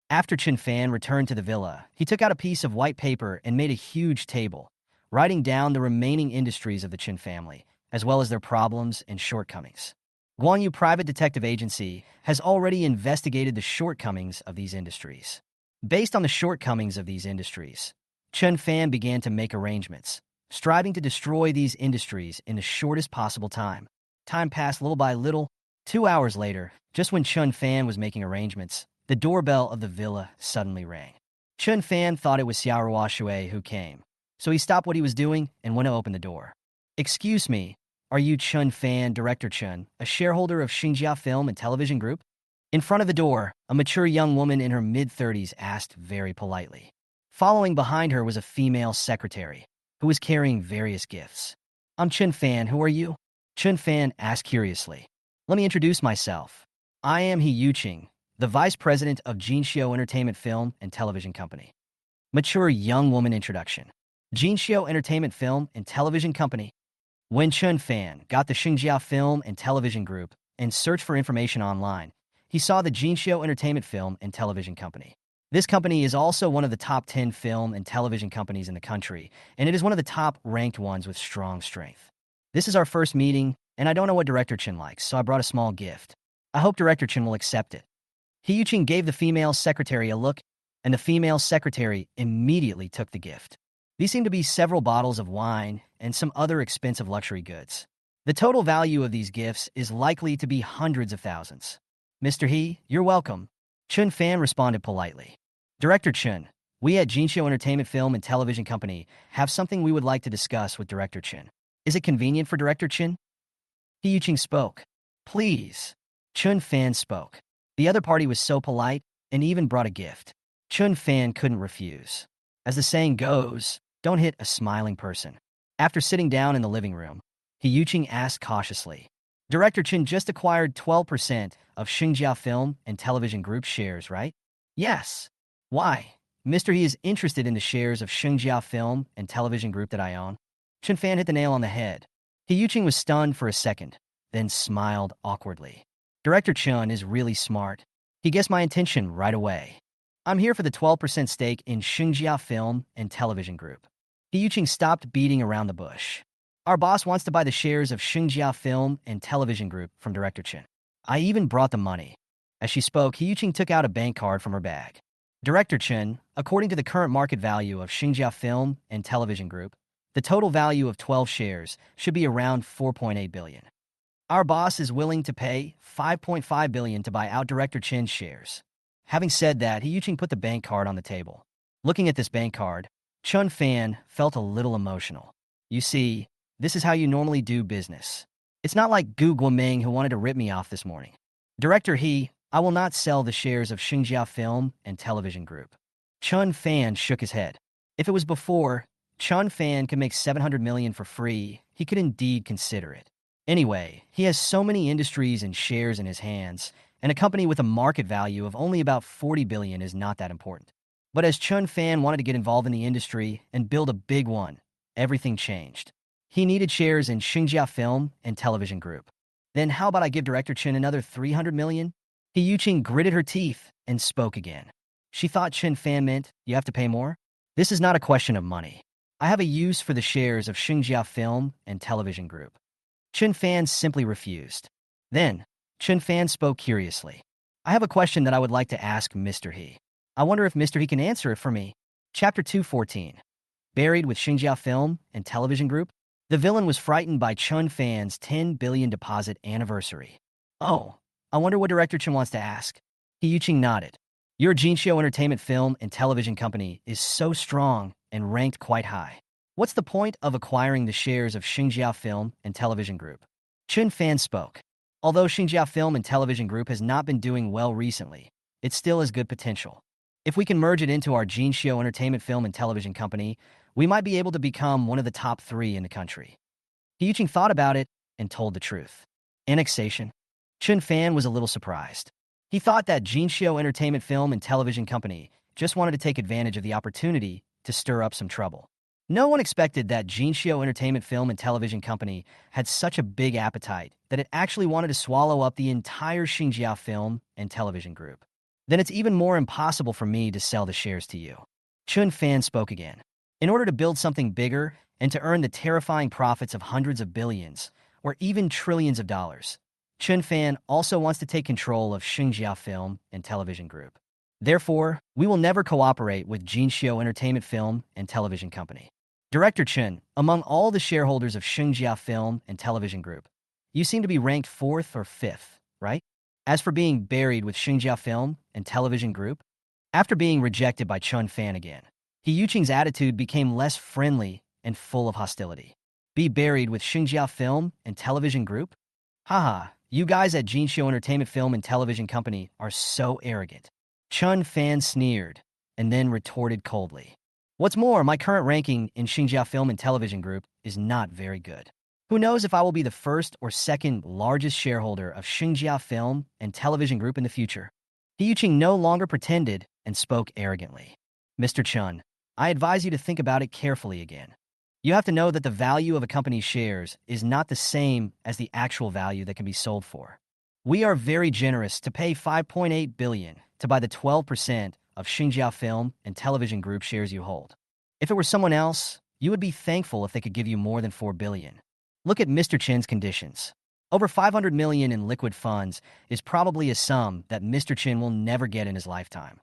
A: After Chun Fan returned to the villa, he took out a piece of white paper and made a huge table, writing down the remaining industries of the Chun family, as well as their problems and shortcomings. Guanyu Private Detective Agency has already investigated the shortcomings of these industries. Based on the shortcomings of these industries, Chun Fan began to make arrangements, striving to destroy these industries in the shortest possible time. Time passed little by little. 2 hours later, just when Chun Fan was making arrangements, the doorbell of the villa suddenly rang. Chun Fan thought it was Xiaohua Shui who came, so he stopped what he was doing and went to open the door. "Excuse me, are you Chun Fan, Director Chun, a shareholder of Xinjia Film and Television Group?" In front of the door, a mature young woman in her mid-30s asked very politely. Following behind her was a female secretary, who was carrying various gifts. "I'm Chun Fan, who are you?" Chun Fan asked curiously. "Let me introduce myself. I am He Yuqing, the Vice President of Jinxiu Entertainment Film and Television Company." Mature young woman introduction. Jinxiu Entertainment Film and Television Company. When Chun Fan got the Xinjia Film and Television Group and searched for information online, he saw the Jinxiu Entertainment Film and Television Company. This company is also one of the top 10 film and television companies in the country, and it is one of the top-ranked ones with strong strength. This is our first meeting, and I don't know what Director Chin likes, so I brought a small gift. I hope Director Chin will accept it. He Yuqing gave the female secretary a look, and the female secretary immediately took the gift. These seem to be several bottles of wine and some other expensive luxury goods. The total value of these gifts is likely to be hundreds of thousands. "Mr. He, you're welcome," Chun Fan responded politely. "Director Chun, we at Jinxiu Entertainment Film and Television Company have something we would like to discuss with Director Chin. Is it convenient for Director Chin?" He Yuqing spoke. "Please." Chun Fan spoke. The other party was so polite and even brought a gift. Chun Fan couldn't refuse. As the saying goes, don't hit a smiling person. After sitting down in the living room, He Yuqing asked cautiously, "Director Chin just acquired 12% of Xinjia Film and Television Group shares, right?" "Yes." "Why?" "Mr. He is interested in the shares of Xinjia Film and Television Group that I own." Chun Fan hit the nail on the head. He Yuqing was stunned for a second, then smiled awkwardly. Director Chun is really smart. He guessed my intention right away. "I'm here for the 12% stake in Xinjia Film and Television Group." He Yuqing stopped beating around the bush. "Our boss wants to buy the shares of Xinjia Film and Television Group from Director Chin. I even brought the money." As she spoke, He Yuqing took out a bank card from her bag. "Director Chin, according to the current market value of Xinjia Film and Television Group, the total value of 12 shares should be around 4.8 billion. Our boss is willing to pay 5.5 billion to buy out Director Chin's shares." Having said that, He Yuqing put the bank card on the table. Looking at this bank card, Chun Fan felt a little emotional. You see, this is how you normally do business. It's not like Gu Guoming who wanted to rip me off this morning. Director He, I will not sell the shares of Xingjia Film and Television Group. Chun Fan shook his head. If it was before, Chun Fan could make 700 million for free, he could indeed consider it. Anyway, he has so many industries and shares in his hands, and a company with a market value of only about 40 billion is not that important. But as Chun Fan wanted to get involved in the industry and build a big one, everything changed. He needed shares in Xingjia Film and Television Group. Then how about I give Director Chen another 300 million? He Yuqing gritted her teeth and spoke again. She thought Chun Fan meant, you have to pay more? This is not a question of money. I have a use for the shares of Xingjia Film and Television Group. Chun Fan simply refused. Then, Chun Fan spoke curiously. I have a question that I would like to ask Mr. He. I wonder if Mr. He can answer it for me. Chapter 214. Buried with Xingjia Film and Television Group? The villain was frightened by Chun Fan's 10 billion deposit anniversary. Oh, I wonder what Director Chen wants to ask. He Yuqing nodded. Your Jinhai Entertainment Film and Television Company is so strong and ranked quite high. What's the point of acquiring the shares of Xingjia Film and Television Group? Chun Fan spoke. Although Xingjia Film and Television Group has not been doing well recently, it still has good potential. If we can merge it into our Jinhai Entertainment Film and Television Company, we might be able to become one of the top 3 in the country. He Yuqing thought about it and told the truth. Annexation. Chun Fan was a little surprised. He thought that Jinhai Entertainment Film and Television Company just wanted to take advantage of the opportunity to stir up some trouble. No one expected that Jinhai Entertainment Film and Television Company had such a big appetite that it actually wanted to swallow up the entire Xingjia Film and Television Group. Then it's even more impossible for me to sell the shares to you. Chun Fan spoke again. In order to build something bigger and to earn the terrifying profits of hundreds of billions, or even trillions of dollars, Chun Fan also wants to take control of Xingjia Film and Television Group. Therefore, we will never cooperate with Jinhai Entertainment Film and Television Company. Director Chen, among all the shareholders of Xingjia Film and Television Group, you seem to be ranked 4th or 5th, right? As for being buried with Xingjia Film and Television Group, after being rejected by Chun Fan again, He Yuqing's attitude became less friendly and full of hostility. Be buried with Xingjia Film and Television Group? Haha, you guys at Jinhai Entertainment Film and Television Company are so arrogant. Chun Fan sneered, and then retorted coldly. What's more, my current ranking in Xingjia Film and Television Group is not very good. Who knows if I will be the first or second largest shareholder of Xingjia Film and Television Group in the future. He Yuqing no longer pretended and spoke arrogantly. Mr. Chun, I advise you to think about it carefully again. You have to know that the value of a company's shares is not the same as the actual value that can be sold for. We are very generous to pay 5.8 billion to buy the 12% of Xingjia Film and Television Group shares you hold. If it were someone else, you would be thankful if they could give you more than 4 billion. Look at Mr. Chen's conditions. Over 500 million in liquid funds is probably a sum that Mr. Chen will never get in his lifetime.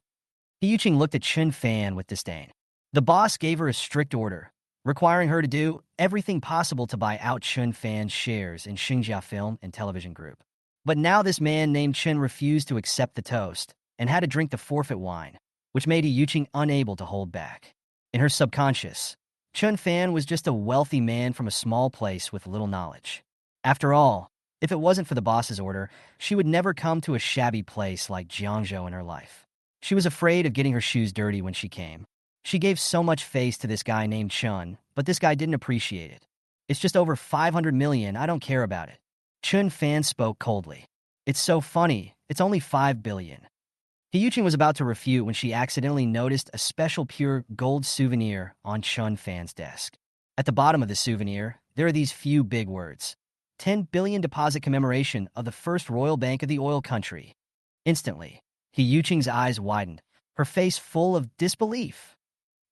A: He Yuqing looked at Chun Fan with disdain. The boss gave her a strict order, requiring her to do everything possible to buy out Chun Fan's shares in Xingjia Film and Television Group. But now this man named Chen refused to accept the toast and had to drink the forfeit wine, which made He Yuqing unable to hold back. In her subconscious, Chun Fan was just a wealthy man from a small place with little knowledge. After all, if it wasn't for the boss's order, she would never come to a shabby place like Jiangzhou in her life. She was afraid of getting her shoes dirty when she came. She gave so much face to this guy named Chun, but this guy didn't appreciate it. It's just over 500 million, I don't care about it. Chun Fan spoke coldly. It's so funny, it's only 5 billion. He Yuqing was about to refute when she accidentally noticed a special pure gold souvenir on Chun Fan's desk. At the bottom of the souvenir, there are these few big words. 10 billion deposit commemoration of the first royal bank of the oil country. Instantly, He Yuqing's eyes widened, her face full of disbelief.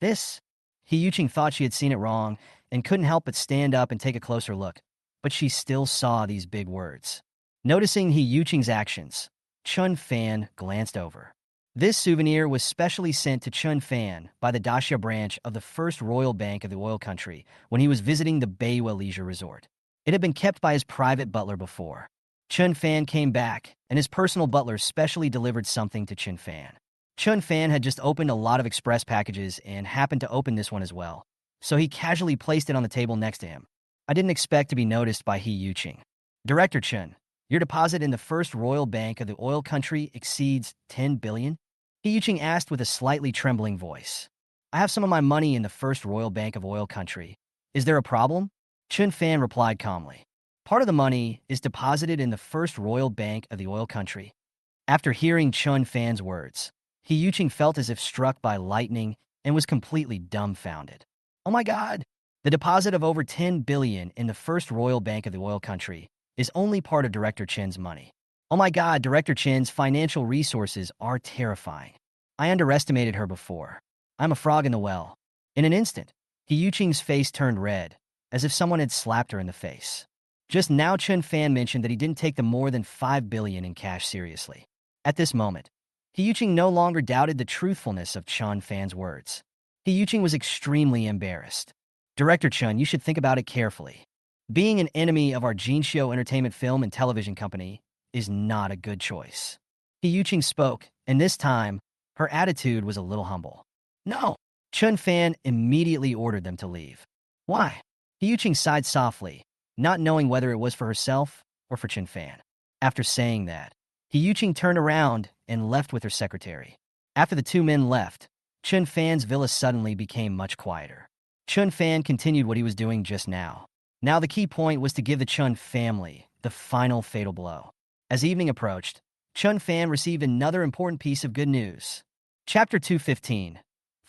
A: This? He Yuqing thought she had seen it wrong and couldn't help but stand up and take a closer look, but she still saw these big words. Noticing He Yuqing's actions, Chun Fan glanced over. This souvenir was specially sent to Chun Fan by the Daxia branch of the first royal bank of the oil country when he was visiting the Beiwa Leisure Resort. It had been kept by his private butler before. Chun Fan came back, and his personal butler specially delivered something to Chun Fan. Chun Fan had just opened a lot of express packages and happened to open this one as well, so he casually placed it on the table next to him. I didn't expect to be noticed by He Yuqing. Director Chun, your deposit in the First Royal Bank of the oil country exceeds 10 billion? He Yuqing asked with a slightly trembling voice. I have some of my money in the First Royal Bank of oil country. Is there a problem? Chun Fan replied calmly. Part of the money is deposited in the First Royal Bank of the oil country. After hearing Chun Fan's words, He Yuqing felt as if struck by lightning and was completely dumbfounded. Oh my God! The deposit of over 10 billion in the First Royal Bank of the oil country is only part of Director Chen's money. Oh my God, Director Chen's financial resources are terrifying. I underestimated her before. I'm a frog in the well. In an instant, He Yuqing's face turned red, as if someone had slapped her in the face. Just now Chun Fan mentioned that he didn't take the more than 5 billion in cash seriously. At this moment, He Yuqing no longer doubted the truthfulness of Chun Fan's words. He Yuqing was extremely embarrassed. Director Chun, you should think about it carefully. Being an enemy of our Jinhai Entertainment Film and Television Company is not a good choice. He Yuqing spoke, and this time, her attitude was a little humble. No! Chun Fan immediately ordered them to leave. Why? He Yuqing sighed softly, not knowing whether it was for herself or for Chun Fan. After saying that, He Yuqing turned around and left with her secretary. After the two men left, Chun Fan's villa suddenly became much quieter. Chun Fan continued what he was doing just now. Now the key point was to give the Chun family the final fatal blow. As evening approached, Chun Fan received another important piece of good news. Chapter 215.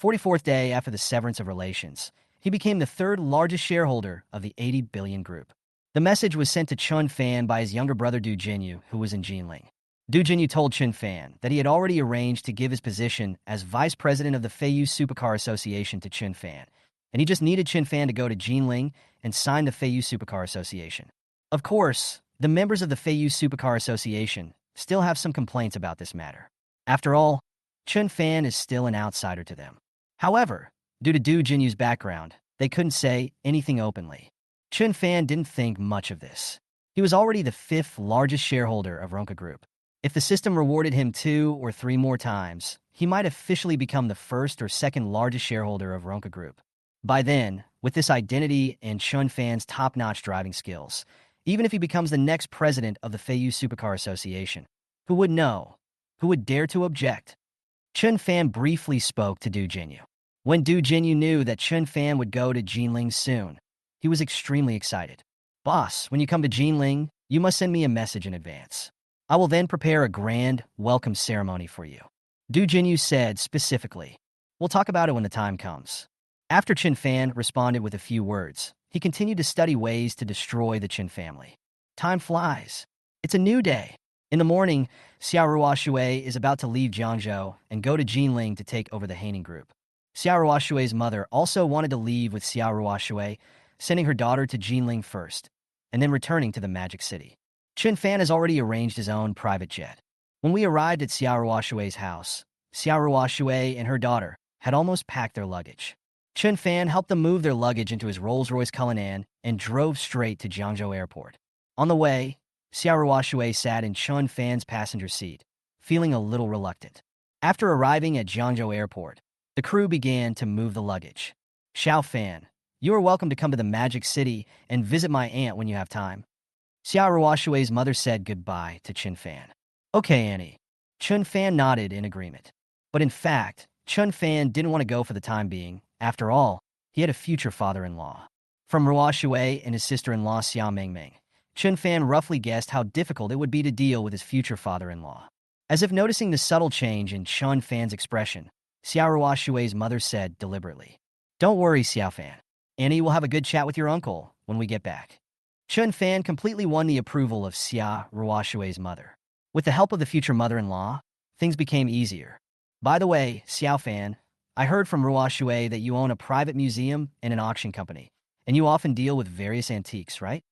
A: 44th day after the severance of relations, he became the third largest shareholder of the 80 billion group. The message was sent to Chun Fan by his younger brother Du Jinyu, who was in Jinling. Du Jinyu told Chun Fan that he had already arranged to give his position as vice president of the Feiyu Supercar Association to Chun Fan, and he just needed Chun Fan to go to Jinling and sign the Feiyu Supercar Association. Of course, the members of the Feiyu Supercar Association still have some complaints about this matter. After all, Chun Fan is still an outsider to them. However, due to Du Jinyu's background, they couldn't say anything openly. Chun Fan didn't think much of this. He was already the fifth largest shareholder of Ronca Group. If the system rewarded him 2 or 3 more times, he might officially become the first or second largest shareholder of Ronca Group. By then, with this identity and Chun Fan's top-notch driving skills, even if he becomes the next president of the Feiyu Supercar Association, who would know? Who would dare to object? Chun Fan briefly spoke to Du Jinyu. When Du Jinyu knew that Chun Fan would go to Jinling soon, he was extremely excited. Boss, when you come to Jinling, you must send me a message in advance. I will then prepare a grand welcome ceremony for you. Du Jinyu said specifically. We'll talk about it when the time comes. After Chun Fan responded with a few words, he continued to study ways to destroy the Chun family. Time flies. It's a new day. In the morning, Xiao Ruoshui is about to leave Jiangzhou and go to Jinling to take over the Haining Group. Xiao Ruoshui's mother also wanted to leave with Xiao Ruoshui, sending her daughter to Jinling first, and then returning to the Magic City. Chun Fan has already arranged his own private jet. When we arrived at Xiao Ruoshui's house, Xiao Ruoshui and her daughter had almost packed their luggage. Chun Fan helped them move their luggage into his Rolls-Royce Cullinan and drove straight to Jiangzhou Airport. On the way, Xiao Ruoshui sat in Chun Fan's passenger seat, feeling a little reluctant. After arriving at Jiangzhou Airport, the crew began to move the luggage. Xiao Fan, you are welcome to come to the Magic City and visit my aunt when you have time. Xiao Ruoshui's mother said goodbye to Chun Fan. Okay, Annie. Chun Fan nodded in agreement. But in fact, Chun Fan didn't want to go for the time being. After all, he had a future father-in-law. From Ruoshui and his sister-in-law Xiao Mengmeng, Chun Fan roughly guessed how difficult it would be to deal with his future father-in-law. As if noticing the subtle change in Chun Fan's expression, Xiao Ruoshui's mother said deliberately, Don't worry, Xiao Fan. Annie will have a good chat with your uncle when we get back. Chun Fan completely won the approval of Xiao Ruoshui's mother. With the help of the future mother-in-law, things became easier. By the way, Xiao Fan, I heard from Ruoshui that you own a private museum and an auction company, and you often deal with various antiques, right?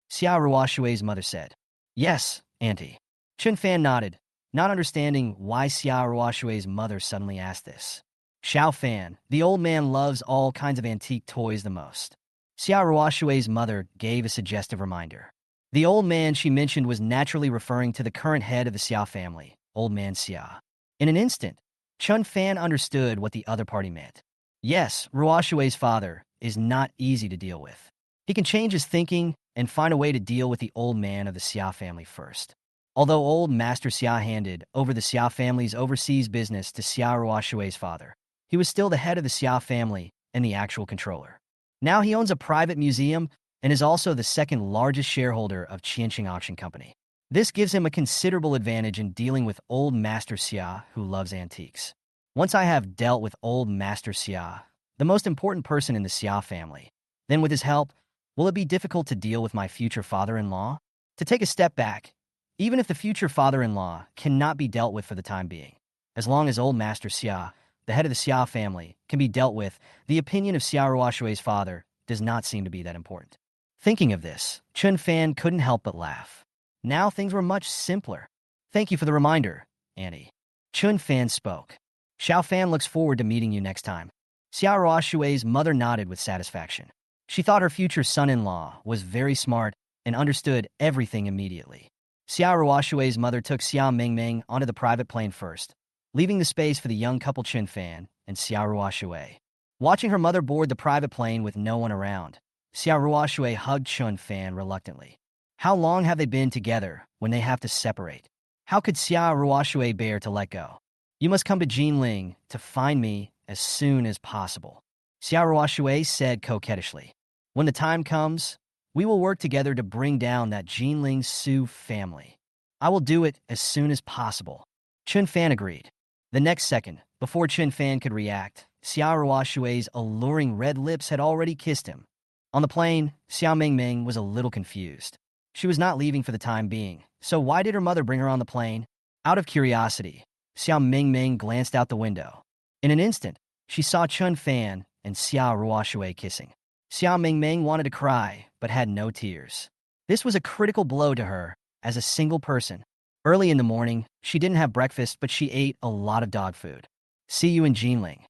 A: Xiao Ruoshui's mother said. Yes, Auntie. Chun Fan nodded, not understanding why Xiao Ruoshui's mother suddenly asked this. Xiao Fan, the old man loves all kinds of antique toys the most. Xiao Ruoshui's mother gave a suggestive reminder. The old man she mentioned was naturally referring to the current head of the Xiao family, Old Man Xia. In an instant, Chun Fan understood what the other party meant. Yes, Ruoshue's father is not easy to deal with. He can change his thinking and find a way to deal with the old man of the Xia family first. Although old Master Xia handed over the Xia family's overseas business to Xia Ruoshue's father, he was still the head of the Xia family and the actual controller. Now he owns a private museum and is also the second largest shareholder of Qianqing Auction Company. This gives him a considerable advantage in dealing with old Master Xia, who loves antiques. Once I have dealt with old Master Xia, the most important person in the Xia family, then with his help, will it be difficult to deal with my future father-in-law? To take a step back, even if the future father-in-law cannot be dealt with for the time being, as long as old Master Xia, the head of the Xia family, can be dealt with, the opinion of Xia Ruoshue's father does not seem to be that important. Thinking of this, Chun Fan couldn't help but laugh. Now things were much simpler. Thank you for the reminder, Annie. Chun Fan spoke. Xiao Fan looks forward to meeting you next time. Xia Ruoshue's mother nodded with satisfaction. She thought her future son-in-law was very smart and understood everything immediately. Xia Ruoshue's mother took Xia Mingming onto the private plane first, leaving the space for the young couple Chun Fan and Xia Ruoshue. Watching her mother board the private plane with no one around, Xia Ruoshue hugged Chun Fan reluctantly. How long have they been together when they have to separate? How could Xia Ruoshue bear to let go? You must come to Jinling to find me as soon as possible, Xia Ruoshue said coquettishly. When the time comes, we will work together to bring down that Jinling Su family. I will do it as soon as possible. Chun Fan agreed. The next second, before Chun Fan could react, Xia Ruoshue's alluring red lips had already kissed him. On the plane, Xia Mingming was a little confused. She was not leaving for the time being, so why did her mother bring her on the plane? Out of curiosity, Xia Mingming glanced out the window. In an instant, she saw Chun Fan and Xia Ruoshue kissing. Xia Mingming wanted to cry, but had no tears. This was a critical blow to her, as a single person. Early in the morning, she didn't have breakfast, but she ate a lot of dog food. See you in Jinling.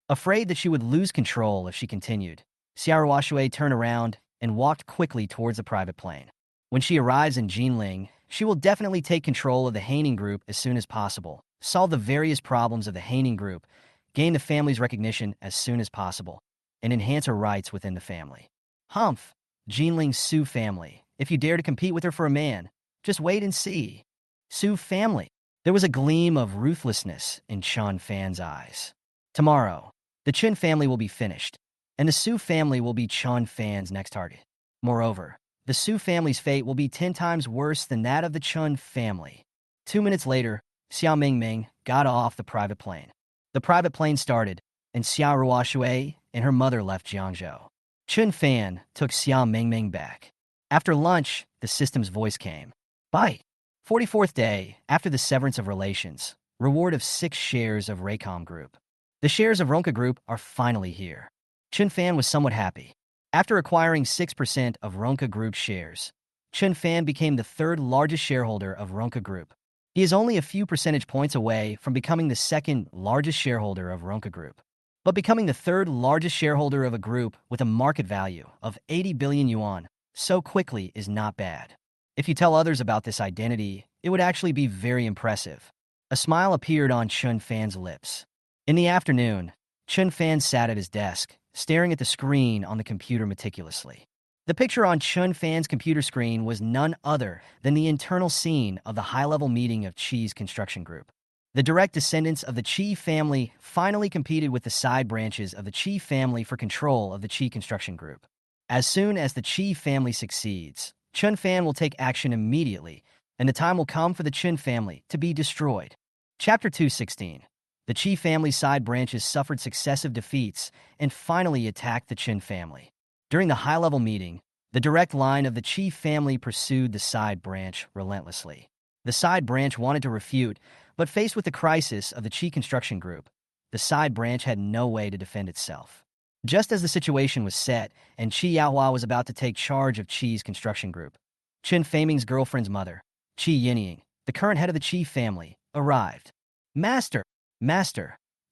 A: Afraid that she would lose control if she continued, Xia Ruoshue turned around and walked quickly towards the private plane. When she arrives in Jinling, she will definitely take control of the Haining group as soon as possible, solve the various problems of the Haining group, gain the family's recognition as soon as possible, and enhance her rights within the family. Humph, Jinling Su family. If you dare to compete with her for a man, just wait and see. Su family. There was a gleam of ruthlessness in Chun Fan's eyes. Tomorrow, the Chun family will be finished, and the Su family will be Chun Fan's next target. Moreover, the Su family's fate will be 10 times worse than that of the Chun family. 2 minutes later, Xia Mingming got off the private plane. The private plane started, and Xia Ruoshue and her mother left Jiangzhou. Chun Fan took Xia Mingming back. After lunch, the system's voice came. Bye. 44th day, after the severance of relations, reward of 6 shares of Raycom Group. The shares of Ronca Group are finally here. Chun Fan was somewhat happy. After acquiring 6% of Ronca Group shares, Chun Fan became the 3rd largest shareholder of Ronca Group. He is only a few percentage points away from becoming the 2nd largest shareholder of Ronca Group. But becoming the 3rd largest shareholder of a group with a market value of 80 billion yuan so quickly is not bad. If you tell others about this identity, it would actually be very impressive. A smile appeared on Chun Fan's lips. In the afternoon, Chun Fan sat at his desk, staring at the screen on the computer meticulously. The picture on Chun Fan's computer screen was none other than the internal scene of the high-level meeting of Qi's construction group. The direct descendants of the Qi family finally competed with the side branches of the Qi family for control of the Qi construction group. As soon as the Qi family succeeds, Chun Fan will take action immediately, and the time will come for the Chun family to be destroyed. Chapter 216. The Qi family side branches suffered successive defeats and finally attacked the Chun family. During the high-level meeting, the direct line of the Qi family pursued the side branch relentlessly. The side branch wanted to refute, but faced with the crisis of the Qi construction group, the side branch had no way to defend itself. Just as the situation was set and Qi Yaohua was about to take charge of Qi's construction group, Chun Faming's girlfriend's mother, Qi Yinying, the current head of the Qi family, arrived. Master,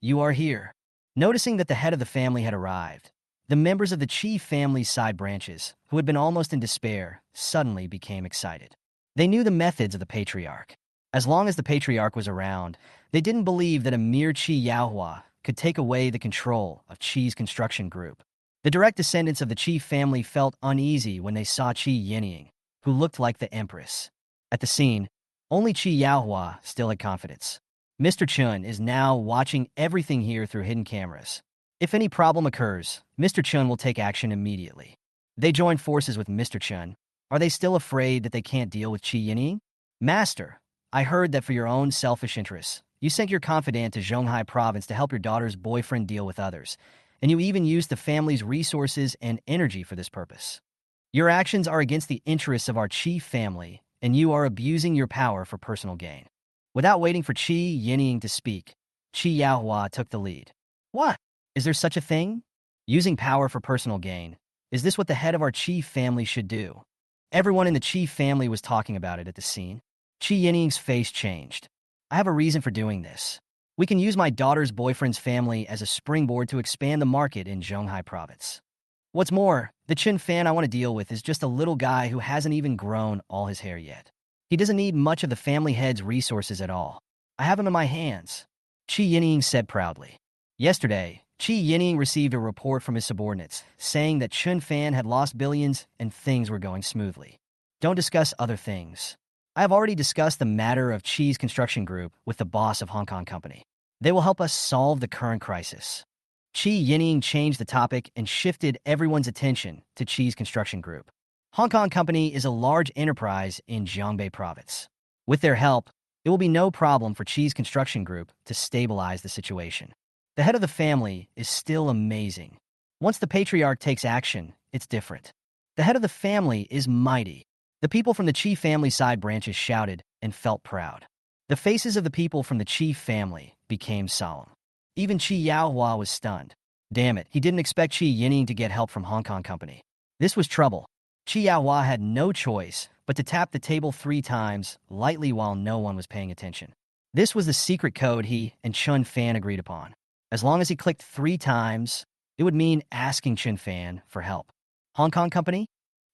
A: you are here. Noticing that the head of the family had arrived, the members of the Qi family's side branches, who had been almost in despair, suddenly became excited. They knew the methods of the patriarch. As long as the patriarch was around, they didn't believe that a mere Qi Yaohua could take away the control of Qi's construction group. The direct descendants of the Qi family felt uneasy when they saw Qi Yinying, who looked like the empress. At the scene, only Qi Yaohua still had confidence. Mr. Chun is now watching everything here through hidden cameras. If any problem occurs, Mr. Chun will take action immediately. They join forces with Mr. Chun. Are they still afraid that they can't deal with Qi Yinying? Master, I heard that for your own selfish interests, you sent your confidant to Zhonghai province to help your daughter's boyfriend deal with others, and you even used the family's resources and energy for this purpose. Your actions are against the interests of our Qi family, and you are abusing your power for personal gain. Without waiting for Qi Yinying to speak, Qi Yaohua took the lead. What? Is there such a thing? Using power for personal gain. Is this what the head of our Qi family should do? Everyone in the Qi family was talking about it at the scene. Qi Yinying's face changed. I have a reason for doing this. We can use my daughter's boyfriend's family as a springboard to expand the market in Zhonghai province. What's more, the Chun Fan I want to deal with is just a little guy who hasn't even grown all his hair yet. He doesn't need much of the family head's resources at all. I have him in my hands, Qi Yinying said proudly. Yesterday, Qi Yinying received a report from his subordinates saying that Chun Fan had lost billions and things were going smoothly. Don't discuss other things. I have already discussed the matter of Qi's construction group with the boss of Hong Kong Company. They will help us solve the current crisis. Qi Yinying changed the topic and shifted everyone's attention to Qi's construction group. Hong Kong Company is a large enterprise in Jiangbei province. With their help, it will be no problem for Qi's construction group to stabilize the situation. The head of the family is still amazing. Once the patriarch takes action, it's different. The head of the family is mighty. The people from the Qi family side branches shouted and felt proud. The faces of the people from the Qi family became solemn. Even Qi Yaohua was stunned. Damn it, he didn't expect Qi Yinying to get help from Hong Kong Company. This was trouble. Qi Yaohua had no choice but to tap the table 3 times, lightly while no one was paying attention. This was the secret code he and Chun Fan agreed upon. As long as he clicked 3 times, it would mean asking Chun Fan for help. Hong Kong Company?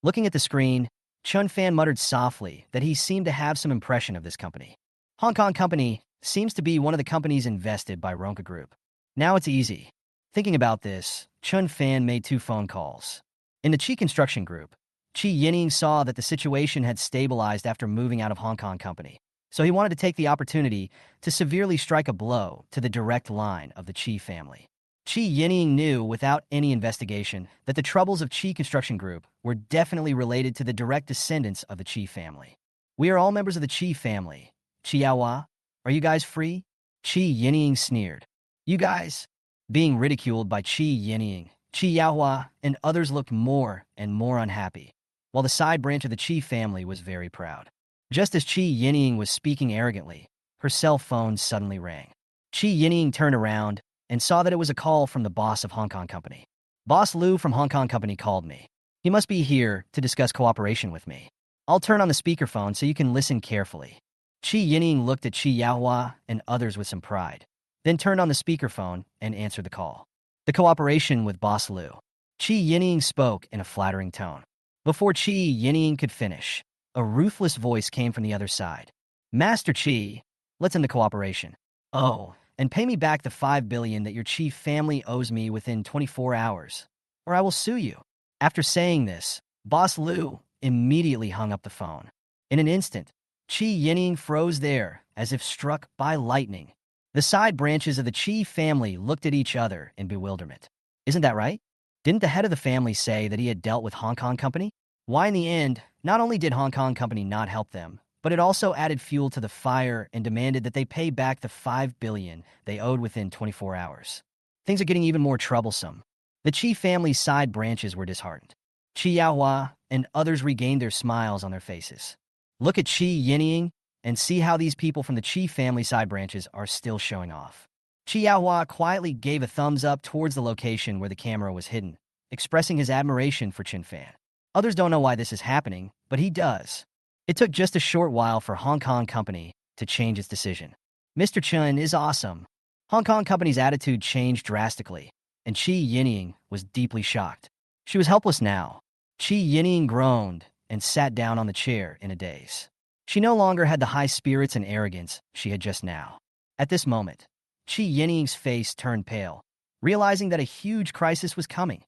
A: Looking at the screen, Chun Fan muttered softly that he seemed to have some impression of this company. Hong Kong Company seems to be one of the companies invested by Ronca Group. Now it's easy. Thinking about this, Chun Fan made 2 phone calls. In the Qi Construction Group, Qi Yinying saw that the situation had stabilized after moving out of Hong Kong Company, so he wanted to take the opportunity to severely strike a blow to the direct line of the Qi family. Qi Yinying knew without any investigation that the troubles of Qi Construction Group were definitely related to the direct descendants of the Qi family. We are all members of the Qi family. Qi Yaohua, are you guys free? Qi Yinying sneered. You guys? Being ridiculed by Qi Yinying, Qi Yaohua and others looked more and more unhappy, while the side branch of the Qi family was very proud. Just as Qi Yinying was speaking arrogantly, her cell phone suddenly rang. Qi Yinying turned around and saw that it was a call from the boss of Hong Kong Company. Boss Liu from Hong Kong Company called me. He must be here to discuss cooperation with me. I'll turn on the speakerphone so you can listen carefully. Qi Yinying looked at Qi Yaohua and others with some pride, then turned on the speakerphone and answered the call. The cooperation with Boss Liu. Qi Yinying spoke in a flattering tone. Before Qi Yinying could finish, a ruthless voice came from the other side. Master Qi, let's end the cooperation. Oh, and pay me back the 5 billion that your Qi family owes me within 24 hours, or I will sue you. After saying this, Boss Liu immediately hung up the phone. In an instant, Qi Yinying froze there as if struck by lightning. The side branches of the Qi family looked at each other in bewilderment. Isn't that right? Didn't the head of the family say that he had dealt with Hong Kong Company? Why in the end, not only did Hong Kong Company not help them, but it also added fuel to the fire and demanded that they pay back the 5 billion they owed within 24 hours. Things are getting even more troublesome. The Qi family's side branches were disheartened. Qi Yaohua and others regained their smiles on their faces. Look at Qi Yinying and see how these people from the Qi family side branches are still showing off. Qi Yaohua quietly gave a thumbs up towards the location where the camera was hidden, expressing his admiration for Chun Fan. Others don't know why this is happening, but he does. It took just a short while for Hong Kong Company to change its decision. Mr. Chun is awesome. Hong Kong Company's attitude changed drastically, and Qi Yinying was deeply shocked. She was helpless now. Qi Yinying groaned and sat down on the chair in a daze. She no longer had the high spirits and arrogance she had just now. At this moment, Qi Yining's face turned pale, realizing that a huge crisis was coming.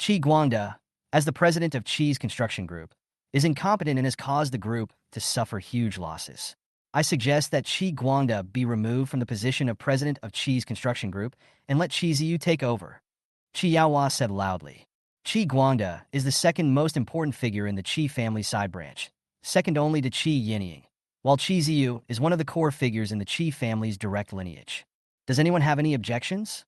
A: Qi Guangda, as the president of Qi's construction group, is incompetent and has caused the group to suffer huge losses. I suggest that Qi Guangda be removed from the position of president of Qi's construction group and let Qi Ziyu take over. Qi Yaohua said loudly. Qi Guangda is the second most important figure in the Qi family side branch, second only to Qi Yining, while Qi Ziyu is one of the core figures in the Qi family's direct lineage. Does anyone have any objections?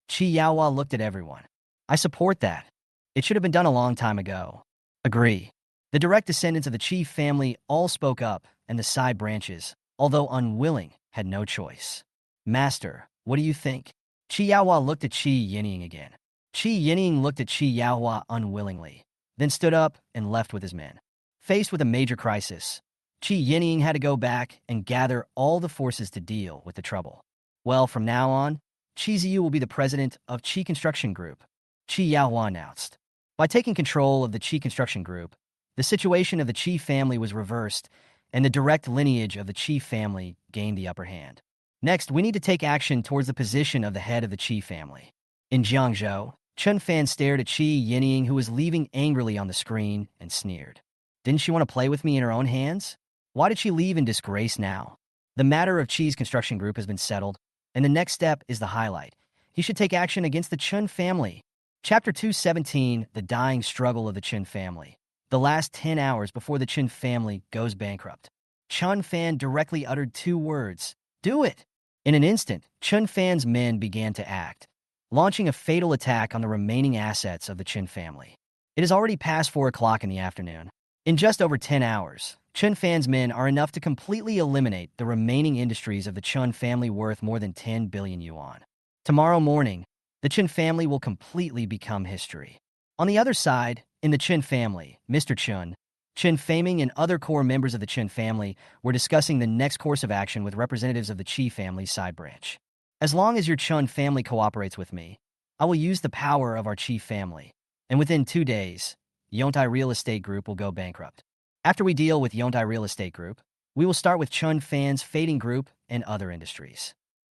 A: Qi Yaohua looked at everyone. I support that. It should have been done a long time ago. Agree. The direct descendants of the Qi family all spoke up, and the side branches, although unwilling, had no choice. Master, what do you think? Qi Yaohua looked at Qi Yining again. Qi Yining looked at Qi Yaohua unwillingly, then stood up and left with his men. Faced with a major crisis, Qi Yining had to go back and gather all the forces to deal with the trouble. Well, from now on, Qi Ziyu will be the president of Qi Construction Group, Qi Yaohua announced. By taking control of the Qi Construction Group, the situation of the Qi family was reversed, and the direct lineage of the Qi family gained the upper hand. Next, we need to take action towards the position of the head of the Qi family. In Jiangzhou, Chun Fan stared at Qi Yining, who was leaving angrily on the screen, and sneered. Didn't she want to play with me in her own hands? Why did she leave in disgrace now? The matter of Qi's construction group has been settled, and the next step is the highlight. He should take action against the Chun family. Chapter 217, The Dying Struggle of the Chun Family. The last 10 hours before the Chun family goes bankrupt. Chun Fan directly uttered 2 words, "Do it!" In an instant, Chun Fan's men began to act, launching a fatal attack on the remaining assets of the Chun family. It is already past 4 o'clock in the afternoon. In just over 10 hours, Chun Fan's men are enough to completely eliminate the remaining industries of the Chun family worth more than 10 billion yuan. Tomorrow morning, the Chun family will completely become history. On the other side, in the Chun family, Mr. Chun, Chun Faming, and other core members of the Chun family were discussing the next course of action with representatives of the Qi family's side branch. As long as your Chun family cooperates with me, I will use the power of our Qi family, and within 2 days, Yontai Real Estate Group will go bankrupt. After we deal with Yontai Real Estate Group, we will start with Chun Fan's Fading Group and other industries.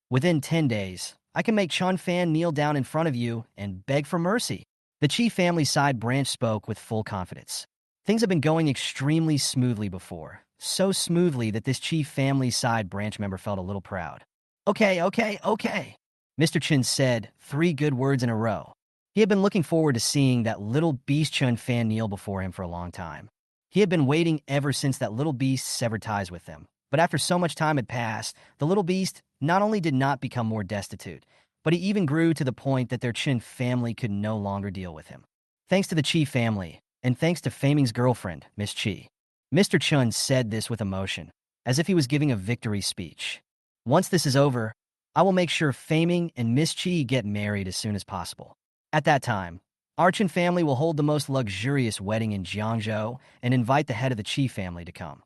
A: Within 10 days, I can make Chun Fan kneel down in front of you and beg for mercy. The Qi family side branch spoke with full confidence. Things have been going extremely smoothly before, so smoothly that this Qi family side branch member felt a little proud. Okay. Mr. Chun said 3 good words in a row. He had been looking forward to seeing that little beast Chun Fan kneel before him for a long time. He had been waiting ever since that little beast severed ties with them. But after so much time had passed, the little beast not only did not become more destitute, but he even grew to the point that their Chun family could no longer deal with him. Thanks to the Qi family, and thanks to Faming's girlfriend, Miss Qi. Mr. Chun said this with emotion, as if he was giving a victory speech. Once this is over, I will make sure Faming and Miss Qi get married as soon as possible. At that time, our Chun family will hold the most luxurious wedding in Jiangzhou and invite the head of the Qi family to come.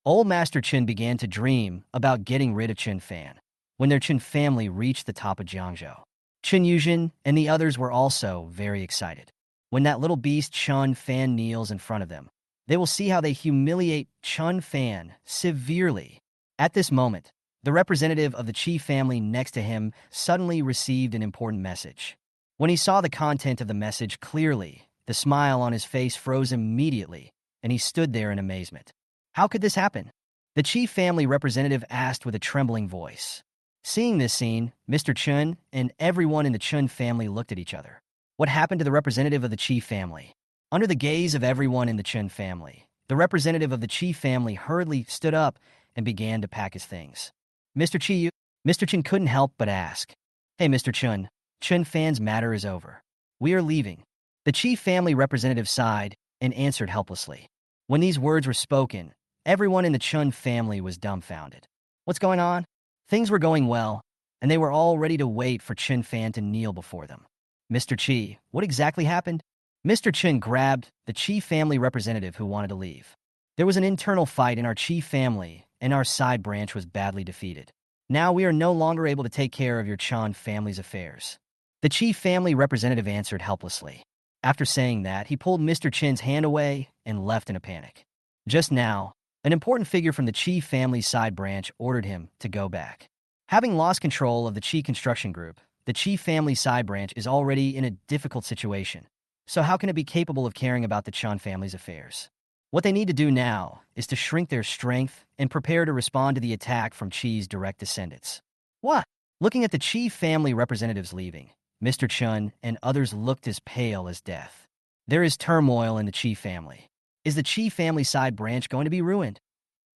A: Old Master Chun began to dream about getting rid of Chun Fan when their Chun family reached the top of Jiangzhou. Chun Yuzhen and the others were also very excited. When that little beast Chun Fan kneels in front of them, they will see how they humiliate Chun Fan severely. At this moment, the representative of the Qi family next to him suddenly received an important message. When he saw the content of the message clearly, the smile on his face froze immediately, and he stood there in amazement. How could this happen? The Qi family representative asked with a trembling voice. Seeing this scene, Mr. Chun and everyone in the Chun family looked at each other. What happened to the representative of the Qi family? Under the gaze of everyone in the Chun family, the representative of the Qi family hurriedly stood up and began to pack his things. Mr. Chun couldn't help but ask, "Hey, Mr. Chun, Chun Fan's matter is over. We are leaving." The Qi family representative sighed and answered helplessly. When these words were spoken, everyone in the Chun family was dumbfounded. What's going on? Things were going well, and they were all ready to wait for Chun Fan to kneel before them. Mr. Qi, what exactly happened? Mr. Chun grabbed the Qi family representative who wanted to leave. There was an internal fight in our Qi family, and our side branch was badly defeated. Now we are no longer able to take care of your Chun family's affairs. The Qi family representative answered helplessly. After saying that, he pulled Mr. Chin's hand away and left in a panic. Just now, An important figure from the Chi family side branch ordered him to go back. Having lost control of the Chi construction group, the Chi family side branch is already in a difficult situation. So how can it be capable of caring about the Chun family's affairs? What they need to do now is to shrink their strength and prepare to respond to the attack from Chi's direct descendants. What? Looking at the Chi family representatives leaving, Mr. Chun and others looked as pale as death. There is turmoil in the Chi family. Is the Chi family side branch going to be ruined?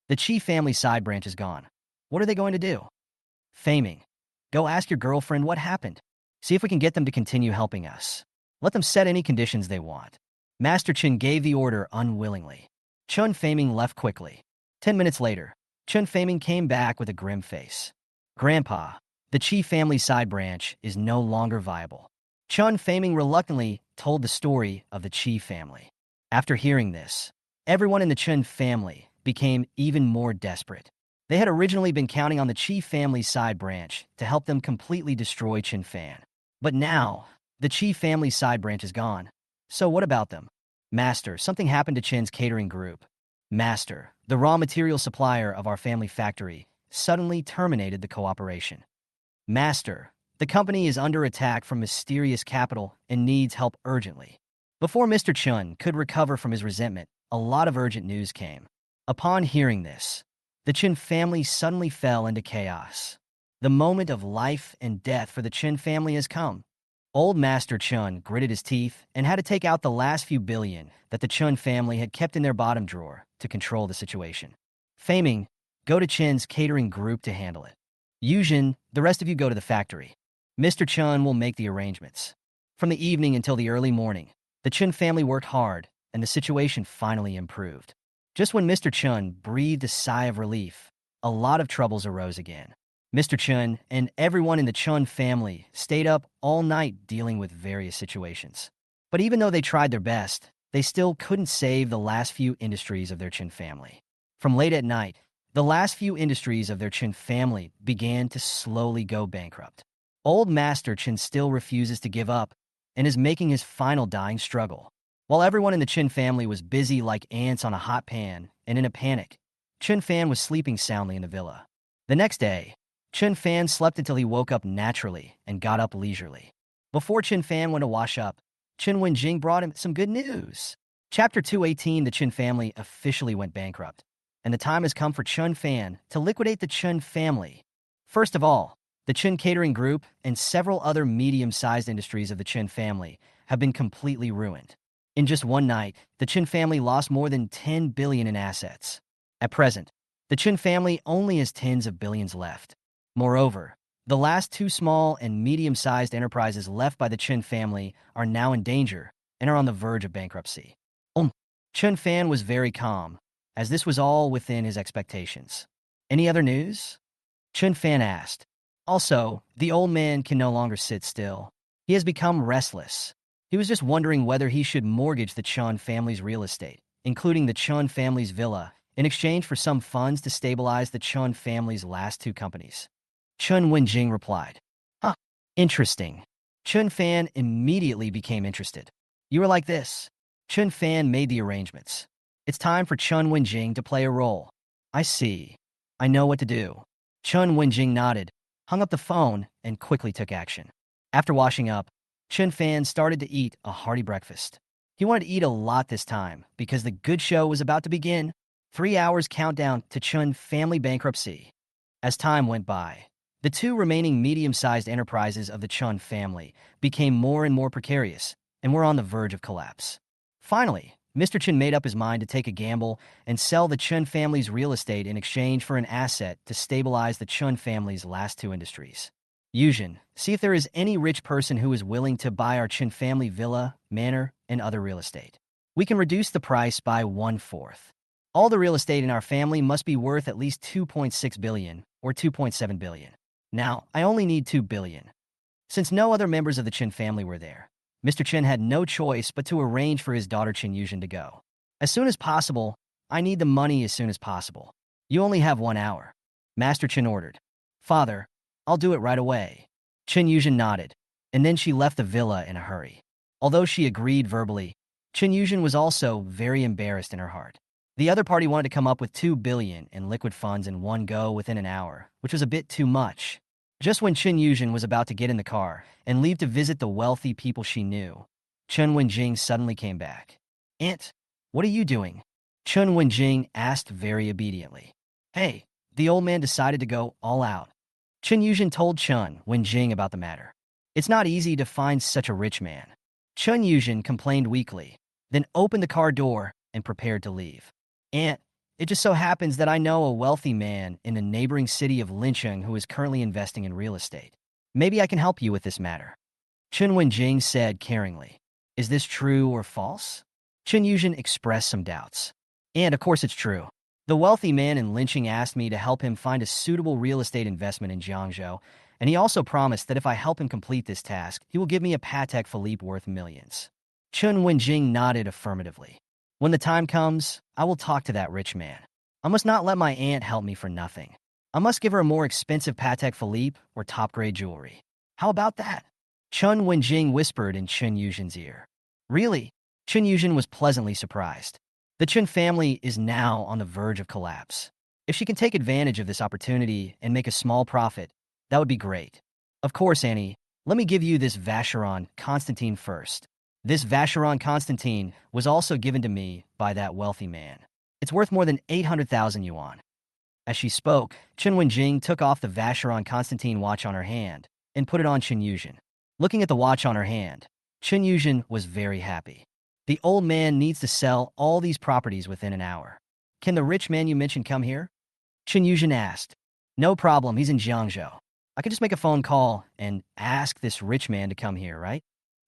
A: The Chi family side branch is gone. What are they going to do? Faming. Go ask your girlfriend what happened. See if we can get them to continue helping us. Let them set any conditions they want. Master Chun gave the order unwillingly. Chun Faming left quickly. 10 minutes later, Chun Faming came back with a grim face. Grandpa, the Chi family side branch is no longer viable. Chun Faming reluctantly told the story of the Chi family. After hearing this, everyone in the Chun family became even more desperate. They had originally been counting on the Chi family side branch to help them completely destroy Chun Fan. But now, the Chi family side branch is gone. So what about them? Master, something happened to Chin's catering group. Master, the raw material supplier of our family factory, suddenly terminated the cooperation. Master, the company is under attack from mysterious capital and needs help urgently. Before Mr. Chun could recover from his resentment, a lot of urgent news came. Upon hearing this, the Chun family suddenly fell into chaos. The moment of life and death for the Chun family has come. Old Master Chun gritted his teeth and had to take out the last few billion that the Chun family had kept in their bottom drawer to control the situation. Faming, go to Chin's catering group to handle it. Yujin, the rest of you go to the factory. Mr. Chun will make the arrangements. From the evening until the early morning, the Chun family worked hard, and the situation finally improved. Just when Mr. Chun breathed a sigh of relief, a lot of troubles arose again. Mr. Chun and everyone in the Chun family stayed up all night dealing with various situations. But even though they tried their best, they still couldn't save the last few industries of their Chun family. From late at night, the last few industries of their Chun family began to slowly go bankrupt. Old Master Chun still refuses to give up and is making his final dying struggle. While everyone in the Chun family was busy like ants on a hot pan and in a panic, Chun Fan was sleeping soundly in the villa. The next day, Chun Fan slept until he woke up naturally and got up leisurely. Before Chun Fan went to wash up, Chun W Jing brought him some good news. Chapter 218, the Chun family officially went bankrupt, and the time has come for Chun Fan to liquidate the Chun family. First of all, the Chun catering group and several other medium-sized industries of the Chun family have been completely ruined. In just one night, the Chun family lost more than 10 billion in assets. At present, the Chun family only has tens of billions left. Moreover, the last two small and medium-sized enterprises left by the Chun family are now in danger and are on the verge of bankruptcy. Chun Fan was very calm, as this was all within his expectations. Any other news? Chun Fan asked. Also, the old man can no longer sit still. He has become restless. He was just wondering whether he should mortgage the Chun family's real estate, including the Chun family's villa, in exchange for some funds to stabilize the Chun family's last two companies. Chun W Jing replied. Huh, interesting. Chun Fan immediately became interested. You were like this. Chun Fan made the arrangements. It's time for Chun W Jing to play a role. I see. I know what to do. Chun W Jing nodded, hung up the phone, and quickly took action. After washing up, Chun Fan started to eat a hearty breakfast. He wanted to eat a lot this time because the good show was about to begin. 3 hours countdown to Chun family bankruptcy. As time went by, the two remaining medium-sized enterprises of the Chun family became more and more precarious and were on the verge of collapse. Finally, Mr. Chun made up his mind to take a gamble and sell the Chun family's real estate in exchange for an asset to stabilize the Chun family's last two industries. Yujin, see if there is any rich person who is willing to buy our Chun family villa, manor, and other real estate. We can reduce the price by 1/4. All the real estate in our family must be worth at least 2.6 billion or 2.7 billion. Now, I only need 2 billion. Since no other members of the Chun family were there, Mr. Chun had no choice but to arrange for his daughter Chun Yujin to go. As soon as possible, I need the money as soon as possible. You only have 1 hour. Master Chun ordered. Father, I'll do it right away. Chun Yujin nodded, and then she left the villa in a hurry. Although she agreed verbally, Chun Yujin was also very embarrassed in her heart. The other party wanted to come up with 2 billion in liquid funds in one go within an hour, which was a bit too much. Just when Chun Yuzhen was about to get in the car and leave to visit the wealthy people she knew, Chun Wenjing suddenly came back. Aunt, what are you doing? Chun Wenjing asked very obediently. Hey, the old man decided to go all out. Chun Yuzhen told Chun Wenjing about the matter. It's not easy to find such a rich man. Chun Yuzhen complained weakly, then opened the car door and prepared to leave. Aunt, it just so happens that I know a wealthy man in the neighboring city of Lincheng who is currently investing in real estate. Maybe I can help you with this matter. Chun Wenjing said caringly. Is this true or false? Chun Yuzhen expressed some doubts. And of course it's true. The wealthy man in Lincheng asked me to help him find a suitable real estate investment in Jiangzhou, and he also promised that if I help him complete this task, he will give me a Patek Philippe worth millions. Chun Wenjing nodded affirmatively. When the time comes, I will talk to that rich man. I must not let my aunt help me for nothing. I must give her a more expensive Patek Philippe or top-grade jewelry. How about that? Chun Wenjing whispered in Chun Yuzhen's ear. Really? Chun Yuzhen was pleasantly surprised. The Chun family is now on the verge of collapse. If she can take advantage of this opportunity and make a small profit, that would be great. Of course, Annie, let me give you this Vacheron Constantine first. This Vacheron Constantine was also given to me by that wealthy man. It's worth more than 800,000 yuan. As she spoke, Chun Wenjing took off the Vacheron Constantine watch on her hand and put it on Chun Yuzhen. Looking at the watch on her hand, Chun Yuzhen was very happy. The old man needs to sell all these properties within an hour. Can the rich man you mentioned come here? Chun Yuzhen asked. No problem, he's in Jiangzhou. I could just make a phone call and ask this rich man to come here, right?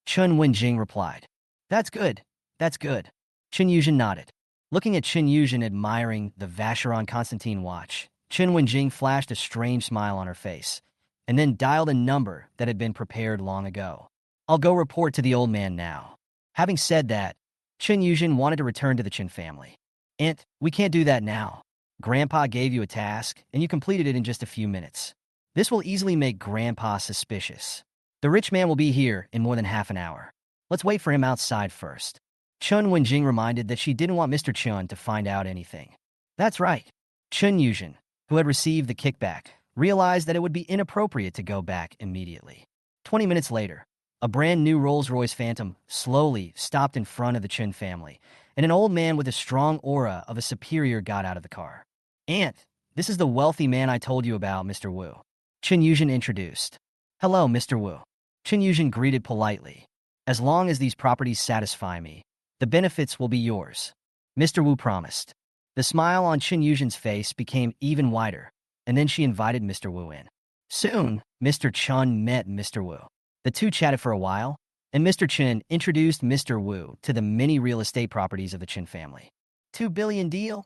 A: Chun Wenjing replied. That's good. That's good. Chun Yuzhen nodded. Looking at Chun Yuzhen admiring the Vacheron Constantine watch, Chun Wenjing flashed a strange smile on her face, and then dialed a number that had been prepared long ago. I'll go report to the old man now. Having said that, Chun Yuzhen wanted to return to the Chun family. Aunt, we can't do that now. Grandpa gave you a task, and you completed it in just a few minutes. This will easily make Grandpa suspicious. The rich man will be here in more than half an hour. Let's wait for him outside first. Chun Wenjing reminded that she didn't want Mr. Chun to find out anything. That's right. Chun Yuzhen, who had received the kickback, realized that it would be inappropriate to go back immediately. 20 minutes later, a brand new Rolls-Royce Phantom slowly stopped in front of the Chun family, and an old man with a strong aura of a superior got out of the car. Aunt, this is the wealthy man I told you about, Mr. Wu. Chun Yuzhen introduced. Hello, Mr. Wu. Chun Yuzhen greeted politely. As long as these properties satisfy me, the benefits will be yours. Mr. Wu promised. The smile on Chun Yuzhen's face became even wider, and then she invited Mr. Wu in. Soon, Mr. Chun met Mr. Wu. The two chatted for a while, and Mr. Chun introduced Mr. Wu to the many real estate properties of the Chun family. 2 billion deal?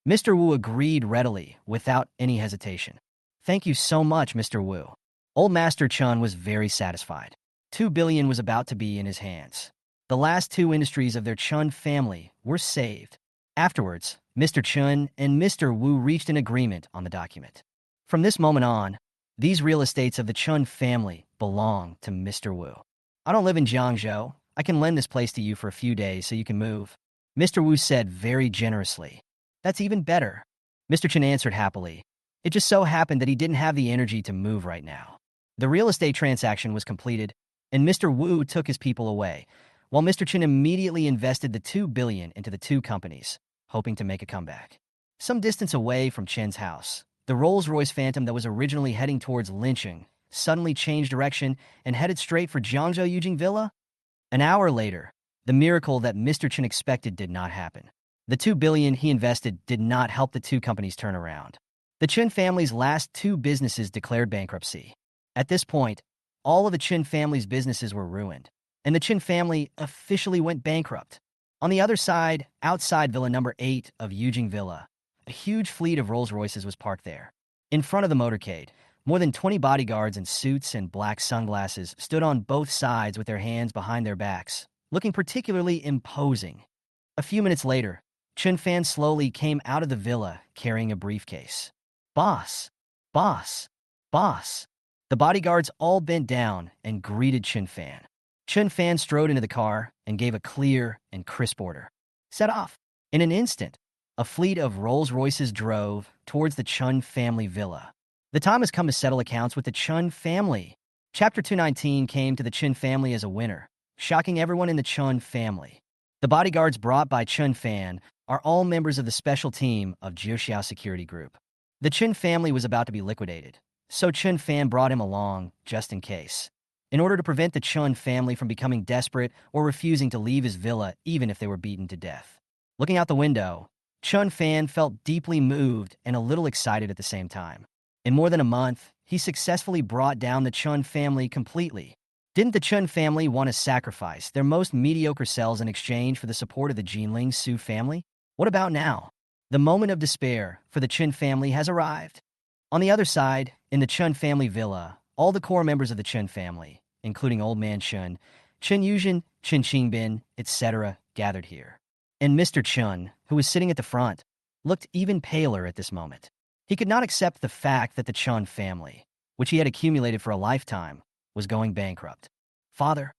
A: Mr. Wu agreed readily, without any hesitation. Thank you so much, Mr. Wu. Old Master Chun was very satisfied. 2 billion was about to be in his hands. The last two industries of their Chun family were saved. Afterwards, Mr. Chun and Mr. Wu reached an agreement on the document. From this moment on, these real estates of the Chun family belong to Mr. Wu. I don't live in Jiangzhou. I can lend this place to you for a few days so you can move. Mr. Wu said very generously. That's even better. Mr. Chun answered happily. It just so happened that he didn't have the energy to move right now. The real estate transaction was completed, and Mr. Wu took his people away, while Mr. Chun immediately invested the 2 billion into the two companies, hoping to make a comeback. Some distance away from Chen's house, the Rolls-Royce Phantom that was originally heading towards Lincheng suddenly changed direction and headed straight for Jiangzhou Yujing Villa. An hour later, the miracle that Mr. Chun expected did not happen. The 2 billion he invested did not help the two companies turn around. The Chun family's last two businesses declared bankruptcy. At this point, all of the Chun family's businesses were ruined, and the Chun family officially went bankrupt. On the other side, outside Villa number 8 of Yujing Villa, a huge fleet of Rolls-Royces was parked there. In front of the motorcade, more than 20 bodyguards in suits and black sunglasses stood on both sides with their hands behind their backs, looking particularly imposing. A few minutes later, Chun Fan slowly came out of the villa carrying a briefcase. Boss! Boss! Boss! The bodyguards all bent down and greeted Chun Fan. Chun Fan strode into the car and gave a clear and crisp order. Set off. In an instant, a fleet of Rolls-Royces drove towards the Chun family villa. The time has come to settle accounts with the Chun family. Chapter 219 came to the Chun family as a winner, shocking everyone in the Chun family. The bodyguards brought by Chun Fan are all members of the special team of Jiuxiao Security Group. The Chun family was about to be liquidated, so Chun Fan brought him along just in case, in order to prevent the Chun family from becoming desperate or refusing to leave his villa even if they were beaten to death. Looking out the window, Chun Fan felt deeply moved and a little excited at the same time. In more than a month, he successfully brought down the Chun family completely. Didn't the Chun family want to sacrifice their most mediocre cells in exchange for the support of the Jinling Su family? What about now? The moment of despair for the Chun family has arrived. On the other side, in the Chun family villa, all the core members of the Chun family, including Old Man Chun, Chun Yuzhen, Chun Qingbin, etc., gathered here. And Mr. Chun, who was sitting at the front, looked even paler at this moment. He could not accept the fact that the Chun family, which he had accumulated for a lifetime, was going bankrupt. Father,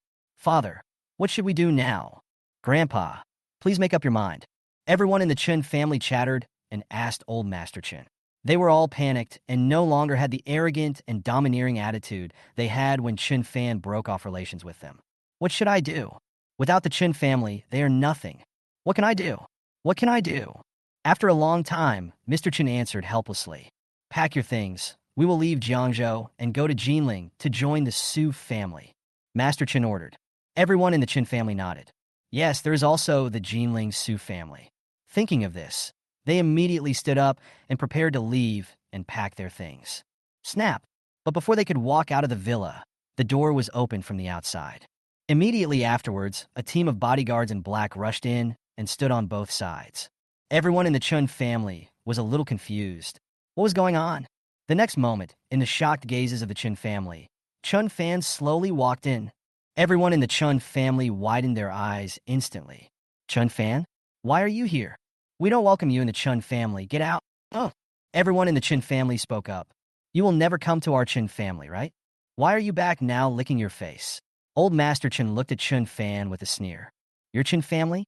A: what should we do now? Grandpa, please make up your mind. Everyone in the Chun family chattered and asked Old Master Chun. They were all panicked and no longer had the arrogant and domineering attitude they had when Chun Fan broke off relations with them. What should I do? Without the Chun family, they are nothing. What can I do? What can I do? After a long time, Mr. Chun answered helplessly. Pack your things. We will leave Jiangzhou and go to Jinling to join the Su family. Master Chun ordered. Everyone in the Chun family nodded. Yes, there is also the Jinling Su family. Thinking of this, they immediately stood up and prepared to leave and pack their things. Snap! But before they could walk out of the villa, the door was opened from the outside. Immediately afterwards, a team of bodyguards in black rushed in and stood on both sides. Everyone in the Chun family was a little confused. What was going on? The next moment, in the shocked gazes of the Chun family, Chun Fan slowly walked in. Everyone in the Chun family widened their eyes instantly. Chun Fan? Why are you here? We don't welcome you in the Chun family. Get out. Oh. Everyone in the Chun family spoke up. You will never come to our Chun family, right? Why are you back now licking your face? Old Master Chun looked at Chun Fan with a sneer. Your Chun family?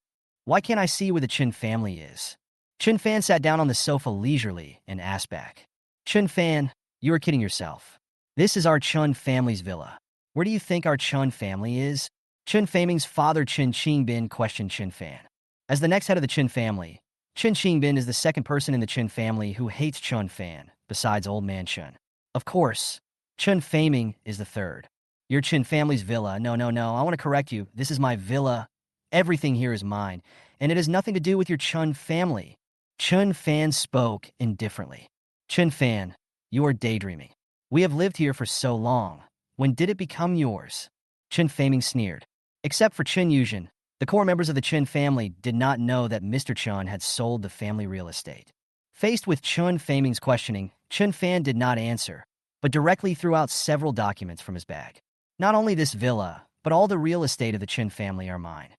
A: Why can't I see where the Chun family is? Chun Fan sat down on the sofa leisurely and asked back. Chun Fan, you are kidding yourself. This is our Chun family's villa. Where do you think our Chun family is? Chun Faming's father Chun Qingbin questioned Chun Fan. As the next head of the Chun family, Chun Qingbin is the second person in the Chun family who hates Chun Fan, besides Old Man Chun. Of course, Chun Faming is the third. Your Chun family's villa. No, I want to correct you. This is my villa. Everything here is mine, and it has nothing to do with your Chun family. Chun Fan spoke indifferently. Chun Fan, you are daydreaming. We have lived here for so long. When did it become yours? Chun Faming sneered. Except for Chun Yuzhen, the core members of the Chun family did not know that Mr. Chun had sold the family real estate. Faced with Chun Faming's questioning, Chun Fan did not answer, but directly threw out several documents from his bag. Not only this villa, but all the real estate of the Chun family are mine.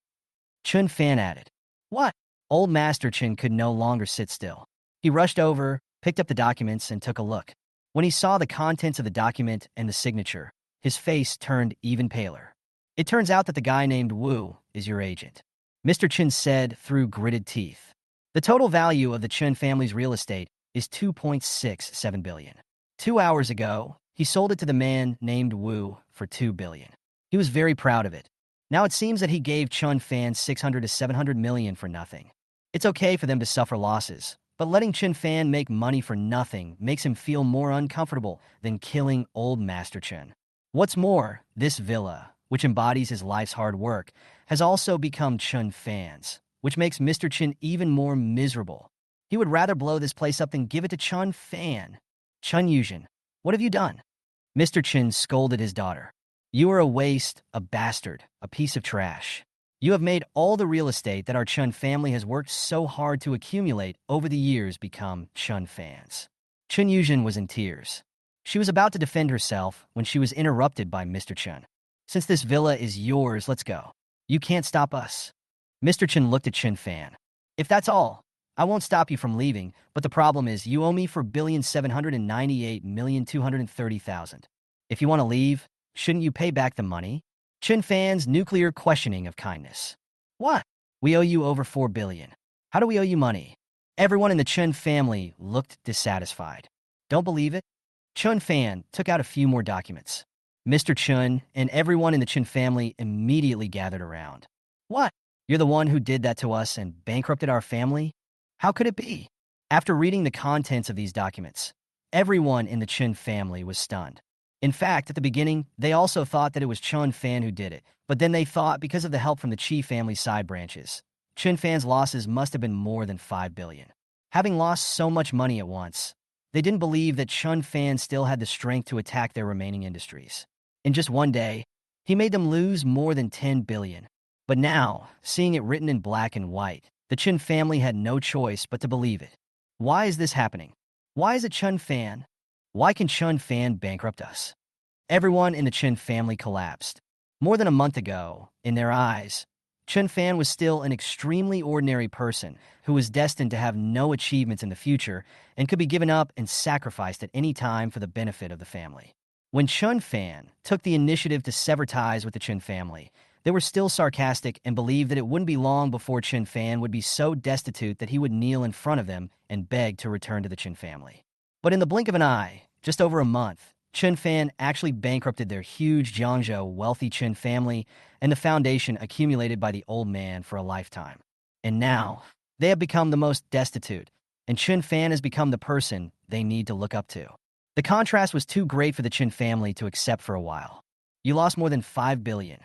A: Chun Fan added. What? Old Master Chun could no longer sit still. He rushed over, picked up the documents, and took a look. When he saw the contents of the document and the signature, his face turned even paler. It turns out that the guy named Wu is your agent. Mr. Chun said through gritted teeth. The total value of the Chun family's real estate is 2.67 billion. 2 hours ago, he sold it to the man named Wu for 2 billion. He was very proud of it. Now it seems that he gave Chun Fan 600 to 700 million for nothing. It's okay for them to suffer losses, but letting Chun Fan make money for nothing makes him feel more uncomfortable than killing Old Master Chun. What's more, this villa, which embodies his life's hard work, has also become Chun Fan's, which makes Mr. Chun even more miserable. He would rather blow this place up than give it to Chun Fan. Chun Yuzhen, what have you done? Mr. Chun scolded his daughter. You are a waste, a bastard, a piece of trash. You have made all the real estate that our Chun family has worked so hard to accumulate over the years become Chun Fan's. Chun Yuzhen was in tears. She was about to defend herself when she was interrupted by Mr. Chun. Since this villa is yours, let's go. You can't stop us. Mr. Chun looked at Chun Fan. If that's all, I won't stop you from leaving, but the problem is you owe me for 1,798,230,000. If you want to leave, shouldn't you pay back the money? Chun Fan's nuclear questioning of kindness. What? We owe you over 4 billion. How do we owe you money? Everyone in the Chun family looked dissatisfied. Don't believe it? Chun Fan took out a few more documents. Mr. Chun and everyone in the Chun family immediately gathered around. What? You're the one who did that to us and bankrupted our family? How could it be? After reading the contents of these documents, everyone in the Chun family was stunned. In fact, at the beginning, they also thought that it was Chun Fan who did it, but then they thought because of the help from the Chi family side branches, Chun Fan's losses must have been more than 5 billion. Having lost so much money at once, they didn't believe that Chun Fan still had the strength to attack their remaining industries. In just one day, he made them lose more than 10 billion. But now, seeing it written in black and white, the Chun family had no choice but to believe it. Why is this happening? Why is it Chun Fan? Why can Chun Fan bankrupt us? Everyone in the Chun family collapsed. More than a month ago, in their eyes, Chun Fan was still an extremely ordinary person who was destined to have no achievements in the future and could be given up and sacrificed at any time for the benefit of the family. When Chun Fan took the initiative to sever ties with the Chun family, they were still sarcastic and believed that it wouldn't be long before Chun Fan would be so destitute that he would kneel in front of them and beg to return to the Chun family. But in the blink of an eye, just over a month, Chun Fan actually bankrupted their huge Jiangzhou wealthy Chun family and the foundation accumulated by the old man for a lifetime. And now, they have become the most destitute, and Chun Fan has become the person they need to look up to. The contrast was too great for the Chun family to accept for a while. You lost more than 5 billion.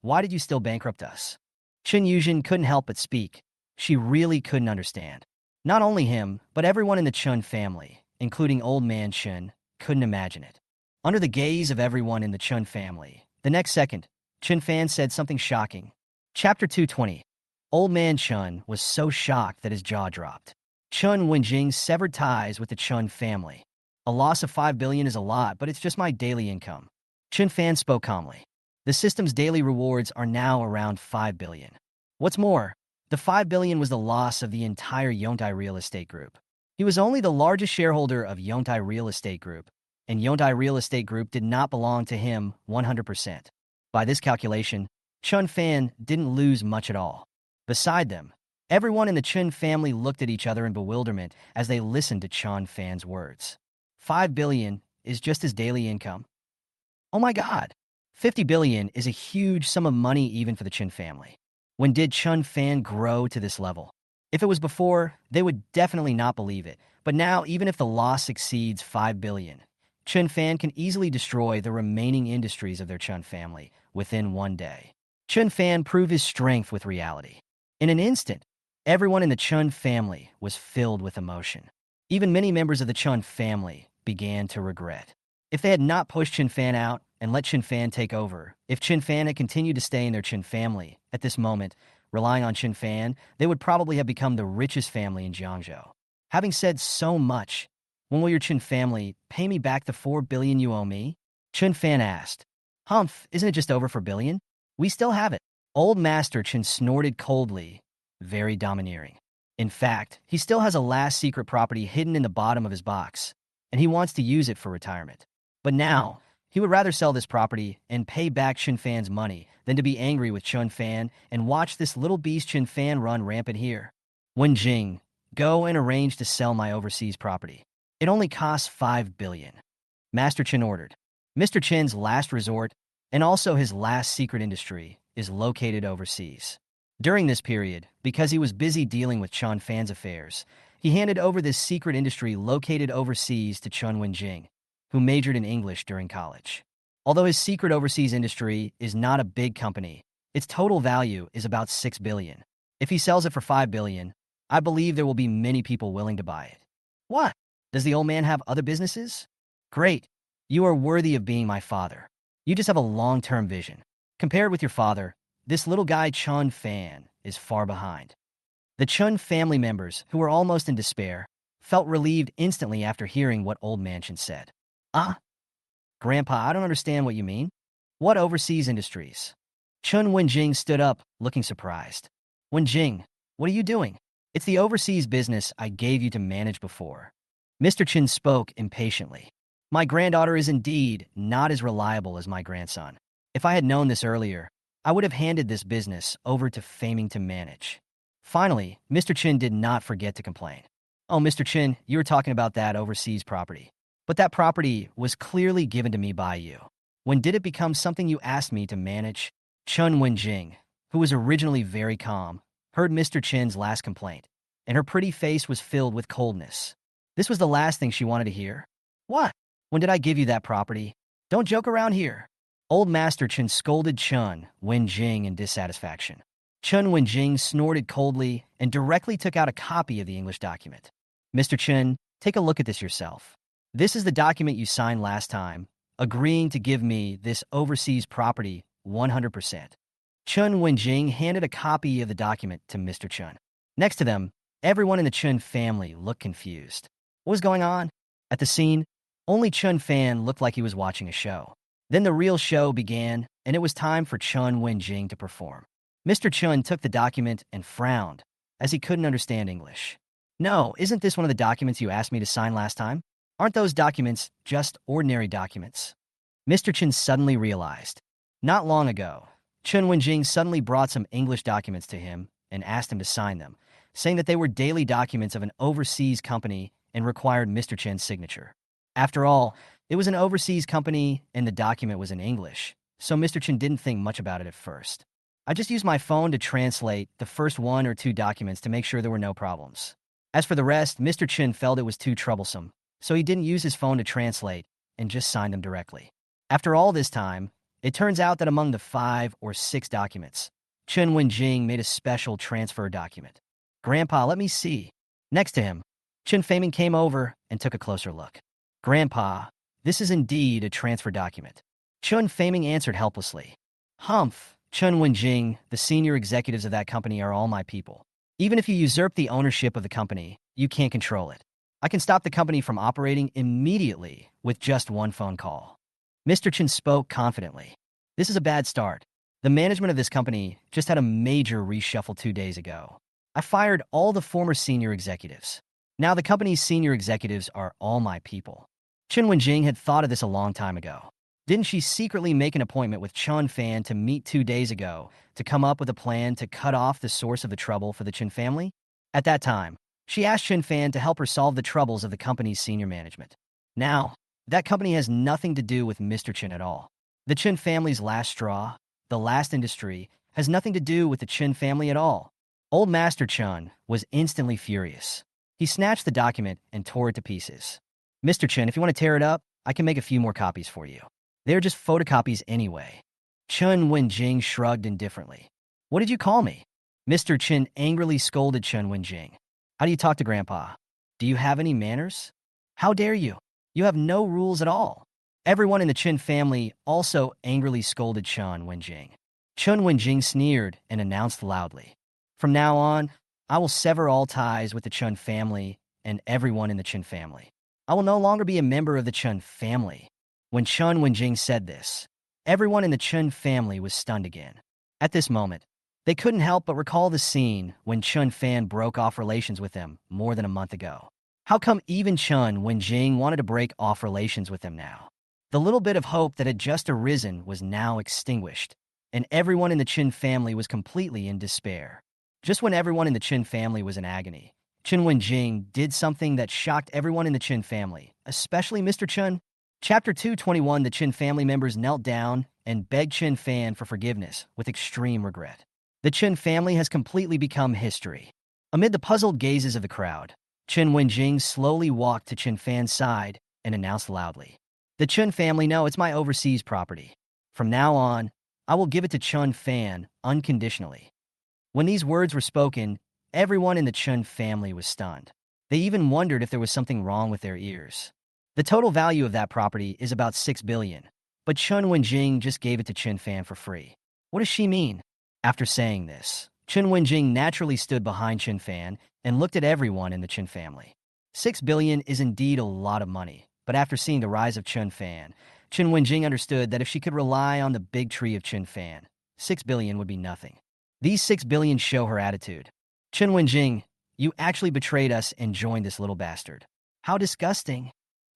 A: Why did you still bankrupt us? Chun Yuzhen couldn't help but speak. She really couldn't understand. Not only him, but everyone in the Chun family, including old man Chun, couldn't imagine it. Under the gaze of everyone in the Chun family, the next second, Chun Fan said something shocking. Chapter 220. Old man Chun was so shocked that his jaw dropped. Chun W Jing severed ties with the Chun family. A loss of 5 billion is a lot, but it's just my daily income. Chun Fan spoke calmly. The system's daily rewards are now around 5 billion. What's more, the 5 billion was the loss of the entire Yongtai Real Estate Group. He was only the largest shareholder of Yongtai Real Estate Group, and Yongtai Real Estate Group did not belong to him 100%. By this calculation, Chun Fan didn't lose much at all. Beside them, everyone in the Chun family looked at each other in bewilderment as they listened to Chun Fan's words. 5 billion is just his daily income. Oh my God! 50 billion is a huge sum of money even for the Chun family. When did Chun Fan grow to this level? If it was before, they would definitely not believe it. But now, even if the loss exceeds 5 billion, Chun Fan can easily destroy the remaining industries of their Chun family within one day. Chun Fan proved his strength with reality. In an instant, everyone in the Chun family was filled with emotion. Even many members of the Chun family began to regret. If they had not pushed Chun Fan out and let Chun Fan take over, if Chun Fan had continued to stay in their Chun family, at this moment, relying on Chun Fan, they would probably have become the richest family in Jiangzhou. Having said so much, when will your Chun family pay me back the 4 billion you owe me? Chun Fan asked. Humph, isn't it just over for billion? We still have it. Old Master Chun snorted coldly, very domineering. In fact, he still has a last secret property hidden in the bottom of his box, and he wants to use it for retirement. But now, he would rather sell this property and pay back Chun Fan's money than to be angry with Chun Fan and watch this little beast Chun Fan run rampant here. Wen Jing, go and arrange to sell my overseas property. It only costs 5 billion. Master Chun ordered. Mr. Chin's last resort, and also his last secret industry, is located overseas. During this period, because he was busy dealing with Chun Fan's affairs, he handed over this secret industry located overseas to Chun Wen Jing, who majored in English during college. Although his secret overseas industry is not a big company, its total value is about 6 billion. If he sells it for 5 billion, I believe there will be many people willing to buy it. What? Does the old man have other businesses? Great. You are worthy of being my father. You just have a long-term vision. Compared with your father, this little guy Chun Fan is far behind. The Chun family members, who were almost in despair, felt relieved instantly after hearing what old man Chun said. Ah, Grandpa, I don't understand what you mean. What overseas industries? Chun Wen Jing stood up, looking surprised. Wen Jing, what are you doing? It's the overseas business I gave you to manage before. Mr. Chun spoke impatiently. My granddaughter is indeed not as reliable as my grandson. If I had known this earlier, I would have handed this business over to Faming to manage. Finally, Mr. Chun did not forget to complain. Oh, Mr. Chin, you were talking about that overseas property. But that property was clearly given to me by you. When did it become something you asked me to manage? Chun W Jing, who was originally very calm, heard Mr. Chin's last complaint, and her pretty face was filled with coldness. This was the last thing she wanted to hear. What? When did I give you that property? Don't joke around here. Old Master Chun scolded Chun W Jing in dissatisfaction. Chun W Jing snorted coldly and directly took out a copy of the English document. Mr. Chun, take a look at this yourself. This is the document you signed last time, agreeing to give me this overseas property 100%. Chun W Jing handed a copy of the document to Mr. Chun. Next to them, everyone in the Chun family looked confused. What was going on? At the scene, only Chun Fan looked like he was watching a show. Then the real show began, and it was time for Chun W Jing to perform. Mr. Chun took the document and frowned, as he couldn't understand English. No, isn't this one of the documents you asked me to sign last time? Aren't those documents just ordinary documents? Mr. Chun suddenly realized. Not long ago, Chun W Jing suddenly brought some English documents to him and asked him to sign them, saying that they were daily documents of an overseas company and required Mr. Chen's signature. After all, it was an overseas company and the document was in English, so Mr. Chen didn't think much about it at first. I just used my phone to translate the first 1 or 2 documents to make sure there were no problems. As for the rest, Mr. Chen felt it was too troublesome, so he didn't use his phone to translate and just signed them directly. After all this time, it turns out that among the 5 or 6 documents, Chun W Jing made a special transfer document. Grandpa, let me see. Next to him, Chun Family came over and took a closer look. Grandpa, this is indeed a transfer document. Chun Family answered helplessly. Humph, Chun W Jing, the senior executives of that company are all my people. Even if you usurp the ownership of the company, you can't control it. I can stop the company from operating immediately with just one phone call. Mr. Chen spoke confidently. This is a bad start. The management of this company just had a major reshuffle 2 days ago. I fired all the former senior executives. Now the company's senior executives are all my people. Chun W Jing had thought of this a long time ago. Didn't she secretly make an appointment with Chun Fan to meet 2 days ago to come up with a plan to cut off the source of the trouble for the Chun family? At that time, she asked Chun Fan to help her solve the troubles of the company's senior management. Now, that company has nothing to do with Mr. Chun at all. The Chun family's last straw, the last industry, has nothing to do with the Chun family at all. Old Master Chun was instantly furious. He snatched the document and tore it to pieces. Mr. Chun, if you want to tear it up, I can make a few more copies for you. They're just photocopies anyway. Chun W Jing shrugged indifferently. What did you call me? Mr. Chin angrily scolded Chun W Jing. How do you talk to Grandpa? Do you have any manners? How dare you? You have no rules at all. Everyone in the Chun family also angrily scolded Chun W Jing. Chun W Jing sneered and announced loudly. From now on, I will sever all ties with the Chun family and everyone in the Chun family. I will no longer be a member of the Chun family. When Chun W Jing said this, everyone in the Chun family was stunned again. At this moment, they couldn't help but recall the scene when Chun Fan broke off relations with them more than a month ago. How come even Chun W Jing wanted to break off relations with them now? The little bit of hope that had just arisen was now extinguished, and everyone in the Chun family was completely in despair. Just when everyone in the Chun family was in agony, Chun W Jing did something that shocked everyone in the Chun family, especially Mr. Chun. Chapter 221, the Chun family members knelt down and begged Chun Fan for forgiveness with extreme regret. The Chun family has completely become history. Amid the puzzled gazes of the crowd, Chun W Jing slowly walked to Chun Fan's side and announced loudly, "The Chun family know it's my overseas property. From now on, I will give it to Chun Fan unconditionally." When these words were spoken, everyone in the Chun family was stunned. They even wondered if there was something wrong with their ears. The total value of that property is about 6 billion, but Chun W Jing just gave it to Chun Fan for free. What does she mean? After saying this, Chun W Jing naturally stood behind Chun Fan and looked at everyone in the Chun family. 6 billion is indeed a lot of money, but after seeing the rise of Chun Fan, Chun W Jing understood that if she could rely on the big tree of Chun Fan, 6 billion would be nothing. These 6 billion show her attitude. Chun W Jing, you actually betrayed us and joined this little bastard. How disgusting.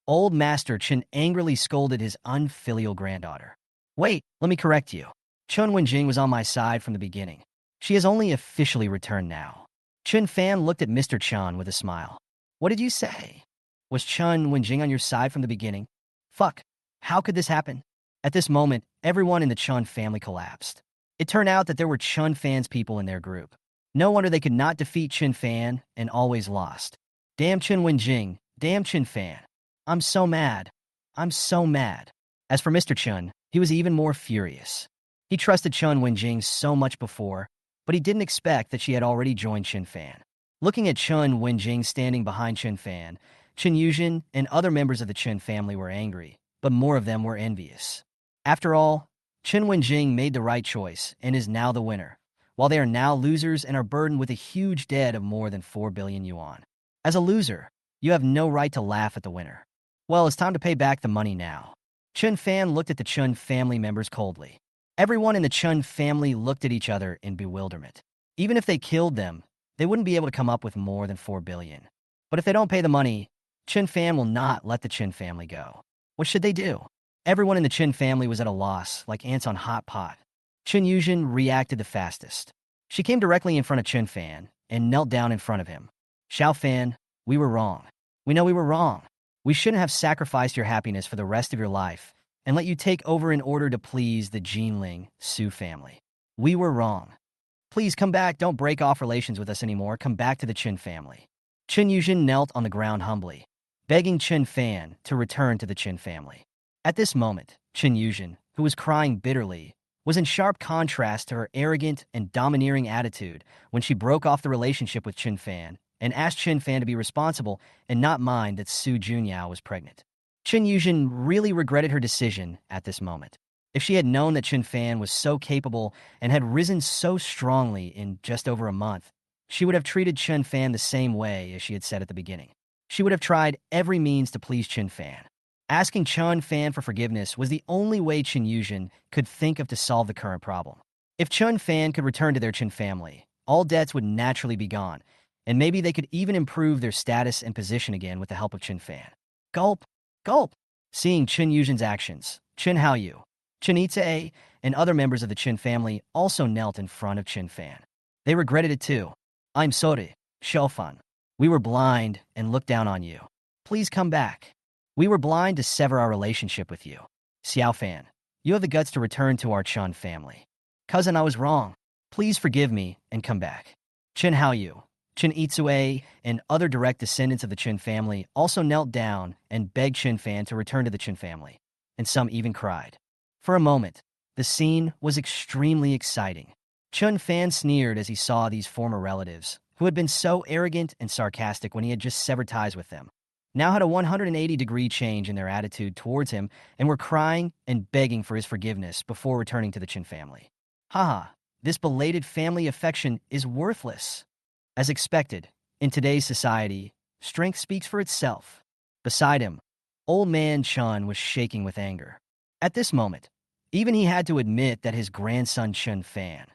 A: Old Master Chun angrily scolded his unfilial granddaughter. Wait, let me correct you. Chun W Jing was on my side from the beginning. She has only officially returned now. Chun Fan looked at Mr. Chun with a smile. What did you say? Was Chun Wen Jing on your side from the beginning? Fuck. How could this happen? At this moment, everyone in the Chun family collapsed. It turned out that there were Chun Fan's people in their group. No wonder they could not defeat Chun Fan and always lost. Damn Chun Wen Jing, damn Chun Fan. I'm so mad. I'm so mad. As for Mr. Chun, he was even more furious. He trusted Chun Wen Jing so much before, but he didn't expect that she had already joined Chun Fan. Looking at Chun Wen Jing standing behind Chun Fan, Chun Yuzhen and other members of the Chun family were angry, but more of them were envious. After all, Chun Wen Jing made the right choice and is now the winner, while they are now losers and are burdened with a huge debt of more than 4 billion yuan. As a loser, you have no right to laugh at the winner. Well, it's time to pay back the money now. Chun Fan looked at the Chun family members coldly. Everyone in the Chun family looked at each other in bewilderment. Even if they killed them, they wouldn't be able to come up with more than 4 billion. But if they don't pay the money, Chun Fan will not let the Chun family go. What should they do? Everyone in the Chun family was at a loss, like ants on hot pot. Chun Yuzhen reacted the fastest. She came directly in front of Chun Fan and knelt down in front of him. Xiao Fan, we were wrong. We know we were wrong. We shouldn't have sacrificed your happiness for the rest of your life and let you take over in order to please the Gan Ling, Su family. We were wrong. Please come back, don't break off relations with us anymore, come back to the Chun family. Chun Yuzhen knelt on the ground humbly, begging Chun Fan to return to the Chun family. At this moment, Chun Yuzhen, who was crying bitterly, was in sharp contrast to her arrogant and domineering attitude when she broke off the relationship with Chun Fan and asked Chun Fan to be responsible and not mind that Su Junyao was pregnant. Chun Yuzhen really regretted her decision at this moment. If she had known that Chun Fan was so capable and had risen so strongly in just over a month, she would have treated Chun Fan the same way as she had said at the beginning. She would have tried every means to please Chun Fan. Asking Chun Fan for forgiveness was the only way Chun Yuzhen could think of to solve the current problem. If Chun Fan could return to their Chun family, all debts would naturally be gone, and maybe they could even improve their status and position again with the help of Chun Fan. Gulp! Gulp! Seeing Chun Yuzhen's actions, Chun Haoyu, Chun Itze, and other members of the Chun family also knelt in front of Chun Fan. They regretted it too. I'm sorry, Xiaofan. We were blind and looked down on you. Please come back. We were blind to sever our relationship with you. Xiao Fan, you have the guts to return to our Chun family. Cousin, I was wrong. Please forgive me and come back. Chun Haoyu, Chun Itsue, and other direct descendants of the Chun family also knelt down and begged Chun Fan to return to the Chun family, and some even cried. For a moment, the scene was extremely exciting. Chun Fan sneered as he saw these former relatives, who had been so arrogant and sarcastic when he had just severed ties with them, now had a 180-degree change in their attitude towards him and were crying and begging for his forgiveness before returning to the Chun family. Haha, this belated family affection is worthless. As expected, in today's society, strength speaks for itself. Beside him, old man Chun was shaking with anger. At this moment, even he had to admit that his grandson Chun Fan,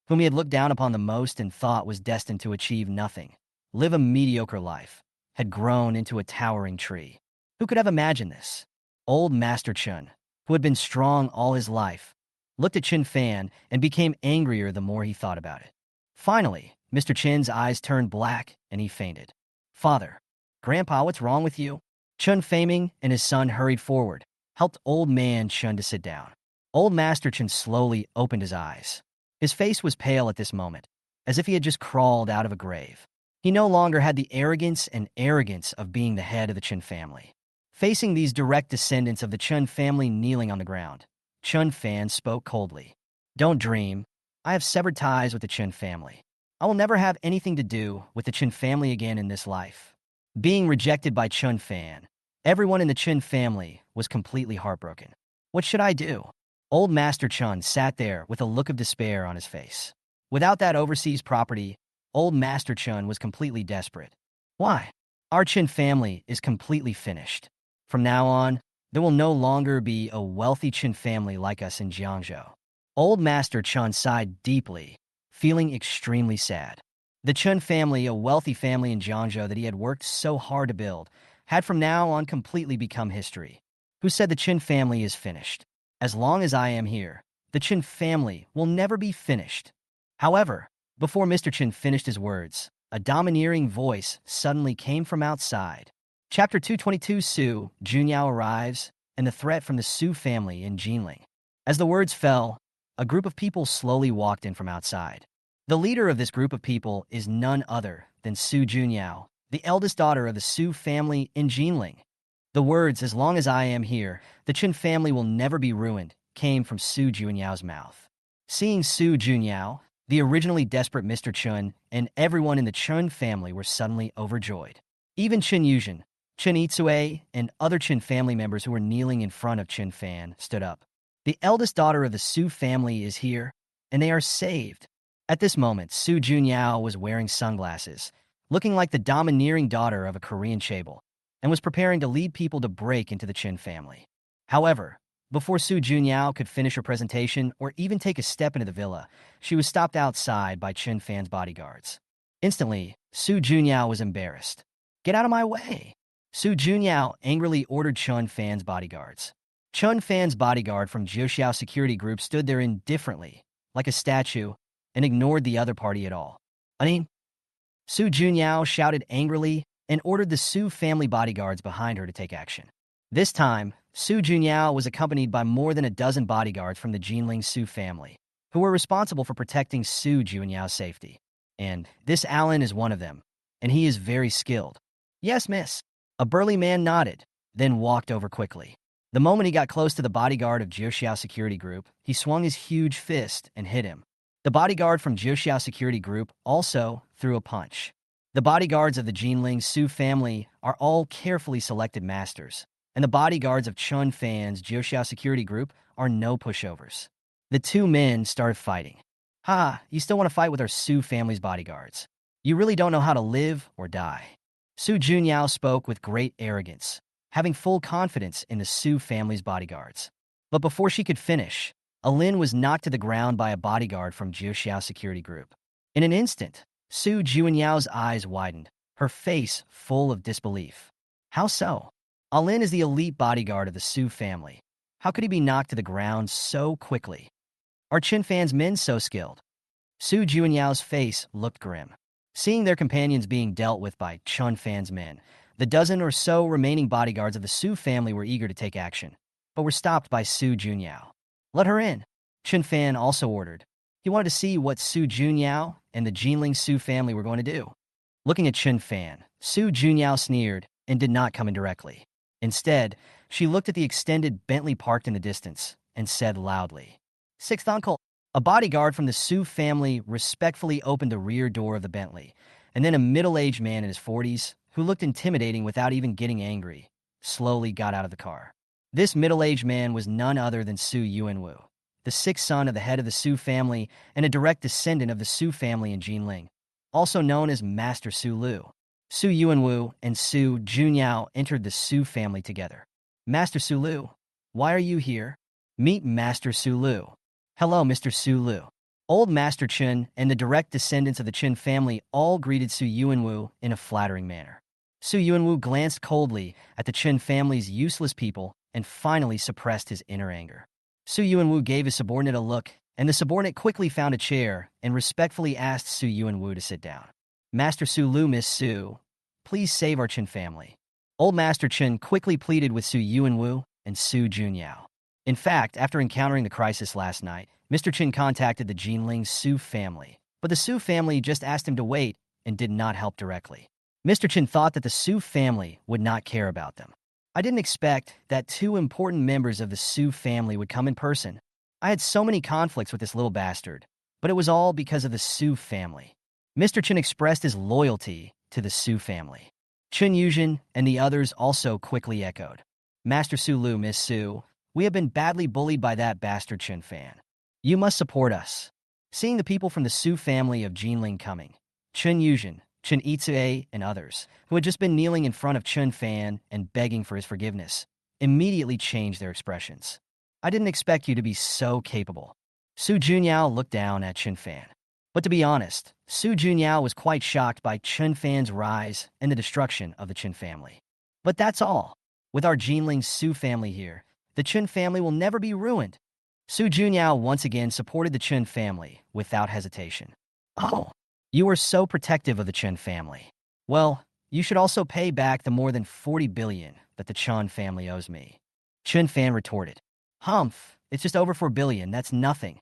A: whom he had looked down upon the most and thought was destined to achieve nothing, live a mediocre life, had grown into a towering tree. Who could have imagined this? Old Master Chun, who had been strong all his life, looked at Chun Fan and became angrier the more he thought about it. Finally, Mr. Chin's eyes turned black and he fainted. Father, Grandpa, what's wrong with you? Chun Faming and his son hurried forward, helped old man Chun to sit down. Old Master Chun slowly opened his eyes. His face was pale at this moment, as if he had just crawled out of a grave. He no longer had the arrogance of being the head of the Chun family. Facing these direct descendants of the Chun family kneeling on the ground, Chun Fan spoke coldly. Don't dream. I have severed ties with the Chun family. I will never have anything to do with the Chun family again in this life. Being rejected by Chun Fan, everyone in the Chun family was completely heartbroken. What should I do? Old Master Chun sat there with a look of despair on his face. Without that overseas property, Old Master Chun was completely desperate. Why? Our Chun family is completely finished. From now on, there will no longer be a wealthy Chun family like us in Jiangzhou. Old Master Chun sighed deeply, feeling extremely sad. The Chun family, a wealthy family in Jiangzhou that he had worked so hard to build, had from now on completely become history. Who said the Chun family is finished? As long as I am here, the Chun family will never be finished. However, before Mr. Chun finished his words, a domineering voice suddenly came from outside. Chapter 222 Su Junyao arrives, and the threat from the Su family in Jinling. As the words fell, a group of people slowly walked in from outside. The leader of this group of people is none other than Su Junyao, the eldest daughter of the Su family in Jinling. The words, "As long as I am here, the Chun family will never be ruined," came from Su Junyao's mouth. Seeing Su Junyao, the originally desperate Mr. Chun, and everyone in the Chun family were suddenly overjoyed. Even Chun Yuzhen, Chun Itsue, and other Chun family members who were kneeling in front of Chun Fan stood up. The eldest daughter of the Su family is here, and they are saved. At this moment, Su Junyao was wearing sunglasses, looking like the domineering daughter of a Korean chaebol, and was preparing to lead people to break into the Chun family. However, before Su Junyao could finish her presentation or even take a step into the villa, she was stopped outside by Chun Fan's bodyguards. Instantly, Su Junyao was embarrassed. "Get out of my way!" Su Junyao angrily ordered Chun Fan's bodyguards. Chun Fan's bodyguard from Jiuxiao security group stood there indifferently, like a statue, and ignored the other party at all. Su Junyao shouted angrily and ordered the Su family bodyguards behind her to take action. This time, Su Junyao was accompanied by more than a dozen bodyguards from the Jinling Su family, who were responsible for protecting Su Junyao's safety. And this Alan is one of them, and he is very skilled. "Yes, miss." A burly man nodded, then walked over quickly. The moment he got close to the bodyguard of Jiuxiao security group, he swung his huge fist and hit him. The bodyguard from Jiuxiao security group also threw a punch. The bodyguards of the Jinling Su family are all carefully selected masters, and the bodyguards of Chun Fan's Jiuxiao security group are no pushovers. The two men started fighting. "Ha, you still want to fight with our Su family's bodyguards? You really don't know how to live or die." Su Junyao spoke with great arrogance, having full confidence in the Su family's bodyguards. But before she could finish, Alin was knocked to the ground by a bodyguard from Jiuxiao security group. In an instant, Su Junyao's eyes widened, her face full of disbelief. How so? Alin is the elite bodyguard of the Su family. How could he be knocked to the ground so quickly? Are Chun Fan's men so skilled? Su Junyao's face looked grim. Seeing their companions being dealt with by Chun Fan's men, the dozen or so remaining bodyguards of the Su family were eager to take action, but were stopped by Su Junyao. "Let her in," Chun Fan also ordered. He wanted to see what Su Junyao and the Jinling Su family were going to do. Looking at Chun Fan, Su Junyao sneered and did not come in directly. Instead, she looked at the extended Bentley parked in the distance and said loudly, "Sixth uncle." A bodyguard from the Su family respectfully opened the rear door of the Bentley, and then a middle-aged man in his 40s, who looked intimidating without even getting angry, slowly got out of the car. This middle-aged man was none other than Su Yuanwu, the sixth son of the head of the Su family and a direct descendant of the Su family in Jinling, also known as Master Su Lu. Su Yuanwu and Su Junyao entered the Su family together. "Master Su Lu, why are you here?" "Meet Master Su Lu." "Hello, Mr. Su Lu." Old Master Chun and the direct descendants of the Chun family all greeted Su Yuanwu in a flattering manner. Su Yuanwu glanced coldly at the Chun family's useless people and finally suppressed his inner anger. Su Yuanwu gave his subordinate a look, and the subordinate quickly found a chair and respectfully asked Su Yuanwu to sit down. "Master Su Lu, Miss Su, please save our Chun family." Old Master Chun quickly pleaded with Su Yuanwu and Su Junyao. In fact, after encountering the crisis last night, Mr. Chun contacted the Jinling Su family, but the Su family just asked him to wait and did not help directly. Mr. Chun thought that the Su family would not care about them. "I didn't expect that two important members of the Su family would come in person. I had so many conflicts with this little bastard, but it was all because of the Su family." Mr. Chun expressed his loyalty to the Su family. Chun Yuzhen and the others also quickly echoed. "Master Su Lu, Miss Su, we have been badly bullied by that bastard Chun Fan. You must support us." Seeing the people from the Su family of Jinling coming, Chun Yuzhen, Chun Itsue, and others, who had just been kneeling in front of Chun Fan and begging for his forgiveness, immediately changed their expressions. "I didn't expect you to be so capable." Su Junyao looked down at Chun Fan. But to be honest, Su Junyao was quite shocked by Chun Fan's rise and the destruction of the Chun family. "But that's all. With our Jinling Su family here, the Chun family will never be ruined." Su Junyao once again supported the Chun family without hesitation. "Oh, You are so protective of the Chun family. Well, you should also pay back the more than 40 billion that the Chun family owes me. Chun Fan retorted. Humph, it's just over 4 billion, that's nothing.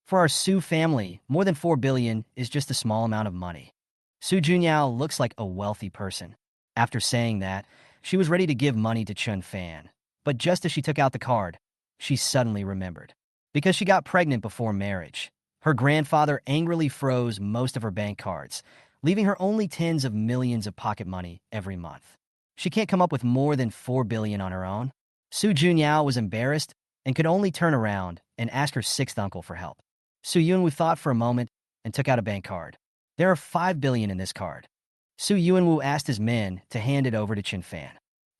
A: For our Su family, more than 4 billion is just a small amount of money. Su Junyao looks like a wealthy person. After saying that, she was ready to give money to Chun Fan. But just as she took out the card, she suddenly remembered. Because she got pregnant before marriage, her grandfather angrily froze most of her bank cards, leaving her only tens of millions of pocket money every month. She can't come up with more than 4 billion on her own. Su Junyao was embarrassed and could only turn around and ask her sixth uncle for help. Su Yunwu thought for a moment and took out a bank card. There are 5 billion in this card. Su Yunwu asked his men to hand it over to Chun Fan.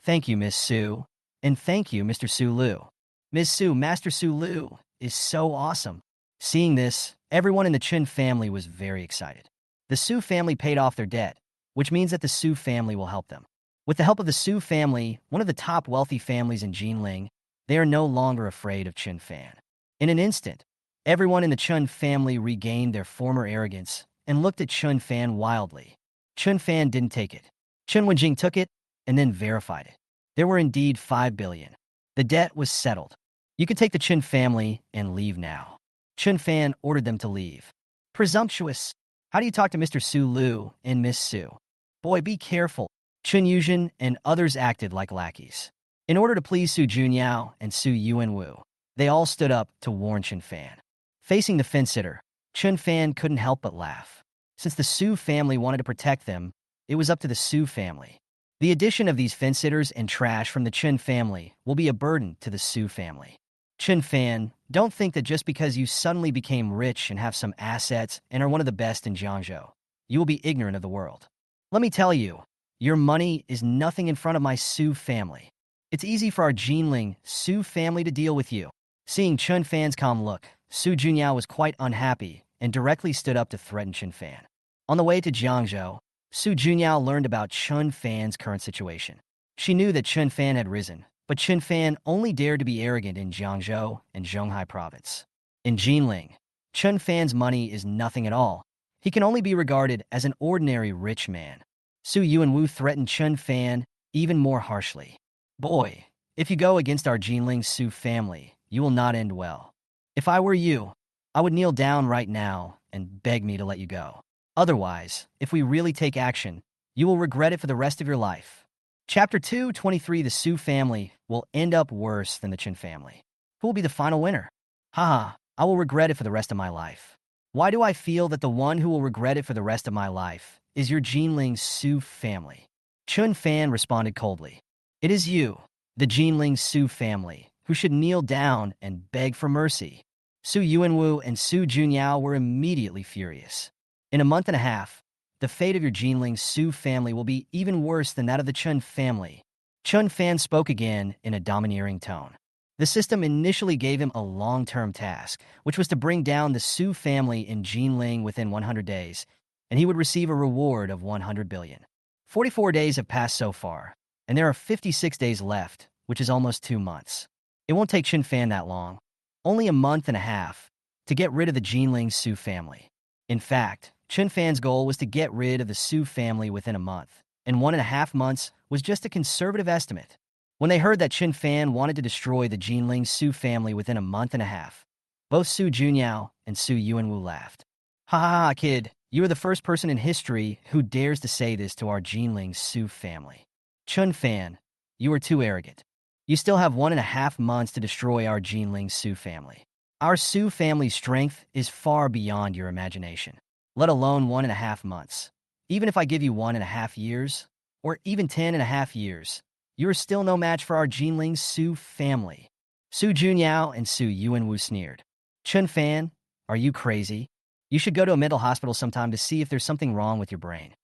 A: Thank you, Miss Su. And thank you, Mr. Su Lu. Miss Su, Master Su Lu is so awesome. Seeing this, everyone in the Chun family was very excited. The Su family paid off their debt, which means that the Su family will help them. With the help of the Su family, one of the top wealthy families in Jinling, they are no longer afraid of Chun Fan. In an instant, everyone in the Chun family regained their former arrogance and looked at Chun Fan wildly. Chun Fan didn't take it. Chun W Jing took it and then verified it. There were indeed 5 billion. The debt was settled. You can take the Chun family and leave now. Chun Fan ordered them to leave. Presumptuous. How do you talk to Mr. Su Lu and Miss Su? Boy, be careful. Chun Yuzhen and others acted like lackeys. In order to please Su Junyao and Su Yuanwu, they all stood up to warn Chun Fan. Facing the fence-sitter, Chun Fan couldn't help but laugh. Since the Su family wanted to protect them, it was up to the Su family. The addition of these fence-sitters and trash from the Chun family will be a burden to the Su family. Chun Fan, don't think that just because you suddenly became rich and have some assets and are one of the best in Jiangzhou, you will be ignorant of the world. Let me tell you, your money is nothing in front of my Su family. It's easy for our Jinling Su family to deal with you. Seeing Chun Fan's calm look, Su Junyao was quite unhappy and directly stood up to threaten Chun Fan. On the way to Jiangzhou, Su Junyao learned about Chun Fan's current situation. She knew that Chun Fan had risen, but Chun Fan only dared to be arrogant in Jiangzhou and Zhonghai province. In Jinling, Chun Fan's money is nothing at all. He can only be regarded as an ordinary rich man. Su Yuanwu threatened Chun Fan even more harshly. Boy, if you go against our Jinling Su family, you will not end well. If I were you, I would kneel down right now and beg me to let you go. Otherwise, if we really take action, you will regret it for the rest of your life. Chapter 223. The Su family will end up worse than the Chun family. Who will be the final winner? Haha, I will regret it for the rest of my life. Why do I feel that the one who will regret it for the rest of my life is your Jinling Su family? Chun Fan responded coldly. It is you, the Jinling Su family, who should kneel down and beg for mercy. Su Yuanwu and Su Junyao were immediately furious. In a month and a half, the fate of your Jinling Su family will be even worse than that of the Chun family. Chun Fan spoke again in a domineering tone. The system initially gave him a long-term task, which was to bring down the Su family in Jinling within 100 days, and he would receive a reward of 100 billion. 44 days have passed so far, and there are 56 days left, which is almost 2 months. It won't take Chun Fan that long, only a month and a half, to get rid of the Jinling Su family. In fact, Chun Fan's goal was to get rid of the Su family within a month, and 1.5 months was just a conservative estimate. When they heard that Chun Fan wanted to destroy the Jinling Su family within a month and a half, both Su Junyao and Su Yuanwu laughed. Ha ha ha, kid, you are the first person in history who dares to say this to our Jinling Su family. Chun Fan, you are too arrogant. You still have 1.5 months to destroy our Jinling Su family. Our Su family's strength is far beyond your imagination, let alone 1.5 months. Even if I give you 1.5 years, or even 10.5 years, you are still no match for our Jinling Su family. Su Junyao and Su Yuanwu sneered. Chun Fan, are you crazy? You should go to a mental hospital sometime to see if there's something wrong with your brain.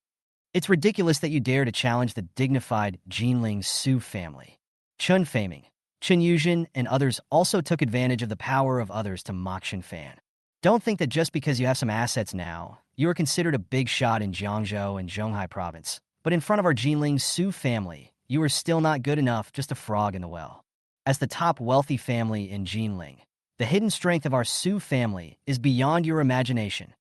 A: It's ridiculous that you dare to challenge the dignified Jinling Su family. Chun Faming, Chun Yuzhen, and others also took advantage of the power of others to mock Chun Fan. Don't think that just because you have some assets now, you are considered a big shot in Jiangzhou and Zhonghai province. But in front of our Jinling Su family, you are still not good enough, just a frog in the well. As the top wealthy family in Jinling, the hidden strength of our Su family is beyond your imagination.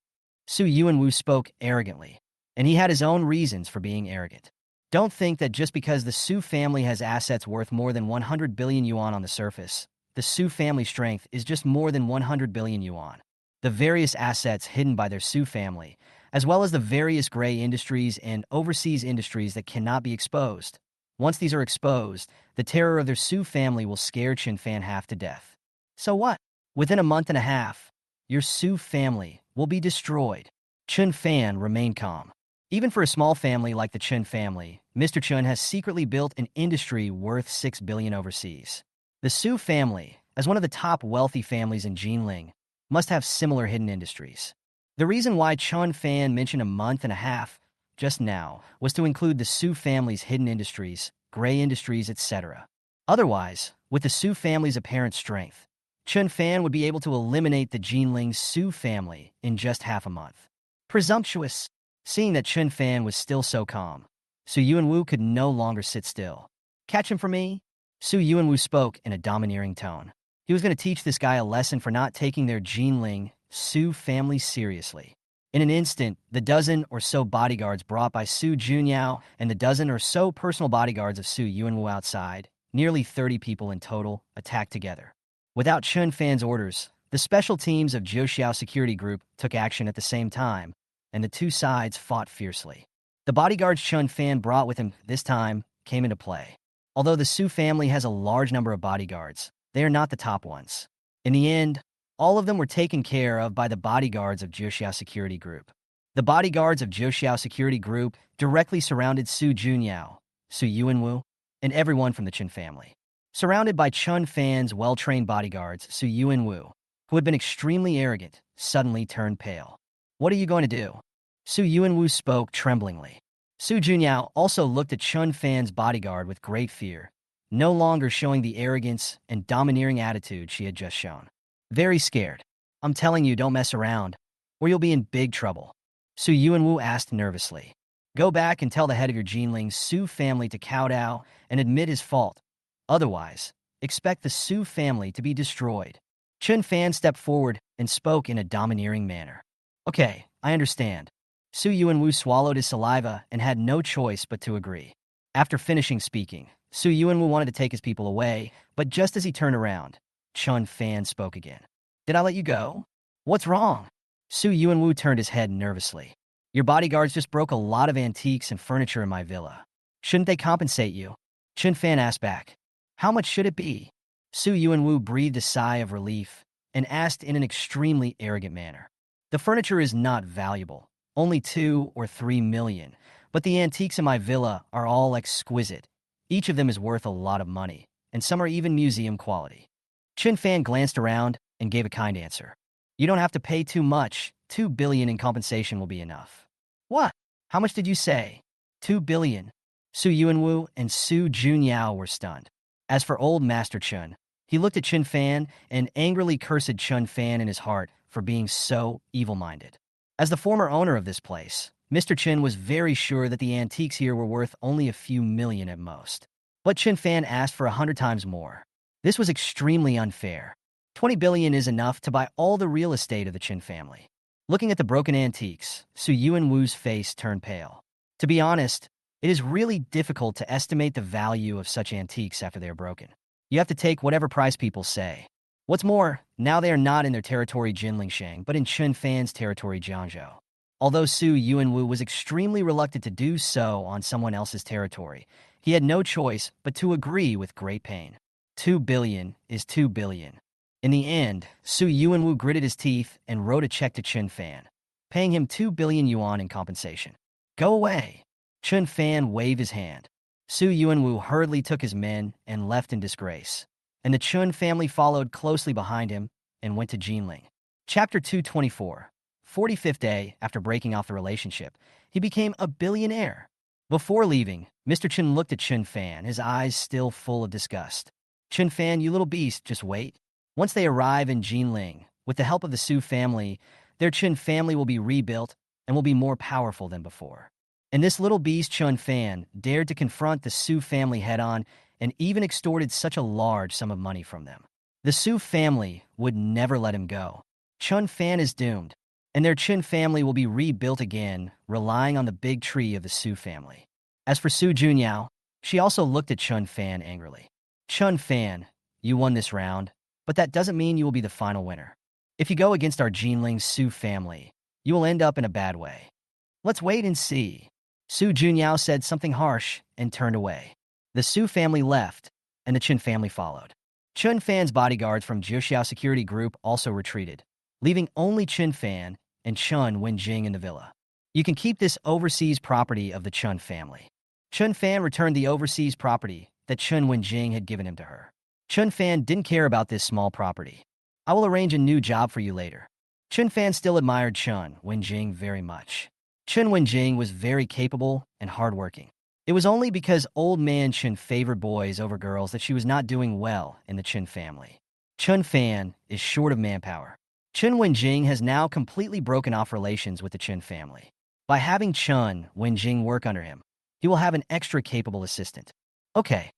A: Su Yuanwu spoke arrogantly, and he had his own reasons for being arrogant. Don't think that just because the Su family has assets worth more than 100 billion yuan on the surface, the Su family strength is just more than 100 billion yuan. The various assets hidden by their Su family, as well as the various gray industries and overseas industries that cannot be exposed. Once these are exposed, the terror of their Su family will scare Chun Fan half to death. So what? Within a month and a half, your Su family will be destroyed. Chun Fan remained calm. Even for a small family like the Chun family, Mr. Chun has secretly built an industry worth 6 billion overseas. The Su family, as one of the top wealthy families in Jinling, must have similar hidden industries. The reason why Chun Fan mentioned a month and a half just now was to include the Su family's hidden industries, gray industries, etc. Otherwise, with the Su family's apparent strength, Chun Fan would be able to eliminate the Jinling Su family in just half a month. Presumptuous. Seeing that Chun Fan was still so calm, Su Yuanwu could no longer sit still. Catch him for me? Su Yuanwu spoke in a domineering tone. He was going to teach this guy a lesson for not taking their Jinling Su family seriously. In an instant, the dozen or so bodyguards brought by Su Junyao and the dozen or so personal bodyguards of Su Yuanwu outside, nearly 30 people in total, attacked together. Without Chun Fan's orders, the special teams of Jiuxiao Security Group took action at the same time, and the two sides fought fiercely. The bodyguards Chun Fan brought with him this time came into play. Although the Su family has a large number of bodyguards, they are not the top ones. In the end, all of them were taken care of by the bodyguards of Jiuxiao Security Group. The bodyguards of Jiuxiao Security Group directly surrounded Su Junyao, Su Yuanwu, and everyone from the Chun family. Surrounded by Chun Fan's well-trained bodyguards, Su Yuanwu, who had been extremely arrogant, suddenly turned pale. What are you going to do? Su Yuanwu spoke tremblingly. Su Junyao also looked at Chun Fan's bodyguard with great fear, no longer showing the arrogance and domineering attitude she had just shown. Very scared. I'm telling you, don't mess around, or you'll be in big trouble. Su Yuanwu asked nervously. Go back and tell the head of your Jinling Su family to kowtow and admit his fault. Otherwise, expect the Su family to be destroyed. Chun Fan stepped forward and spoke in a domineering manner. Okay, I understand. Su Yuanwu swallowed his saliva and had no choice but to agree. After finishing speaking, Su Yuanwu wanted to take his people away, but just as he turned around, Chun Fan spoke again. Did I let you go? What's wrong? Su Yuanwu turned his head nervously. Your bodyguards just broke a lot of antiques and furniture in my villa. Shouldn't they compensate you? Chun Fan asked back. How much should it be? Su Yuanwu breathed a sigh of relief and asked in an extremely arrogant manner. The furniture is not valuable, only 2 or 3 million, but the antiques in my villa are all exquisite. Each of them is worth a lot of money, and some are even museum quality. Chun Fan glanced around and gave a kind answer. You don't have to pay too much. 2 billion in compensation will be enough. What? How much did you say? 2 billion. Su Yuanwu and Su Junyao were stunned. As for old Master Chun, he looked at Chun Fan and angrily cursed Chun Fan in his heart for being so evil-minded. As the former owner of this place, Mr. Chun was very sure that the antiques here were worth only a few million at most. But Chun Fan asked for 100 times more. This was extremely unfair. 20 billion is enough to buy all the real estate of the Chun family. Looking at the broken antiques, Su Yuanwu's face turned pale. To be honest, it is really difficult to estimate the value of such antiques after they are broken. You have to take whatever price people say. What's more, now they are not in their territory Jinlingsheng, but in Chun Fan's territory Jiangzhou. Although Su Yuanwu was extremely reluctant to do so on someone else's territory, he had no choice but to agree with great pain. 2 billion is 2 billion. In the end, Su Yuanwu gritted his teeth and wrote a check to Chun Fan, paying him 2 billion yuan in compensation. Go away. Chun Fan waved his hand. Su Yuanwu hurriedly took his men and left in disgrace, and the Chun family followed closely behind him and went to Jinling. Chapter 224. 45th day after breaking off the relationship, he became a billionaire. Before leaving, Mr. Chun looked at Chun Fan, his eyes still full of disgust. Chun Fan, you little beast, just wait. Once they arrive in Jinling, with the help of the Su family, their Chun family will be rebuilt and will be more powerful than before. And this little beast Chun Fan dared to confront the Su family head-on and even extorted such a large sum of money from them. The Su family would never let him go. Chun Fan is doomed. and their Chun family will be rebuilt again, relying on the big tree of the Su family. As for Su Junyao, she also looked at Chun Fan angrily. Chun Fan, you won this round, but that doesn't mean you will be the final winner. If you go against our Jinling Su family, you will end up in a bad way. Let's wait and see. Su Junyao said something harsh and turned away. The Su family left, and the Chun family followed. Chun Fan's bodyguards from Jiuxiao Security Group also retreated, leaving only Chun Fan and Chun W Jing in the villa. You can keep this overseas property of the Chun family. Chun Fan returned the overseas property that Chun W Jing had given him to her. Chun Fan didn't care about this small property. I will arrange a new job for you later. Chun Fan still admired Chun W Jing very much. Chun W Jing was very capable and hardworking. It was only because old man Chun favored boys over girls that she was not doing well in the Chun family. Chun Fan is short of manpower. Chun W Jing has now completely broken off relations with the Chun family. By having Chun W Jing work under him, he will have an extra capable assistant. Okay,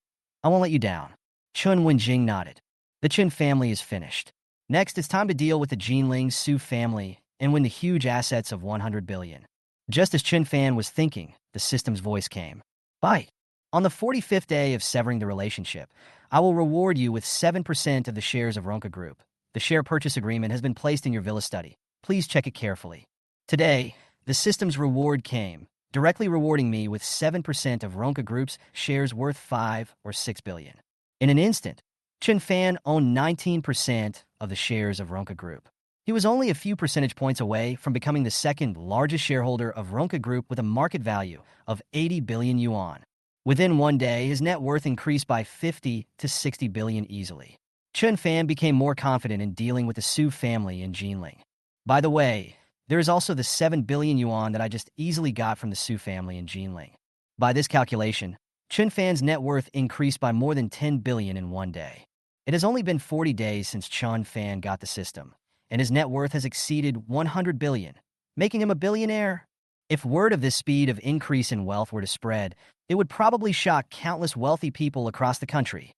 A: I won't let you down. Chun W Jing nodded. The Chun family is finished. Next, it's time to deal with the Jinling Su family and win the huge assets of 100 billion. Just as Chun Fan was thinking, the system's voice came. Bye. On the 45th day of severing the relationship, I will reward you with 7% of the shares of Ronka Group. The share purchase agreement has been placed in your villa study. Please check it carefully. Today, the system's reward came, directly rewarding me with 7% of Ronka Group's shares worth 5 or 6 billion. In an instant, Chun Fan owned 19% of the shares of Ronka Group. He was only a few percentage points away from becoming the second largest shareholder of Ronka Group with a market value of 80 billion yuan. Within one day, his net worth increased by 50 to 60 billion easily. Chun Fan became more confident in dealing with the Su family in Jinling. By the way, there is also the 7 billion yuan that I just easily got from the Su family in Jinling. By this calculation, Chun Fan's net worth increased by more than 10 billion in one day. It has only been 40 days since Chun Fan got the system, and his net worth has exceeded 100 billion, making him a billionaire. If word of this speed of increase in wealth were to spread, it would probably shock countless wealthy people across the country.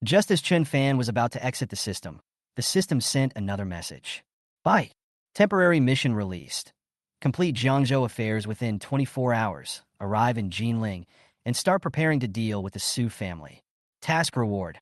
A: Just as Chun Fan was about to exit the system sent another message. Bye. Temporary mission released. Complete Jiangzhou affairs within 24 hours, arrive in Jinling, and start preparing to deal with the Su family. Task reward.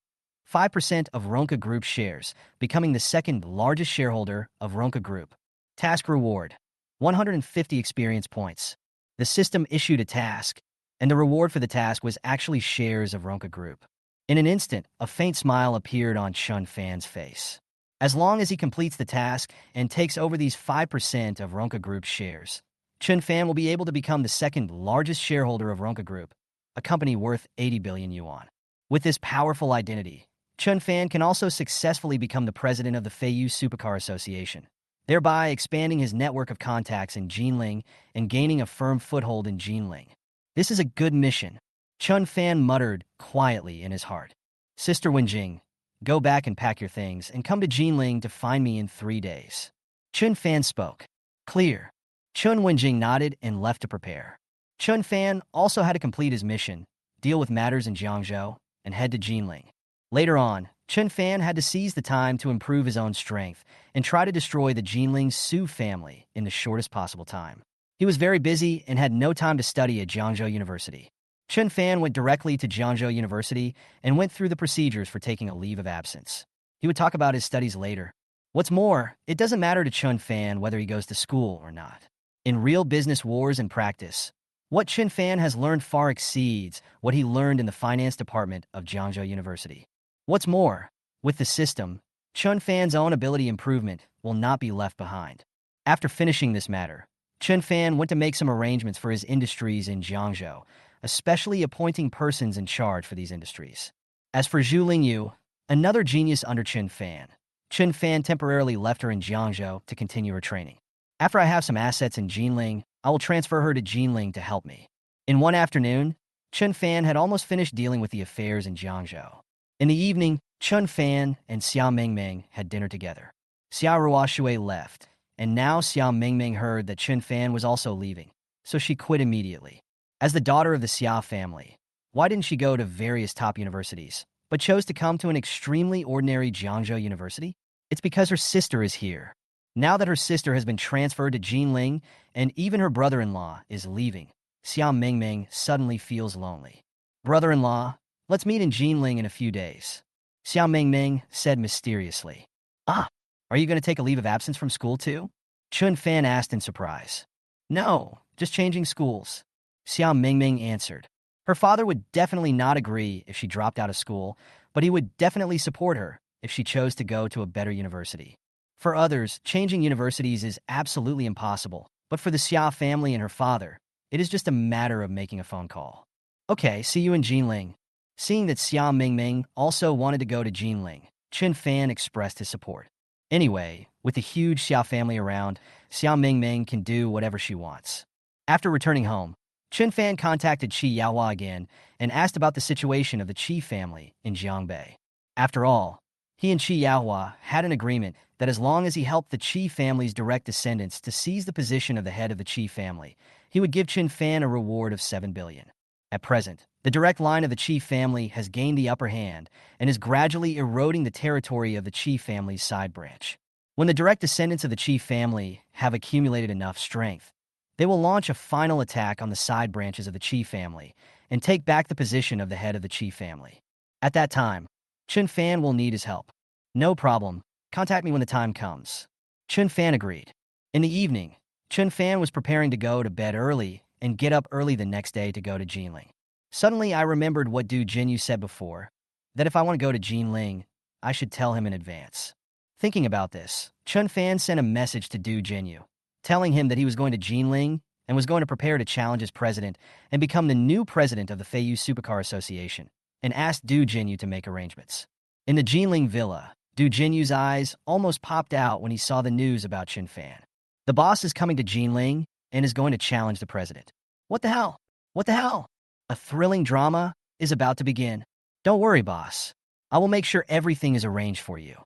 A: 5% of Ronka Group shares, becoming the second largest shareholder of Ronka Group. Task reward. 150 experience points. The system issued a task, and the reward for the task was actually shares of Ronka Group. In an instant, a faint smile appeared on Chun Fan's face. As long as he completes the task and takes over these 5% of Ronka Group's shares, Chun Fan will be able to become the second largest shareholder of Ronka Group, a company worth 80 billion yuan. With this powerful identity, Chun Fan can also successfully become the president of the Feiyu Supercar Association, thereby expanding his network of contacts in Jinling and gaining a firm foothold in Jinling. This is a good mission, Chun Fan muttered quietly in his heart. Sister Wenjing, go back and pack your things and come to Jinling to find me in 3 days. Chun Fan spoke. Clear. Chun Wenjing nodded and left to prepare. Chun Fan also had to complete his mission, deal with matters in Jiangzhou, and head to Jinling. Later on, Chun Fan had to seize the time to improve his own strength and try to destroy the Jinling Su family in the shortest possible time. He was very busy and had no time to study at Jiangzhou University. Chun Fan went directly to Jiangzhou University and went through the procedures for taking a leave of absence. He would talk about his studies later. What's more, it doesn't matter to Chun Fan whether he goes to school or not. In real business wars and practice, what Chun Fan has learned far exceeds what he learned in the finance department of Jiangzhou University. What's more, with the system, Chun Fan's own ability improvement will not be left behind. After finishing this matter, Chun Fan went to make some arrangements for his industries in Jiangzhou, especially appointing persons in charge for these industries. As for Zhu Lingyu, another genius under Chun Fan temporarily left her in Jiangzhou to continue her training. After I have some assets in Jinling, I will transfer her to Jinling to help me. In one afternoon, Chun Fan had almost finished dealing with the affairs in Jiangzhou. In the evening, Chun Fan and Xia Mingming had dinner together. Xia Ruoshui left, and now Xia Mingming heard that Chun Fan was also leaving, so she quit immediately. As the daughter of the Xia family, why didn't she go to various top universities, but chose to come to an extremely ordinary Jiangzhou University? It's because her sister is here. Now that her sister has been transferred to Jinling and even her brother-in-law is leaving, Xiao Mingming suddenly feels lonely. Brother-in-law, let's meet in Jinling in a few days, Xiao Mingming said mysteriously. Ah, are you going to take a leave of absence from school too? Chun Fan asked in surprise. No, just changing schools, Xiao Mingming answered. Her father would definitely not agree if she dropped out of school, but he would definitely support her if she chose to go to a better university. For others, changing universities is absolutely impossible, but for the Xia family and her father, it is just a matter of making a phone call. Okay, see you in Jinling. Seeing that Xia Mingming also wanted to go to Jinling, Chun Fan expressed his support. Anyway, with the huge Xia family around, Xia Mingming can do whatever she wants. After returning home, Chun Fan contacted Qi Yaohua again and asked about the situation of the Qi family in Jiangbei. After all, he and Qi Yaohua had an agreement that as long as he helped the Qi family's direct descendants to seize the position of the head of the Qi family, he would give Chun Fan a reward of 7 billion. At present, the direct line of the Qi family has gained the upper hand and is gradually eroding the territory of the Qi family's side branch. When the direct descendants of the Qi family have accumulated enough strength, they will launch a final attack on the side branches of the Qi family and take back the position of the head of the Qi family. At that time, Chun Fan will need his help. No problem. Contact me when the time comes. Chun Fan agreed. In the evening, Chun Fan was preparing to go to bed early and get up early the next day to go to Jinling. Suddenly, I remembered what Du Jinyu said before, that if I want to go to Jinling, I should tell him in advance. Thinking about this, Chun Fan sent a message to Du Jinyu, telling him that he was going to Jinling and was going to prepare to challenge as president and become the new president of the Feiyu Supercar Association, and asked Du Jinyu to make arrangements. In the Jinling villa, Du Jinyu's eyes almost popped out when he saw the news about Chun Fan. The boss is coming to Jinling and is going to challenge the president. What the hell? What the hell? A thrilling drama is about to begin. Don't worry, boss. I will make sure everything is arranged for you.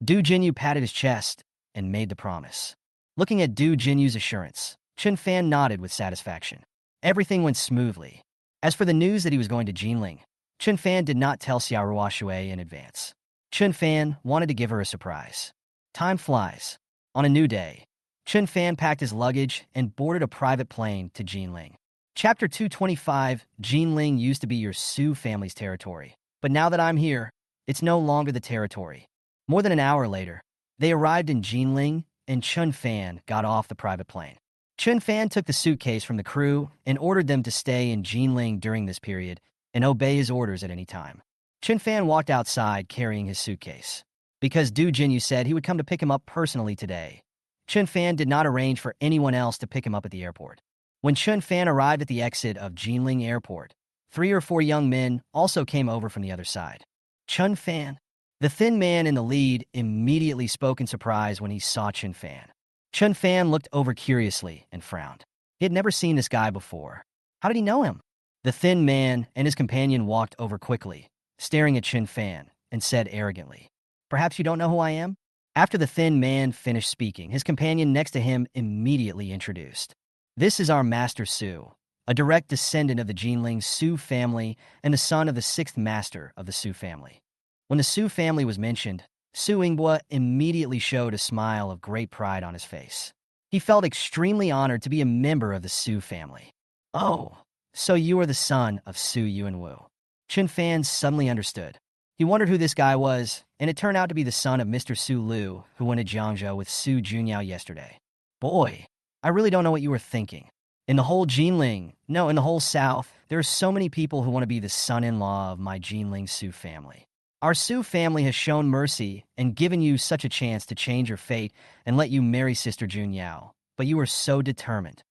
A: Du Jinyu patted his chest and made the promise. Looking at Du Jinyu's assurance, Chun Fan nodded with satisfaction. Everything went smoothly. As for the news that he was going to Jinling, Chun Fan did not tell Xiao Shui in advance. Chun Fan wanted to give her a surprise. Time flies. On a new day, Chun Fan packed his luggage and boarded a private plane to Jinling. Chapter 225, Jinling used to be your Su family's territory, but now that I'm here, it's no longer the territory. More than an hour later, they arrived in Jinling, and Chun Fan got off the private plane. Chun Fan took the suitcase from the crew and ordered them to stay in Jinling during this period and obey his orders at any time. Chun Fan walked outside carrying his suitcase. Because Du Jinyu said he would come to pick him up personally today, Chun Fan did not arrange for anyone else to pick him up at the airport. When Chun Fan arrived at the exit of Jinling Airport, 3 or 4 young men also came over from the other side. Chun Fan. The thin man in the lead immediately spoke in surprise when he saw Chun Fan. Chun Fan looked over curiously and frowned. He had never seen this guy before. How did he know him? The thin man and his companion walked over quickly, staring at Chun Fan, and said arrogantly, "Perhaps you don't know who I am?" After the thin man finished speaking, his companion next to him immediately introduced. "This is our Master Su, a direct descendant of the Jinling Su family and the son of the 6th master of the Su family." When the Su family was mentioned, Su Yinghua immediately showed a smile of great pride on his face. He felt extremely honored to be a member of the Su family. "Oh, so you are the son of Su Yuanwu." Chun Fan suddenly understood. He wondered who this guy was, and it turned out to be the son of Mr. Su Lu, who went to Jiangzhou with Su Junyao yesterday. Boy, I really don't know what you were thinking. In the whole Jinling, no, in the whole South, there are so many people who want to be the son-in-law of my Jinling Su family. Our Su family has shown mercy and given you such a chance to change your fate and let you marry Sister Junyao, but you are so determined.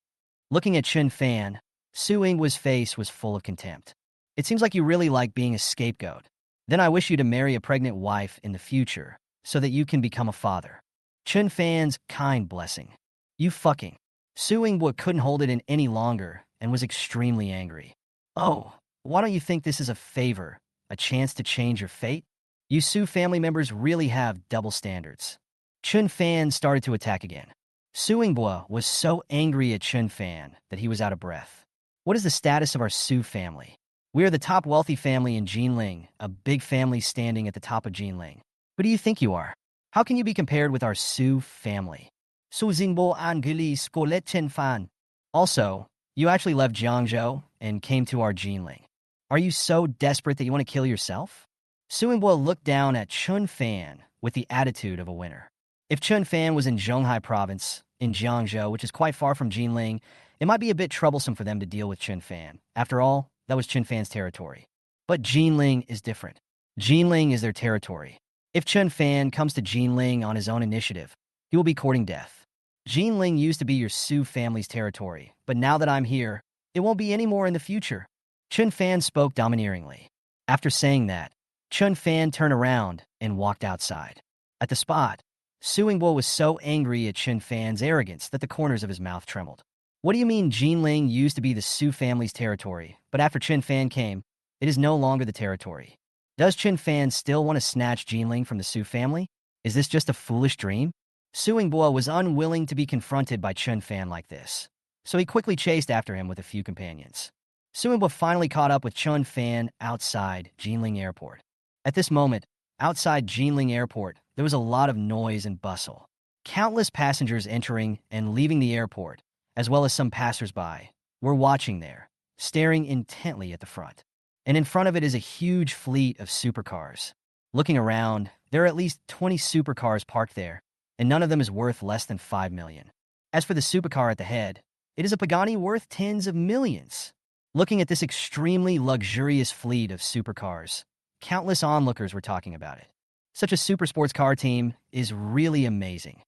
A: Looking at Chun Fan, Su Yinghua's face was full of contempt. It seems like you really like being a scapegoat. Then I wish you to marry a pregnant wife in the future so that you can become a father. Chun Fan's kind blessing. You fucking. Su Yinghua couldn't hold it in any longer and was extremely angry. Oh, why don't you think this is a favor, a chance to change your fate? You Su family members really have double standards. Chun Fan started to attack again. Su Yinghua was so angry at Chun Fan that he was out of breath. What is the status of our Su family? We are the top wealthy family in Jinling, a big family standing at the top of Jinling. Who do you think you are? How can you be compared with our Su family? Suzingbo Angelis Scolet Chun Fan. Also, you actually left Jiangzhou and came to our Jinling. Are you so desperate that you want to kill yourself? Suingbo looked down at Chun Fan with the attitude of a winner. If Chun Fan was in Zhonghai province, in Jiangzhou, which is quite far from Jinling, it might be a bit troublesome for them to deal with Chun Fan. After all, that was Chun Fan's territory. But Jinling is different. Jinling is their territory. If Chun Fan comes to Jinling on his own initiative, he will be courting death. Jinling used to be your Su family's territory, but now that I'm here, it won't be any more in the future. Chun Fan spoke domineeringly. After saying that, Chun Fan turned around and walked outside. At the spot, Suingbo was so angry at Chun Fan's arrogance that the corners of his mouth trembled. What do you mean Jinling used to be the Su family's territory, but after Chun Fan came, it is no longer the territory? Does Chun Fan still want to snatch Jinling from the Su family? Is this just a foolish dream? Suingbo was unwilling to be confronted by Chun Fan like this, so he quickly chased after him with a few companions. Suingbo finally caught up with Chun Fan outside Jinling Airport. At this moment, outside Jinling Airport, there was a lot of noise and bustle. Countless passengers entering and leaving the airport, as well as some passers-by, were watching there, staring intently at the front. And in front of it is a huge fleet of supercars. Looking around, there are at least 20 supercars parked there, and none of them is worth less than 5 million. As for the supercar at the head, it is a Pagani worth tens of millions. Looking at this extremely luxurious fleet of supercars, countless onlookers were talking about it. Such a super sports car team is really amazing.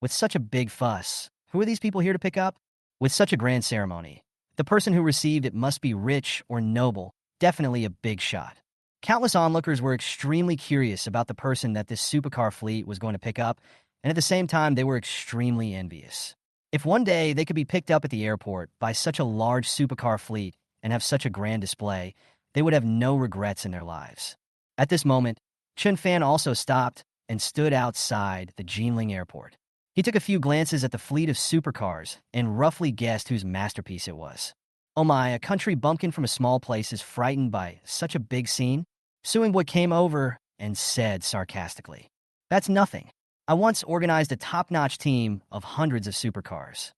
A: With such a big fuss, who are these people here to pick up? With such a grand ceremony, the person who received it must be rich or noble, definitely a big shot. Countless onlookers were extremely curious about the person that this supercar fleet was going to pick up, and at the same time, they were extremely envious. If one day they could be picked up at the airport by such a large supercar fleet and have such a grand display, they would have no regrets in their lives. At this moment, Chun Fan also stopped and stood outside the Jinling airport. He took a few glances at the fleet of supercars and roughly guessed whose masterpiece it was. Oh my, a country bumpkin from a small place is frightened by such a big scene? Suingbo came over and said sarcastically, "That's nothing. I once organized a top-notch team of hundreds of supercars."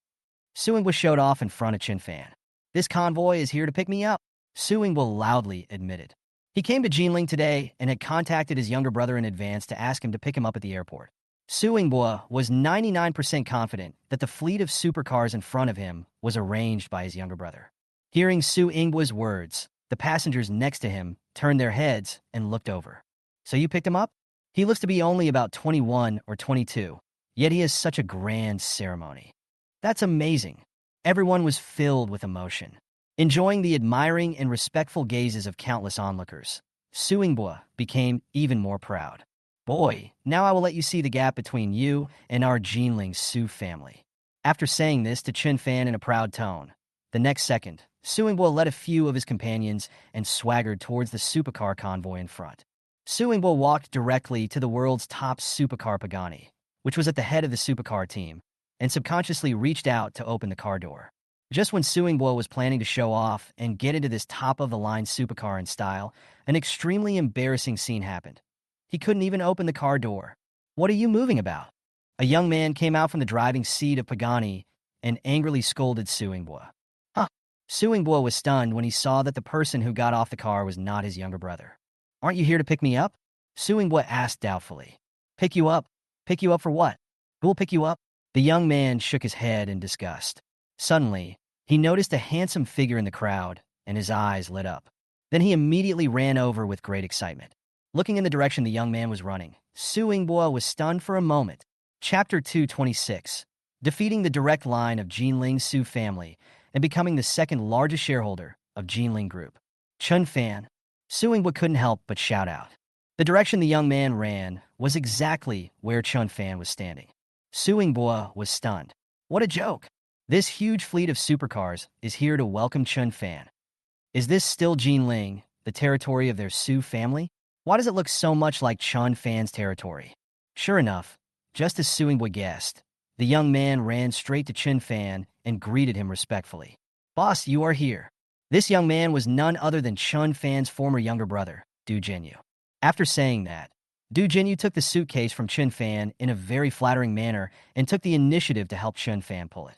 A: Suingbo showed off in front of Chun Fan. "This convoy is here to pick me up," Suingbo loudly admitted. He came to Jinling today and had contacted his younger brother in advance to ask him to pick him up at the airport. Suingbo was 99% confident that the fleet of supercars in front of him was arranged by his younger brother. Hearing Suingbo's words, the passengers next to him turned their heads and looked over. "So you picked him up?" He looks to be only about 21 or 22, yet he has such a grand ceremony. That's amazing. Everyone was filled with emotion. Enjoying the admiring and respectful gazes of countless onlookers, Suingbo became even more proud. "Boy, now I will let you see the gap between you and our Jinling Su family." After saying this to Chun Fan in a proud tone, the next second, Suingbo led a few of his companions and swaggered towards the supercar convoy in front. Suingbo walked directly to the world's top supercar Pagani, which was at the head of the supercar team, and subconsciously reached out to open the car door. Just when Suingbo was planning to show off and get into this top-of-the-line supercar in style, an extremely embarrassing scene happened. He couldn't even open the car door. "What are you moving about?" A young man came out from the driving seat of Pagani and angrily scolded Suingbo. Huh. Suingbo was stunned when he saw that the person who got off the car was not his younger brother. "Aren't you here to pick me up?" Suingbo asked doubtfully. "Pick you up? Pick you up for what? Who will pick you up?" The young man shook his head in disgust. Suddenly, he noticed a handsome figure in the crowd, and his eyes lit up. Then he immediately ran over with great excitement. Looking in the direction the young man was running, Suingbo was stunned for a moment. Chapter 226. Defeating the direct line of Jinling Su family and becoming the second largest shareholder of Jinling Group. Chun Fan. Suingbo couldn't help but shout out. The direction the young man ran was exactly where Chun Fan was standing. Suingbo was stunned. What a joke! This huge fleet of supercars is here to welcome Chun Fan. Is this still Jinling, the territory of their Su family? Why does it look so much like Chun Fan's territory? Sure enough, just as Suingbo guessed, the young man ran straight to Chun Fan and greeted him respectfully. "Boss, you are here." This young man was none other than Chun Fan's former younger brother, Du Jinyu. After saying that, Du Jinyu took the suitcase from Chun Fan in a very flattering manner and took the initiative to help Chun Fan pull it.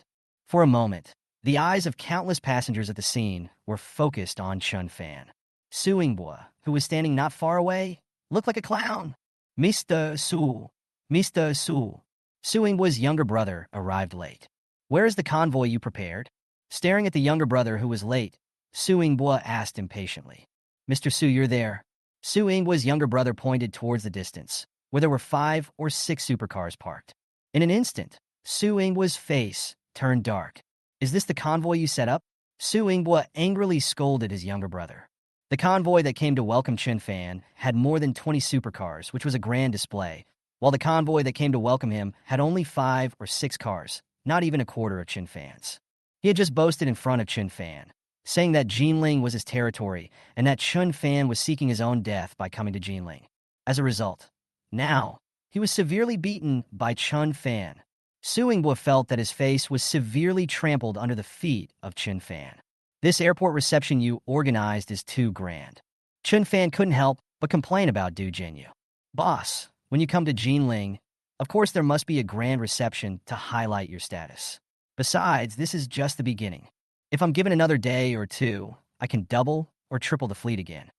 A: For a moment, the eyes of countless passengers at the scene were focused on Chun Fan. Su Yingbua, who was standing not far away, looked like a clown. Mr. Su. Mr. Su. Su Yingbua's younger brother arrived late. Where is the convoy you prepared? Staring at the younger brother who was late, Su Yingbua asked impatiently. Mr. Su, you're there. Su Yingbua's younger brother pointed towards the distance, where there were 5 or 6 supercars parked. In an instant, Su Yingbua's face turned dark. Is this the convoy you set up? Su Yingbua angrily scolded his younger brother. The convoy that came to welcome Chun Fan had more than 20 supercars, which was a grand display, while the convoy that came to welcome him had only 5 or 6 cars, not even a quarter of Chun Fan's. He had just boasted in front of Chun Fan, saying that Jinling was his territory and that Chun Fan was seeking his own death by coming to Jinling. As a result, now, he was severely beaten by Chun Fan. Su Yingbua felt that his face was severely trampled under the feet of Chun Fan. This airport reception you organized is too grand. Chun Fan couldn't help but complain about Du Jinyu. Boss, when you come to Jinling, of course there must be a grand reception to highlight your status. Besides, this is just the beginning. If I'm given another day or two, I can double or triple the fleet again.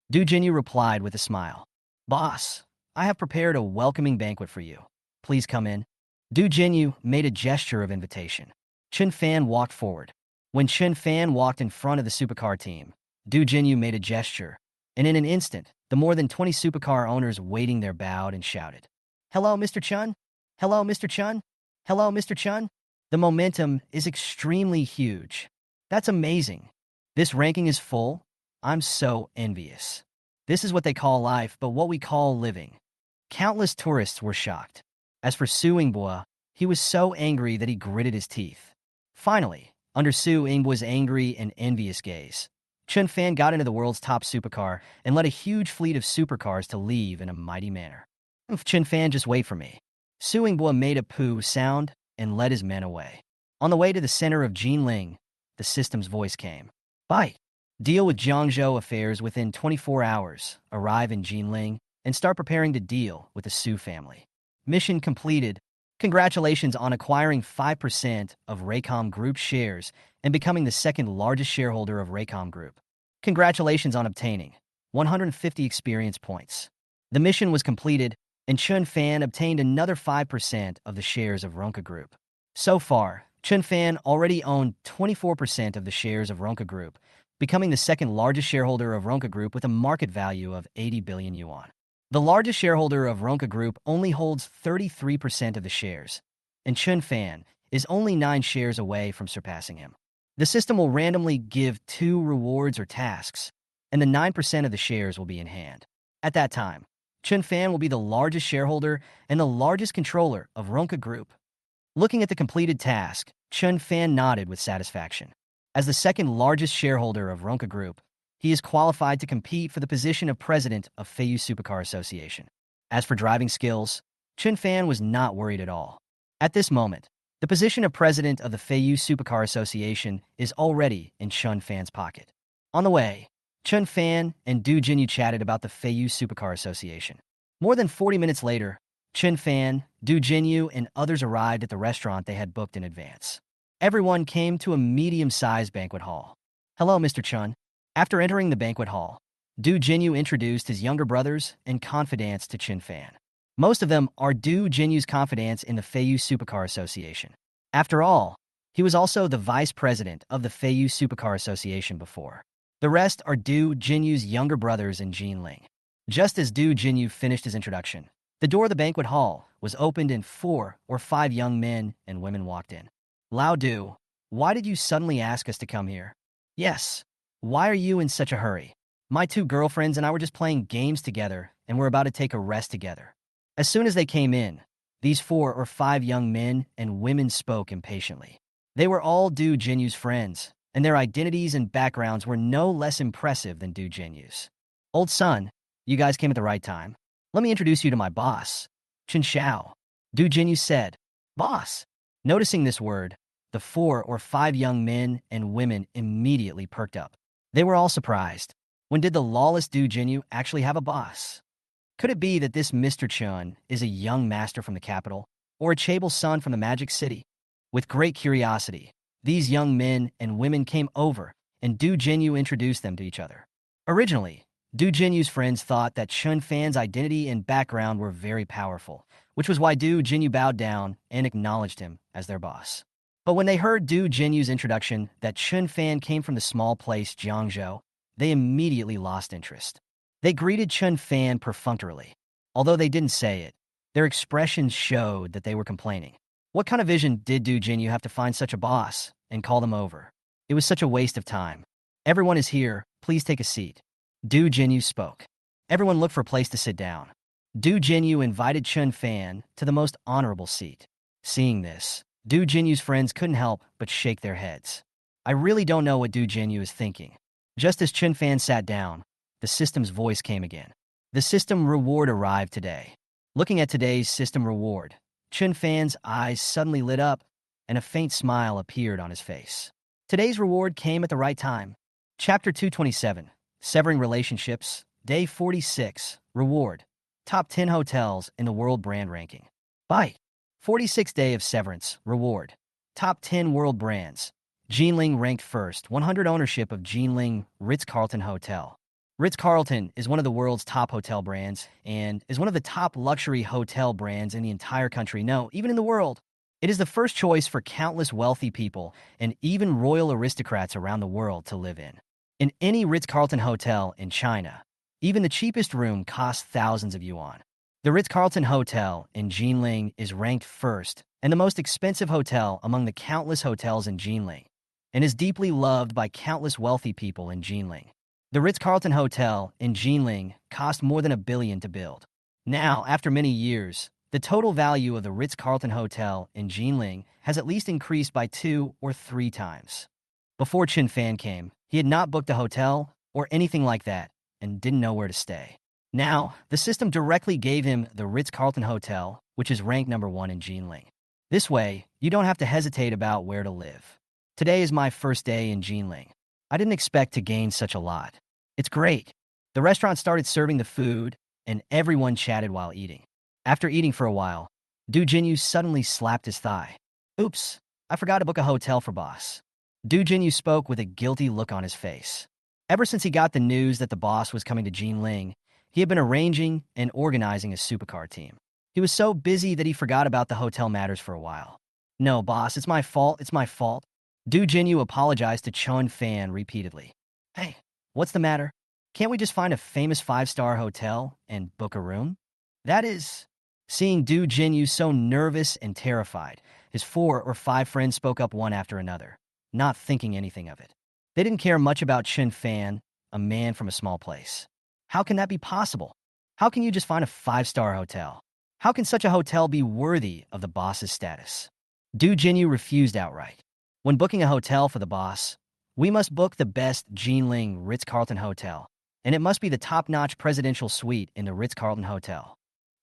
A: Du Jinyu replied with a smile. Boss, I have prepared a welcoming banquet for you. Please come in. Du Jinyu made a gesture of invitation. Chun Fan walked forward. When Chun Fan walked in front of the supercar team, Du Jinyu made a gesture, and in an instant, the more than 20 supercar owners waiting there bowed and shouted, Hello, Mr. Chun? Hello, Mr. Chun? Hello, Mr. Chun? The momentum is extremely huge. That's amazing. This ranking is full. I'm so envious. This is what they call life, but what we call living. Countless tourists were shocked. As for Su Yingbua, he was so angry that he gritted his teeth. Finally, under Su Yingbua's angry and envious gaze, Chun Fan got into the world's top supercar and led a huge fleet of supercars to leave in a mighty manner. Chun Fan, just wait for me. Su Yingbua made a poo sound and led his men away. On the way to the center of Jinling, the system's voice came. Bye. Deal with Jiangzhou affairs within 24 hours, arrive in Jinling, and start preparing to deal with the Su family. Mission completed. Congratulations on acquiring 5% of Raycom Group shares and becoming the second largest shareholder of Raycom Group. Congratulations on obtaining 150 experience points. The mission was completed, and Chun Fan obtained another 5% of the shares of Ronca Group. So far, Chun Fan already owned 24% of the shares of Ronca Group, becoming the second largest shareholder of Ronca Group with a market value of 80 billion yuan. The largest shareholder of Ronca Group only holds 33% of the shares, and Chun Fan is only 9 shares away from surpassing him. The system will randomly give 2 rewards or tasks, and the 9% of the shares will be in hand. At that time, Chun Fan will be the largest shareholder and the largest controller of Ronca Group. Looking at the completed task, Chun Fan nodded with satisfaction. As the second largest shareholder of Ronca Group, he is qualified to compete for the position of president of Feiyu Supercar Association. As for driving skills, Chun Fan was not worried at all. At this moment, the position of president of the Feiyu Supercar Association is already in Chun Fan's pocket. On the way, Chun Fan and Du Jinyu chatted about the Feiyu Supercar Association. More than 40 minutes later, Chun Fan, Du Jinyu, and others arrived at the restaurant they had booked in advance. Everyone came to a medium-sized banquet hall. Hello, Mr. Chun. After entering the banquet hall, Du Jinyu introduced his younger brothers and confidants to Chun Fan. Most of them are Du Jinyu's confidants in the Feiyu Supercar Association. After all, he was also the vice president of the Feiyu Supercar Association before. The rest are Du Jinyu's younger brothers in Jinling. Just as Du Jinyu finished his introduction, the door of the banquet hall was opened and 4 or 5 young men and women walked in. Lao Du, why did you suddenly ask us to come here? Yes. Why are you in such a hurry? My 2 girlfriends and I were just playing games together and we're about to take a rest together. As soon as they came in, these 4 or 5 young men and women spoke impatiently. They were all Du Jinyu's friends, and their identities and backgrounds were no less impressive than Du Jinyu's. Old son, you guys came at the right time. Let me introduce you to my boss, Chen Xiao. Du Jinyu said. Boss. Noticing this word, the 4 or 5 young men and women immediately perked up. They were all surprised. When did the lawless Du Jinyu actually have a boss? Could it be that this Mr. Chun is a young master from the capital, or a chaebol son from the Magic City? With great curiosity, these young men and women came over, and Du Jinyu introduced them to each other. Originally, Du Jinyu's friends thought that Chun Fan's identity and background were very powerful, which was why Du Jinyu bowed down and acknowledged him as their boss. But when they heard Du Jinyu's introduction that Chun Fan came from the small place Jiangzhou, they immediately lost interest. They greeted Chun Fan perfunctorily. Although they didn't say it, their expressions showed that they were complaining. What kind of vision did Du Jinyu have to find such a boss and call them over? It was such a waste of time. Everyone is here, please take a seat. Du Jinyu spoke. Everyone looked for a place to sit down. Du Jinyu invited Chun Fan to the most honorable seat. Seeing this, Du Jinyu's friends couldn't help but shake their heads. I really don't know what Du Jinyu is thinking. Just as Chun Fan sat down, the system's voice came again. The system reward arrived today. Looking at today's system reward, Chun Fan's eyes suddenly lit up, and a faint smile appeared on his face. Today's reward came at the right time. Chapter 227, Severing Relationships, Day 46, Reward, Top 10 Hotels in the World Brand Ranking. Bye. 46th Day of Severance, Reward, Top 10 World Brands. Jinling ranked first, 100 ownership of Jinling Ritz-Carlton Hotel. Ritz-Carlton is one of the world's top hotel brands and is one of the top luxury hotel brands in the entire country, no, even in the world. It is the first choice for countless wealthy people and even royal aristocrats around the world to live in. In any Ritz-Carlton hotel in China, even the cheapest room costs thousands of yuan. The Ritz-Carlton Hotel in Jinling is ranked first and the most expensive hotel among the countless hotels in Jinling, and is deeply loved by countless wealthy people in Jinling. The Ritz-Carlton Hotel in Jinling cost more than $1 billion to build. Now, after many years, the total value of the Ritz-Carlton Hotel in Jinling has at least increased by 2 or 3 times. Before Chun Fan came, he had not booked a hotel or anything like that and didn't know where to stay. Now, the system directly gave him the Ritz-Carlton Hotel, which is ranked number 1 in Jinling. This way, you don't have to hesitate about where to live. Today is my first day in Jinling. I didn't expect to gain such a lot. It's great. The restaurant started serving the food, and everyone chatted while eating. After eating for a while, Du Jinyu suddenly slapped his thigh. Oops, I forgot to book a hotel for boss. Du Jinyu spoke with a guilty look on his face. Ever since he got the news that the boss was coming to Jinling, he had been arranging and organizing a supercar team. He was so busy that he forgot about the hotel matters for a while. No, boss, it's my fault, it's my fault. Du Jinyu apologized to Chun Fan repeatedly. Hey, what's the matter? Can't we just find a famous 5-star hotel and book a room? That is... Seeing Du Jinyu so nervous and terrified, his 4 or 5 friends spoke up one after another, not thinking anything of it. They didn't care much about Chun Fan, a man from a small place. How can that be possible? How can you just find a 5-star hotel? How can such a hotel be worthy of the boss's status? Du Jinyu refused outright. When booking a hotel for the boss, we must book the best Jinling Ritz-Carlton Hotel, and it must be the top-notch presidential suite in the Ritz-Carlton Hotel.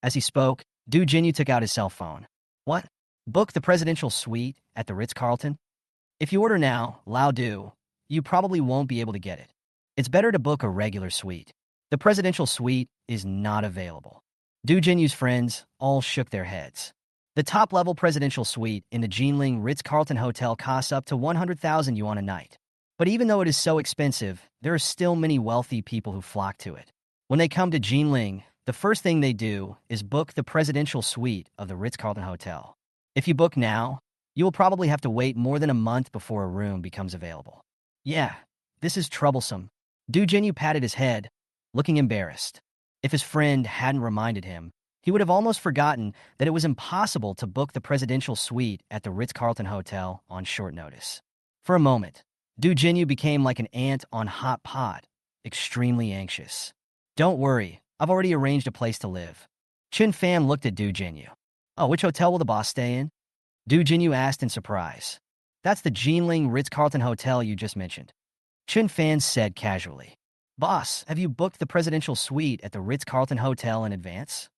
A: As he spoke, Du Jinyu took out his cell phone. What? Book the presidential suite at the Ritz-Carlton? If you order now, Lao Du, you probably won't be able to get it. It's better to book a regular suite. The presidential suite is not available. Du Jinyu's friends all shook their heads. The top-level presidential suite in the Jinling Ritz-Carlton Hotel costs up to 100,000 yuan a night. But even though it is so expensive, there are still many wealthy people who flock to it. When they come to Jinling, the first thing they do is book the presidential suite of the Ritz-Carlton Hotel. If you book now, you will probably have to wait more than a month before a room becomes available. Yeah, this is troublesome. Du Jinyu patted his head, looking embarrassed. If his friend hadn't reminded him, he would have almost forgotten that it was impossible to book the presidential suite at the Ritz-Carlton Hotel on short notice. For a moment, Du Jinyu became like an ant on hot pot, extremely anxious. Don't worry, I've already arranged a place to live. Chun Fan looked at Du Jinyu. Oh, which hotel will the boss stay in? Du Jinyu asked in surprise. That's the Jinling Ritz-Carlton Hotel you just mentioned. Chun Fan said casually. Boss, have you booked the presidential suite at the Ritz-Carlton Hotel in advance?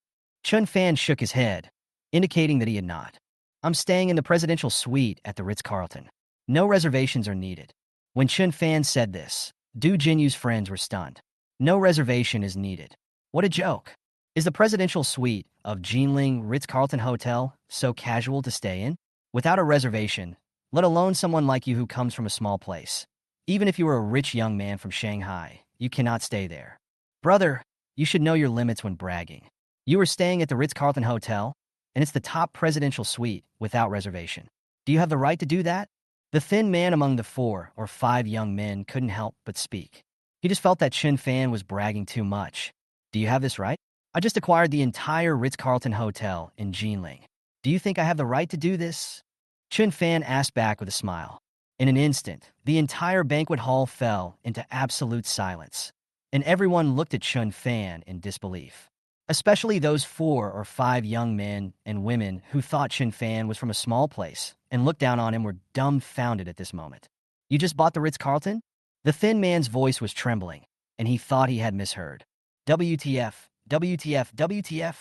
A: Chun Fan shook his head, indicating that he had not. I'm staying in the presidential suite at the Ritz-Carlton. No reservations are needed. When Chun Fan said this, Du Jinyu's friends were stunned. No reservation is needed. What a joke. Is the presidential suite of Jinling Ritz-Carlton Hotel so casual to stay in? Without a reservation, let alone someone like you who comes from a small place. Even if you were a rich young man from Shanghai, you cannot stay there. Brother, you should know your limits when bragging. You are staying at the Ritz-Carlton Hotel, and it's the top presidential suite without reservation. Do you have the right to do that? The thin man among the 4 or 5 young men couldn't help but speak. He just felt that Chun Fan was bragging too much. Do you have this right? I just acquired the entire Ritz-Carlton Hotel in Jinling. Do you think I have the right to do this? Chun Fan asked back with a smile. In an instant, the entire banquet hall fell into absolute silence, and everyone looked at Chun Fan in disbelief. Especially those 4 or 5 young men and women who thought Chun Fan was from a small place and looked down on him were dumbfounded at this moment. You just bought the Ritz-Carlton? The thin man's voice was trembling, and he thought he had misheard. WTF, WTF, WTF.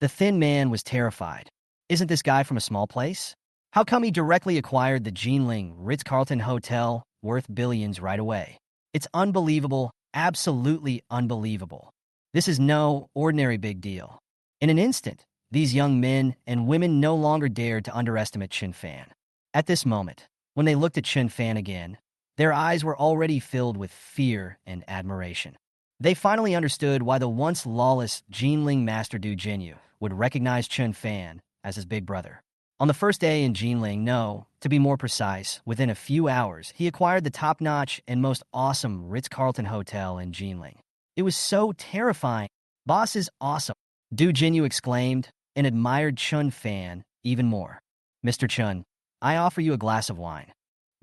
A: The thin man was terrified. Isn't this guy from a small place? How come he directly acquired the Jinling Ritz-Carlton Hotel worth billions right away? It's unbelievable, absolutely unbelievable. This is no ordinary big deal. In an instant, these young men and women no longer dared to underestimate Chun Fan. At this moment, when they looked at Chun Fan again, their eyes were already filled with fear and admiration. They finally understood why the once lawless Jinling Master Du Jinyu would recognize Chun Fan as his big brother. On the first day in Jinling, no, to be more precise, within a few hours, he acquired the top-notch and most awesome Ritz-Carlton Hotel in Jinling. It was so terrifying. Boss is awesome, Du Jinyu exclaimed, and admired Chun Fan even more. Mr. Chun, I offer you a glass of wine.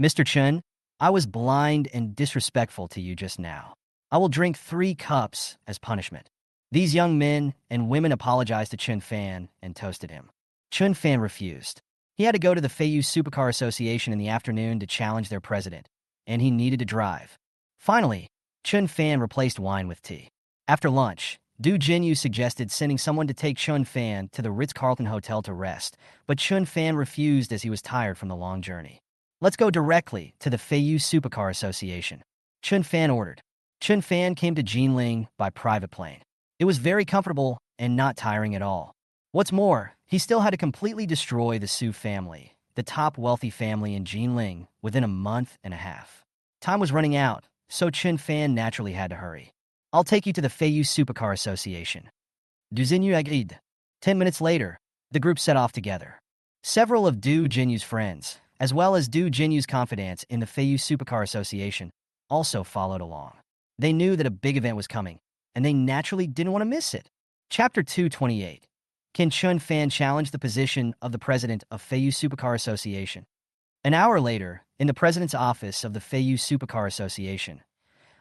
A: Mr. Chun, I was blind and disrespectful to you just now. I will drink 3 cups as punishment. These young men and women apologized to Chun Fan and toasted him. Chun Fan refused. He had to go to the Feiyu Supercar Association in the afternoon to challenge their president, and he needed to drive. Finally, Chun Fan replaced wine with tea. After lunch, Du Jinyu suggested sending someone to take Chun Fan to the Ritz-Carlton Hotel to rest, but Chun Fan refused as he was tired from the long journey. Let's go directly to the Feiyu Supercar Association, Chun Fan ordered. Chun Fan came to Jinling by private plane. It was very comfortable and not tiring at all. What's more, he still had to completely destroy the Su family, the top wealthy family in Jinling, within a month and a half. Time was running out, so Chun Fan naturally had to hurry. I'll take you to the Feiyu Supercar Association. Du Jinyu agreed. 10 minutes later, the group set off together. Several of Du Jinyu's friends, as well as Du Jinyu's confidants in the Feiyu Supercar Association, also followed along. They knew that a big event was coming, and they naturally didn't want to miss it. Chapter 228. Can Chun Fan challenge the position of the president of Feiyu Supercar Association? An hour later, in the president's office of the Feiyu Supercar Association,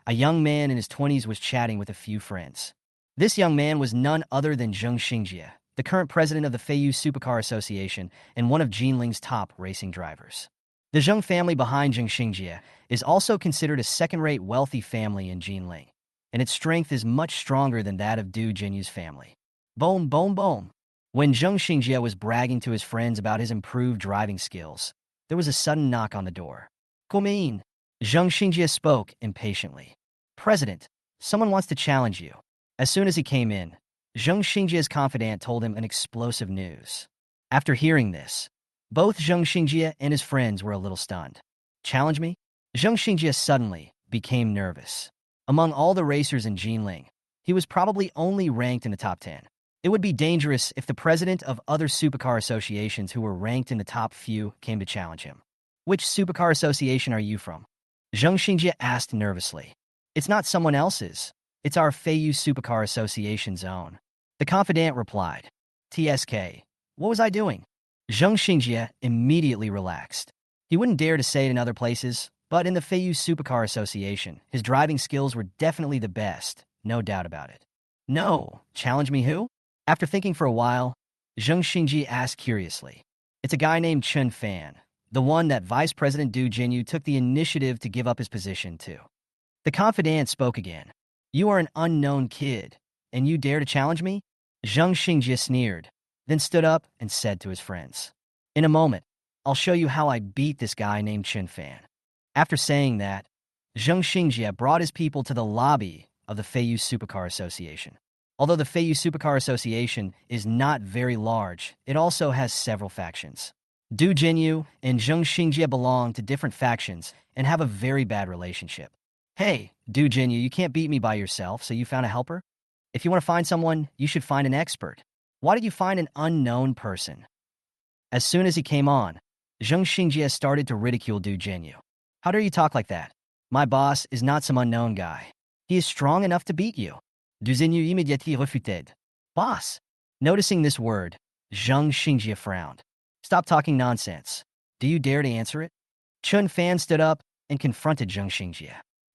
A: a young man in his 20s was chatting with a few friends. This young man was none other than Zheng Xingjie, the current president of the Feiyu Supercar Association and one of Jinling's top racing drivers. The Zheng family behind Zheng Xingjie is also considered a second-rate wealthy family in Jinling, and its strength is much stronger than that of Du Jinyu's family. Boom, boom, boom. When Zheng Xingjie was bragging to his friends about his improved driving skills, there was a sudden knock on the door. Come in. Zheng Xingjie spoke impatiently. President, someone wants to challenge you. As soon as he came in, Zheng Xingjie's confidant told him an explosive news. After hearing this, both Zheng Xingjie and his friends were a little stunned. Challenge me? Zheng Xingjie suddenly became nervous. Among all the racers in Jinling, he was probably only ranked in the top 10. It would be dangerous if the president of other supercar associations who were ranked in the top few came to challenge him. Which supercar association are you from? Zheng Xingjie asked nervously. It's not someone else's. It's our Feiyu Supercar Association's own. The confidant replied. TSK. What was I doing? Zheng Xingjie immediately relaxed. He wouldn't dare to say it in other places, but in the Feiyu Supercar Association, his driving skills were definitely the best, no doubt about it. No, challenge me who? After thinking for a while, Zheng Xingjie asked curiously. It's a guy named Chun Fan, the one that Vice President Du Jinyu took the initiative to give up his position to. The confidant spoke again. You are an unknown kid, and you dare to challenge me? Zheng Xingjie sneered, then stood up and said to his friends. In a moment, I'll show you how I beat this guy named Chun Fan. After saying that, Zheng Xingjie brought his people to the lobby of the Feiyu Supercar Association. Although the Feiyu Supercar Association is not very large, it also has several factions. Du Jinyu and Zheng Xingjie belong to different factions and have a very bad relationship. Hey, Du Jinyu, you can't beat me by yourself, so you found a helper? If you want to find someone, you should find an expert. Why did you find an unknown person? As soon as he came on, Zheng Xingjie started to ridicule Du Jinyu. How dare you talk like that? My boss is not some unknown guy. He is strong enough to beat you. Du Jinyu immediately refuted. Boss. Noticing this word, Zheng Xingjie frowned. Stop talking nonsense. Do you dare to answer it? Chun Fan stood up and confronted Zheng Xingjie.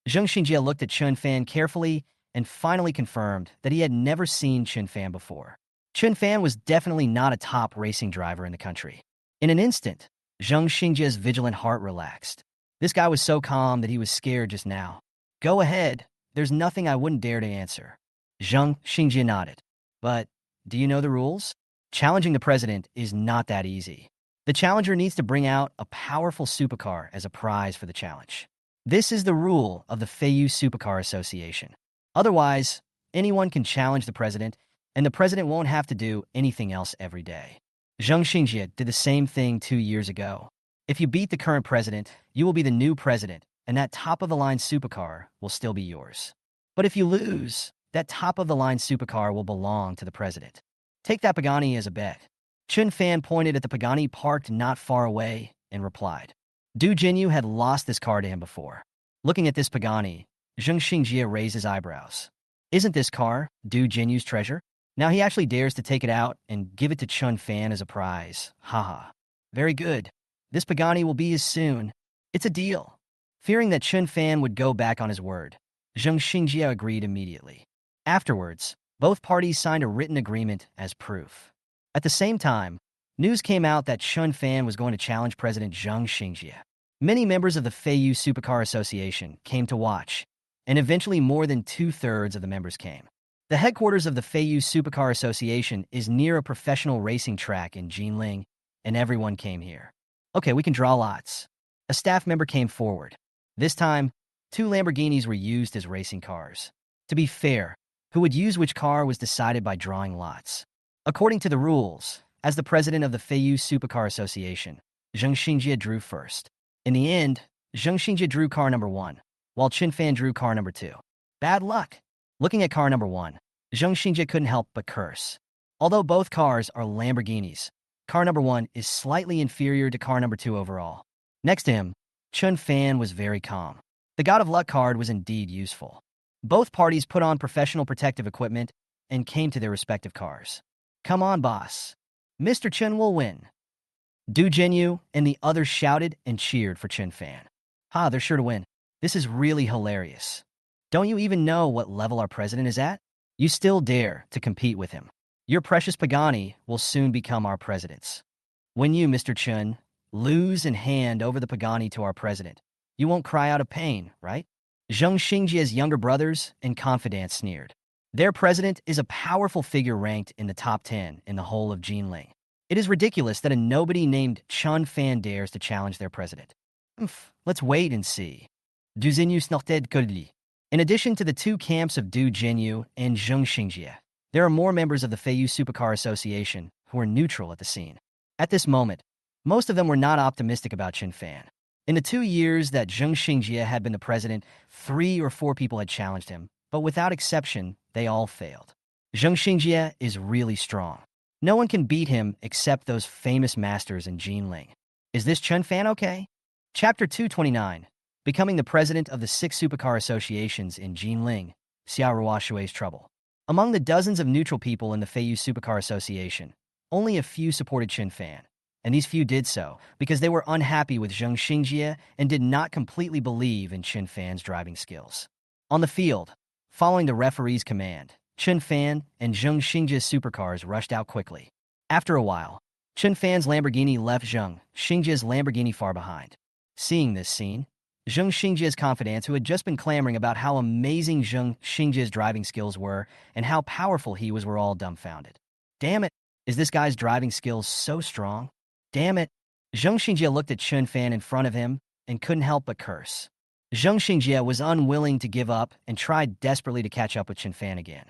A: Zheng Xingjie looked at Chun Fan carefully and finally confirmed that he had never seen Chun Fan before. Chun Fan was definitely not a top racing driver in the country. In an instant, Zheng Xingjie's vigilant heart relaxed. This guy was so calm that he was scared just now. Go ahead. There's nothing I wouldn't dare to answer. Zheng Xingjie nodded. But, do you know the rules? Challenging the president is not that easy. The challenger needs to bring out a powerful supercar as a prize for the challenge. This is the rule of the Feiyu Supercar Association. Otherwise, anyone can challenge the president, and the president won't have to do anything else every day. Zheng Xingjie did the same thing 2 years ago. If you beat the current president, you will be the new president, and that top-of-the-line supercar will still be yours. But if you lose, that top-of-the-line supercar will belong to the president. Take that Pagani as a bet. Chun Fan pointed at the Pagani parked not far away and replied. Du Jinyu had lost this car to him before. Looking at this Pagani, Zheng Xingjie raised his eyebrows. Isn't this car Du Jinyu's treasure? Now he actually dares to take it out and give it to Chun Fan as a prize. Haha. Very good. This Pagani will be his soon. It's a deal. Fearing that Chun Fan would go back on his word, Zheng Xingjie agreed immediately. Afterwards, both parties signed a written agreement as proof. At the same time, news came out that Chun Fan was going to challenge President Zheng Xingjie. Many members of the Feiyu Supercar Association came to watch, and eventually more than 2/3 of the members came. The headquarters of the Feiyu Supercar Association is near a professional racing track in Jinling, and everyone came here. Okay, we can draw lots. A staff member came forward. This time, 2 Lamborghinis were used as racing cars. To be fair, who would use which car was decided by drawing lots. According to the rules, as the president of the Feiyu Supercar Association, Zheng Xingjie drew first. In the end, Zheng Xingjie drew car number 1, while Chun Fan drew car number 2. Bad luck. Looking at car number 1, Zheng Xingjie couldn't help but curse. Although both cars are Lamborghinis, car number 1 is slightly inferior to car number 2 overall. Next to him, Chun Fan was very calm. The God of Luck card was indeed useful. Both parties put on professional protective equipment and came to their respective cars. Come on, boss. Mr. Chun will win. Du Jinyu and the others shouted and cheered for Chun Fan. Ha, they're sure to win. This is really hilarious. Don't you even know what level our president is at? You still dare to compete with him. Your precious Pagani will soon become our president's. When you, Mr. Chun, lose and hand over the Pagani to our president, you won't cry out of pain, right? Zheng Xingjie's younger brothers and confidants sneered. Their president is a powerful figure ranked in the top 10 in the whole of Jinling. It is ridiculous that a nobody named Chun Fan dares to challenge their president. Let's wait and see. Du Jinyu snorted coldly. In addition to the 2 camps of Du Jinyu and Zheng Xingjie, there are more members of the Feiyu Supercar Association who are neutral at the scene. At this moment, most of them were not optimistic about Chun Fan. In the 2 years that Zheng Xingjie had been the president, 3 or 4 people had challenged him, but without exception, they all failed. Zheng Xingjie is really strong. No one can beat him except those famous masters in Jinling. Is this Chun Fan okay? Chapter 229, Becoming the President of the 6 Supercar Associations in Jinling, Xiao Ruoshui's Trouble. Among the dozens of neutral people in the Feiyu Supercar Association, only a few supported Chun Fan. And these few did so because they were unhappy with Zheng Xingjie and did not completely believe in Chun Fan's driving skills. On the field, following the referee's command, Chun Fan and Zheng Xingjie's supercars rushed out quickly. After a while, Chun Fan's Lamborghini left Zheng Xingjie's Lamborghini far behind. Seeing this scene, Zheng Xingjie's confidants, who had just been clamoring about how amazing Zheng Xingjie's driving skills were and how powerful he was, were all dumbfounded. Damn it, is this guy's driving skills so strong? Damn it. Zheng Xingjie looked at Chun Fan in front of him and couldn't help but curse. Zheng Xingjie was unwilling to give up and tried desperately to catch up with Chun Fan again.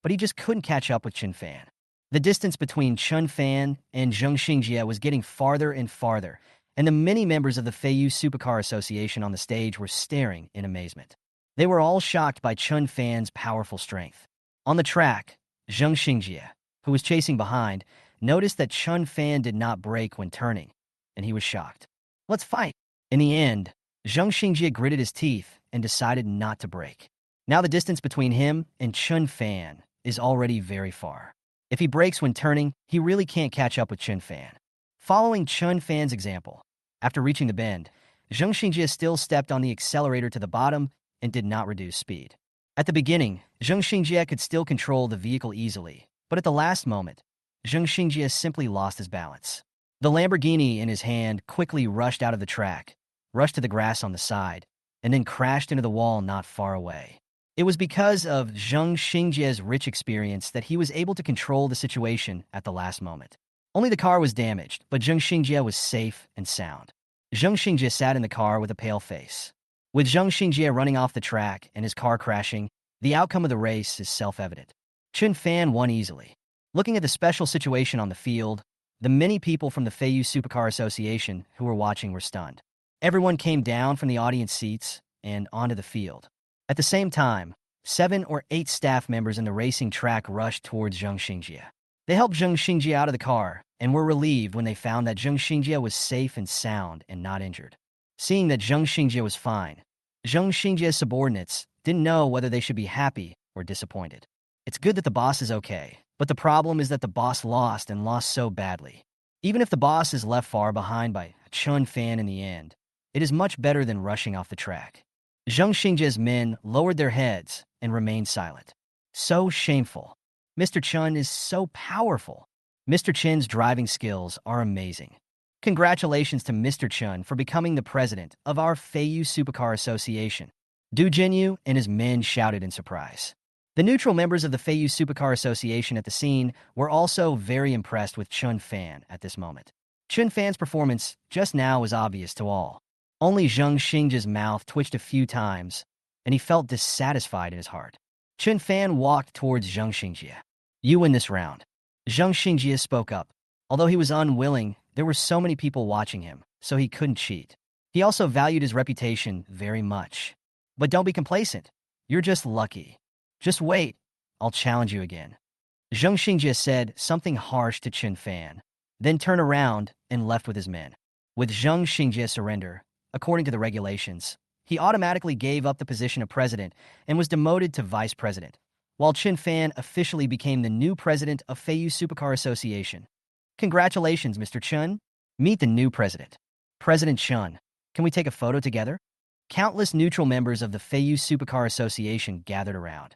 A: but he just couldn't catch up with Chun Fan. The distance between Chun Fan and Zheng Xingjie was getting farther and farther, and the many members of the Feiyu Supercar Association on the stage were staring in amazement. They were all shocked by Chun Fan's powerful strength. On the track, Zheng Xingjie, who was chasing behind, noticed that Chun Fan did not brake when turning, and he was shocked. "Let's fight." In the end, Zheng Xingjie gritted his teeth and decided not to brake. Now the distance between him and Chun Fan is already very far. If he brakes when turning, he really can't catch up with Chun Fan. Following Chun Fan's example, after reaching the bend, Zheng Xingjie still stepped on the accelerator to the bottom and did not reduce speed. At the beginning, Zheng Xingjie could still control the vehicle easily, but at the last moment, Zheng Xingjie simply lost his balance. The Lamborghini in his hand quickly rushed out of the track, rushed to the grass on the side, and then crashed into the wall not far away. It was because of Zheng Xingjie's rich experience that he was able to control the situation at the last moment. Only the car was damaged, but Zheng Xingjie was safe and sound. Zheng Xingjie sat in the car with a pale face. With Zheng Xingjie running off the track and his car crashing, the outcome of the race is self-evident. Chun Fan won easily. Looking at the special situation on the field, the many people from the Feiyu Supercar Association who were watching were stunned. Everyone came down from the audience seats and onto the field. At the same time, 7 or 8 staff members in the racing track rushed towards Zheng Xingjie. They helped Zheng Xingjie out of the car and were relieved when they found that Zheng Xingjie was safe and sound and not injured. Seeing that Zheng Xingjie was fine, Zheng Xingjie's subordinates didn't know whether they should be happy or disappointed. It's good that the boss is okay, but the problem is that the boss lost and lost so badly. Even if the boss is left far behind by Chun Fan in the end, it is much better than rushing off the track. Zheng Xingjie's men lowered their heads and remained silent. So shameful. Mr. Chun is so powerful. Mr. Chen's driving skills are amazing. Congratulations to Mr. Chun for becoming the president of our Feiyu Supercar Association. Du Jinyu and his men shouted in surprise. The neutral members of the Feiyu Supercar Association at the scene were also very impressed with Chun Fan at this moment. Chun Fan's performance just now was obvious to all. Only Zheng Xingjie's mouth twitched a few times, and he felt dissatisfied in his heart. Chun Fan walked towards Zheng Xingjie. "You win this round." Zheng Xingjie spoke up. Although he was unwilling, there were so many people watching him, so he couldn't cheat. He also valued his reputation very much. "But don't be complacent. You're just lucky. Just wait. I'll challenge you again." Zheng Xingjie said something harsh to Chun Fan, then turned around and left with his men. With Zheng Xingjie's surrender, according to the regulations, he automatically gave up the position of president and was demoted to vice president, while Chun Fan officially became the new president of Feiyu Supercar Association. "Congratulations, Mr. Chun. Meet the new president. President Chun, can we take a photo together?" Countless neutral members of the Feiyu Supercar Association gathered around,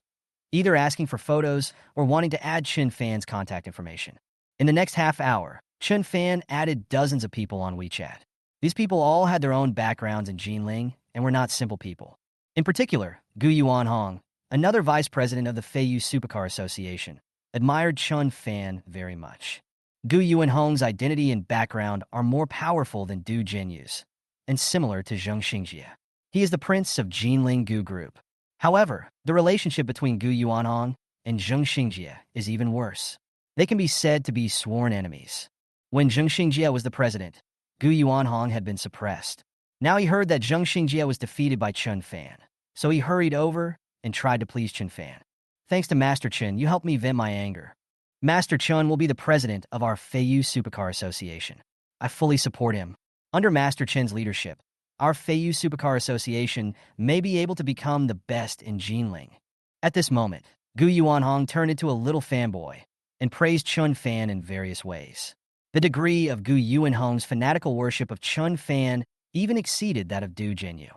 A: either asking for photos or wanting to add Chun Fan's contact information. In the next half hour, Chun Fan added dozens of people on WeChat. These people all had their own backgrounds in Jinling and were not simple people. In particular, Gu Yuanhong, another vice president of the Feiyu Supercar Association, admired Chun Fan very much. Gu Yuanhong's identity and background are more powerful than Du Jinyu's, and similar to Zheng Xingjie. He is the prince of Jinling Gu Group. However, the relationship between Gu Yuanhong and Zheng Xingjie is even worse. They can be said to be sworn enemies. When Zheng Xingjie was the president, Gu Yuanhong had been suppressed. Now he heard that Zheng Xingjie was defeated by Chun Fan, so he hurried over and tried to please Chun Fan. "Thanks to Master Chun, you helped me vent my anger. Master Chun will be the president of our Feiyu Supercar Association. I fully support him. Under Master Chun's leadership, our Feiyu Supercar Association may be able to become the best in Jinling." At this moment, Gu Yuanhong turned into a little fanboy and praised Chun Fan in various ways. The degree of Gu Yuanhong's fanatical worship of Chun Fan even exceeded that of Du Jinyu.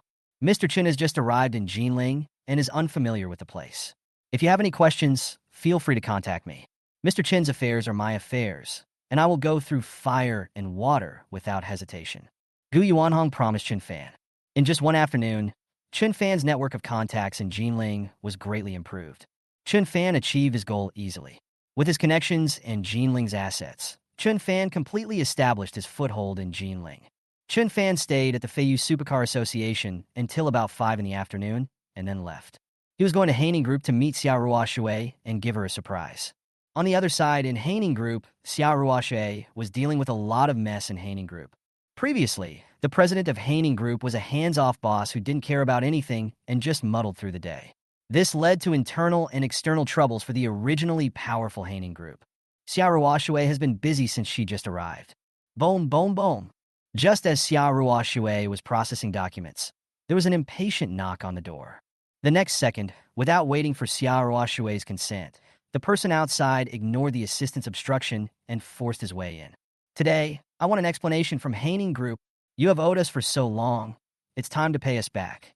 A: Mr. Chun has just arrived in Jinling and is unfamiliar with the place. If you have any questions, feel free to contact me. Mr. Chen's affairs are my affairs, and I will go through fire and water without hesitation. Gu Yuanhong promised Chun Fan. In just one afternoon, Chun Fan's network of contacts in Jinling was greatly improved. Chun Fan achieved his goal easily. With his connections and Jinling's assets, Chun Fan completely established his foothold in Jinling. Chun Fan stayed at the Feiyu Supercar Association until about 5 in the afternoon and then left. He He was going to Haining Group to meet Xiao Ruoshui and give her a surprise. On the other side, in Haining Group, Xiao Ruoshui was dealing with a lot of mess in Haining Group. Previously, the president of Haining Group was a hands-off boss who didn't care about anything and just muddled through the day. This led to internal and external troubles for the originally powerful Haining Group. Xiao Ruoshui has been busy since she just arrived. Boom, boom, boom. Just as Xiao Ruoshui was processing documents, there was an impatient knock on the door. The next second, without waiting for Xiao Ruoshui's consent, the person outside ignored the assistant's obstruction and forced his way in. Today, I want an explanation from Haining Group. You have owed us for so long. It's time to pay us back.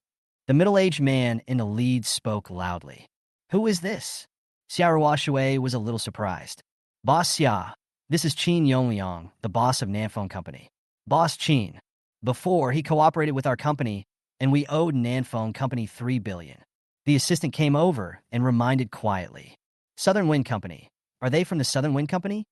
A: The middle-aged man in the lead spoke loudly. Who is this? Xiao Ruoshui was a little surprised. Boss Xia, this is Qin Yongliang, the boss of Nanfeng Company. Boss Qin. Before, he cooperated with our company, and we owed Nanfeng Company 3 billion. The assistant came over and reminded quietly. Southern Wind Company. Are they from the Southern Wind Company?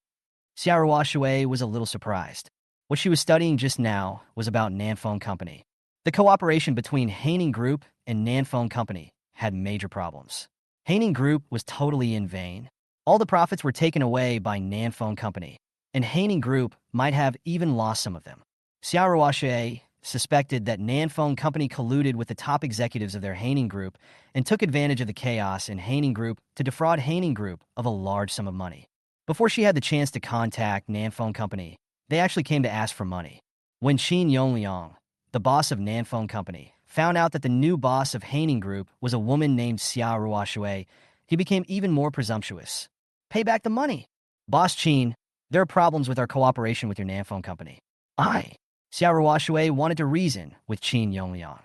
A: Xiao Ruoshui was a little surprised. What she was studying just now was about Nanfeng Company. The cooperation between Haining Group and Nanfeng Company had major problems. Haining Group was totally in vain. All the profits were taken away by Nanfeng Company, and Haining Group might have even lost some of them. Xiao Ruoshui suspected that Nanfeng Company colluded with the top executives of their Haining Group and took advantage of the chaos in Haining Group to defraud Haining Group of a large sum of money. Before she had the chance to contact Nanfeng Company, they actually came to ask for money. When Qin Yongliang, the boss of Nanfeng Company, found out that the new boss of Haining Group was a woman named Xiao Ruoshui, he became even more presumptuous. Pay back the money. Boss Qin, there are problems with our cooperation with your Nanfeng Company. Xiao Ruoshui wanted to reason with Qin Yongliang,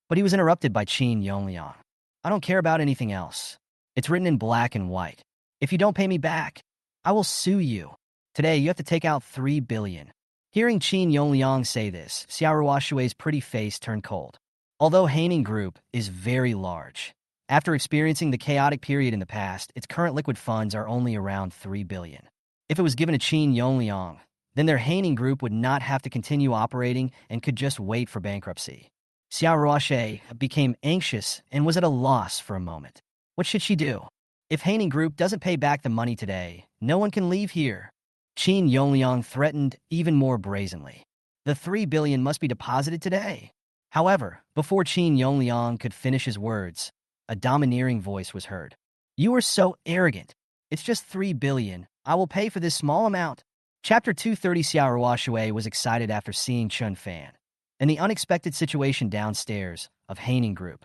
A: but he was interrupted by Qin Yongliang. I don't care about anything else. It's written in black and white. If you don't pay me back, I will sue you. Today, you have to take out 3 billion. Hearing Qin Yongliang say this, Xiao Ruoshui's pretty face turned cold. Although Haining Group is very large, after experiencing the chaotic period in the past, its current liquid funds are only around 3 billion. If it was given to Qin Yongliang, then their Haining Group would not have to continue operating and could just wait for bankruptcy. Xiao Ruoshui became anxious and was at a loss for a moment. What should she do? If Haining Group doesn't pay back the money today, no one can leave here. Qin Yongliang threatened even more brazenly. The 3 billion must be deposited today. However, before Qin Yongliang could finish his words, a domineering voice was heard. You are so arrogant. It's just 3 billion. I will pay for this small amount. Chapter 230. Xiao Ruoshui was excited after seeing Chun Fan and the unexpected situation downstairs of Haining Group.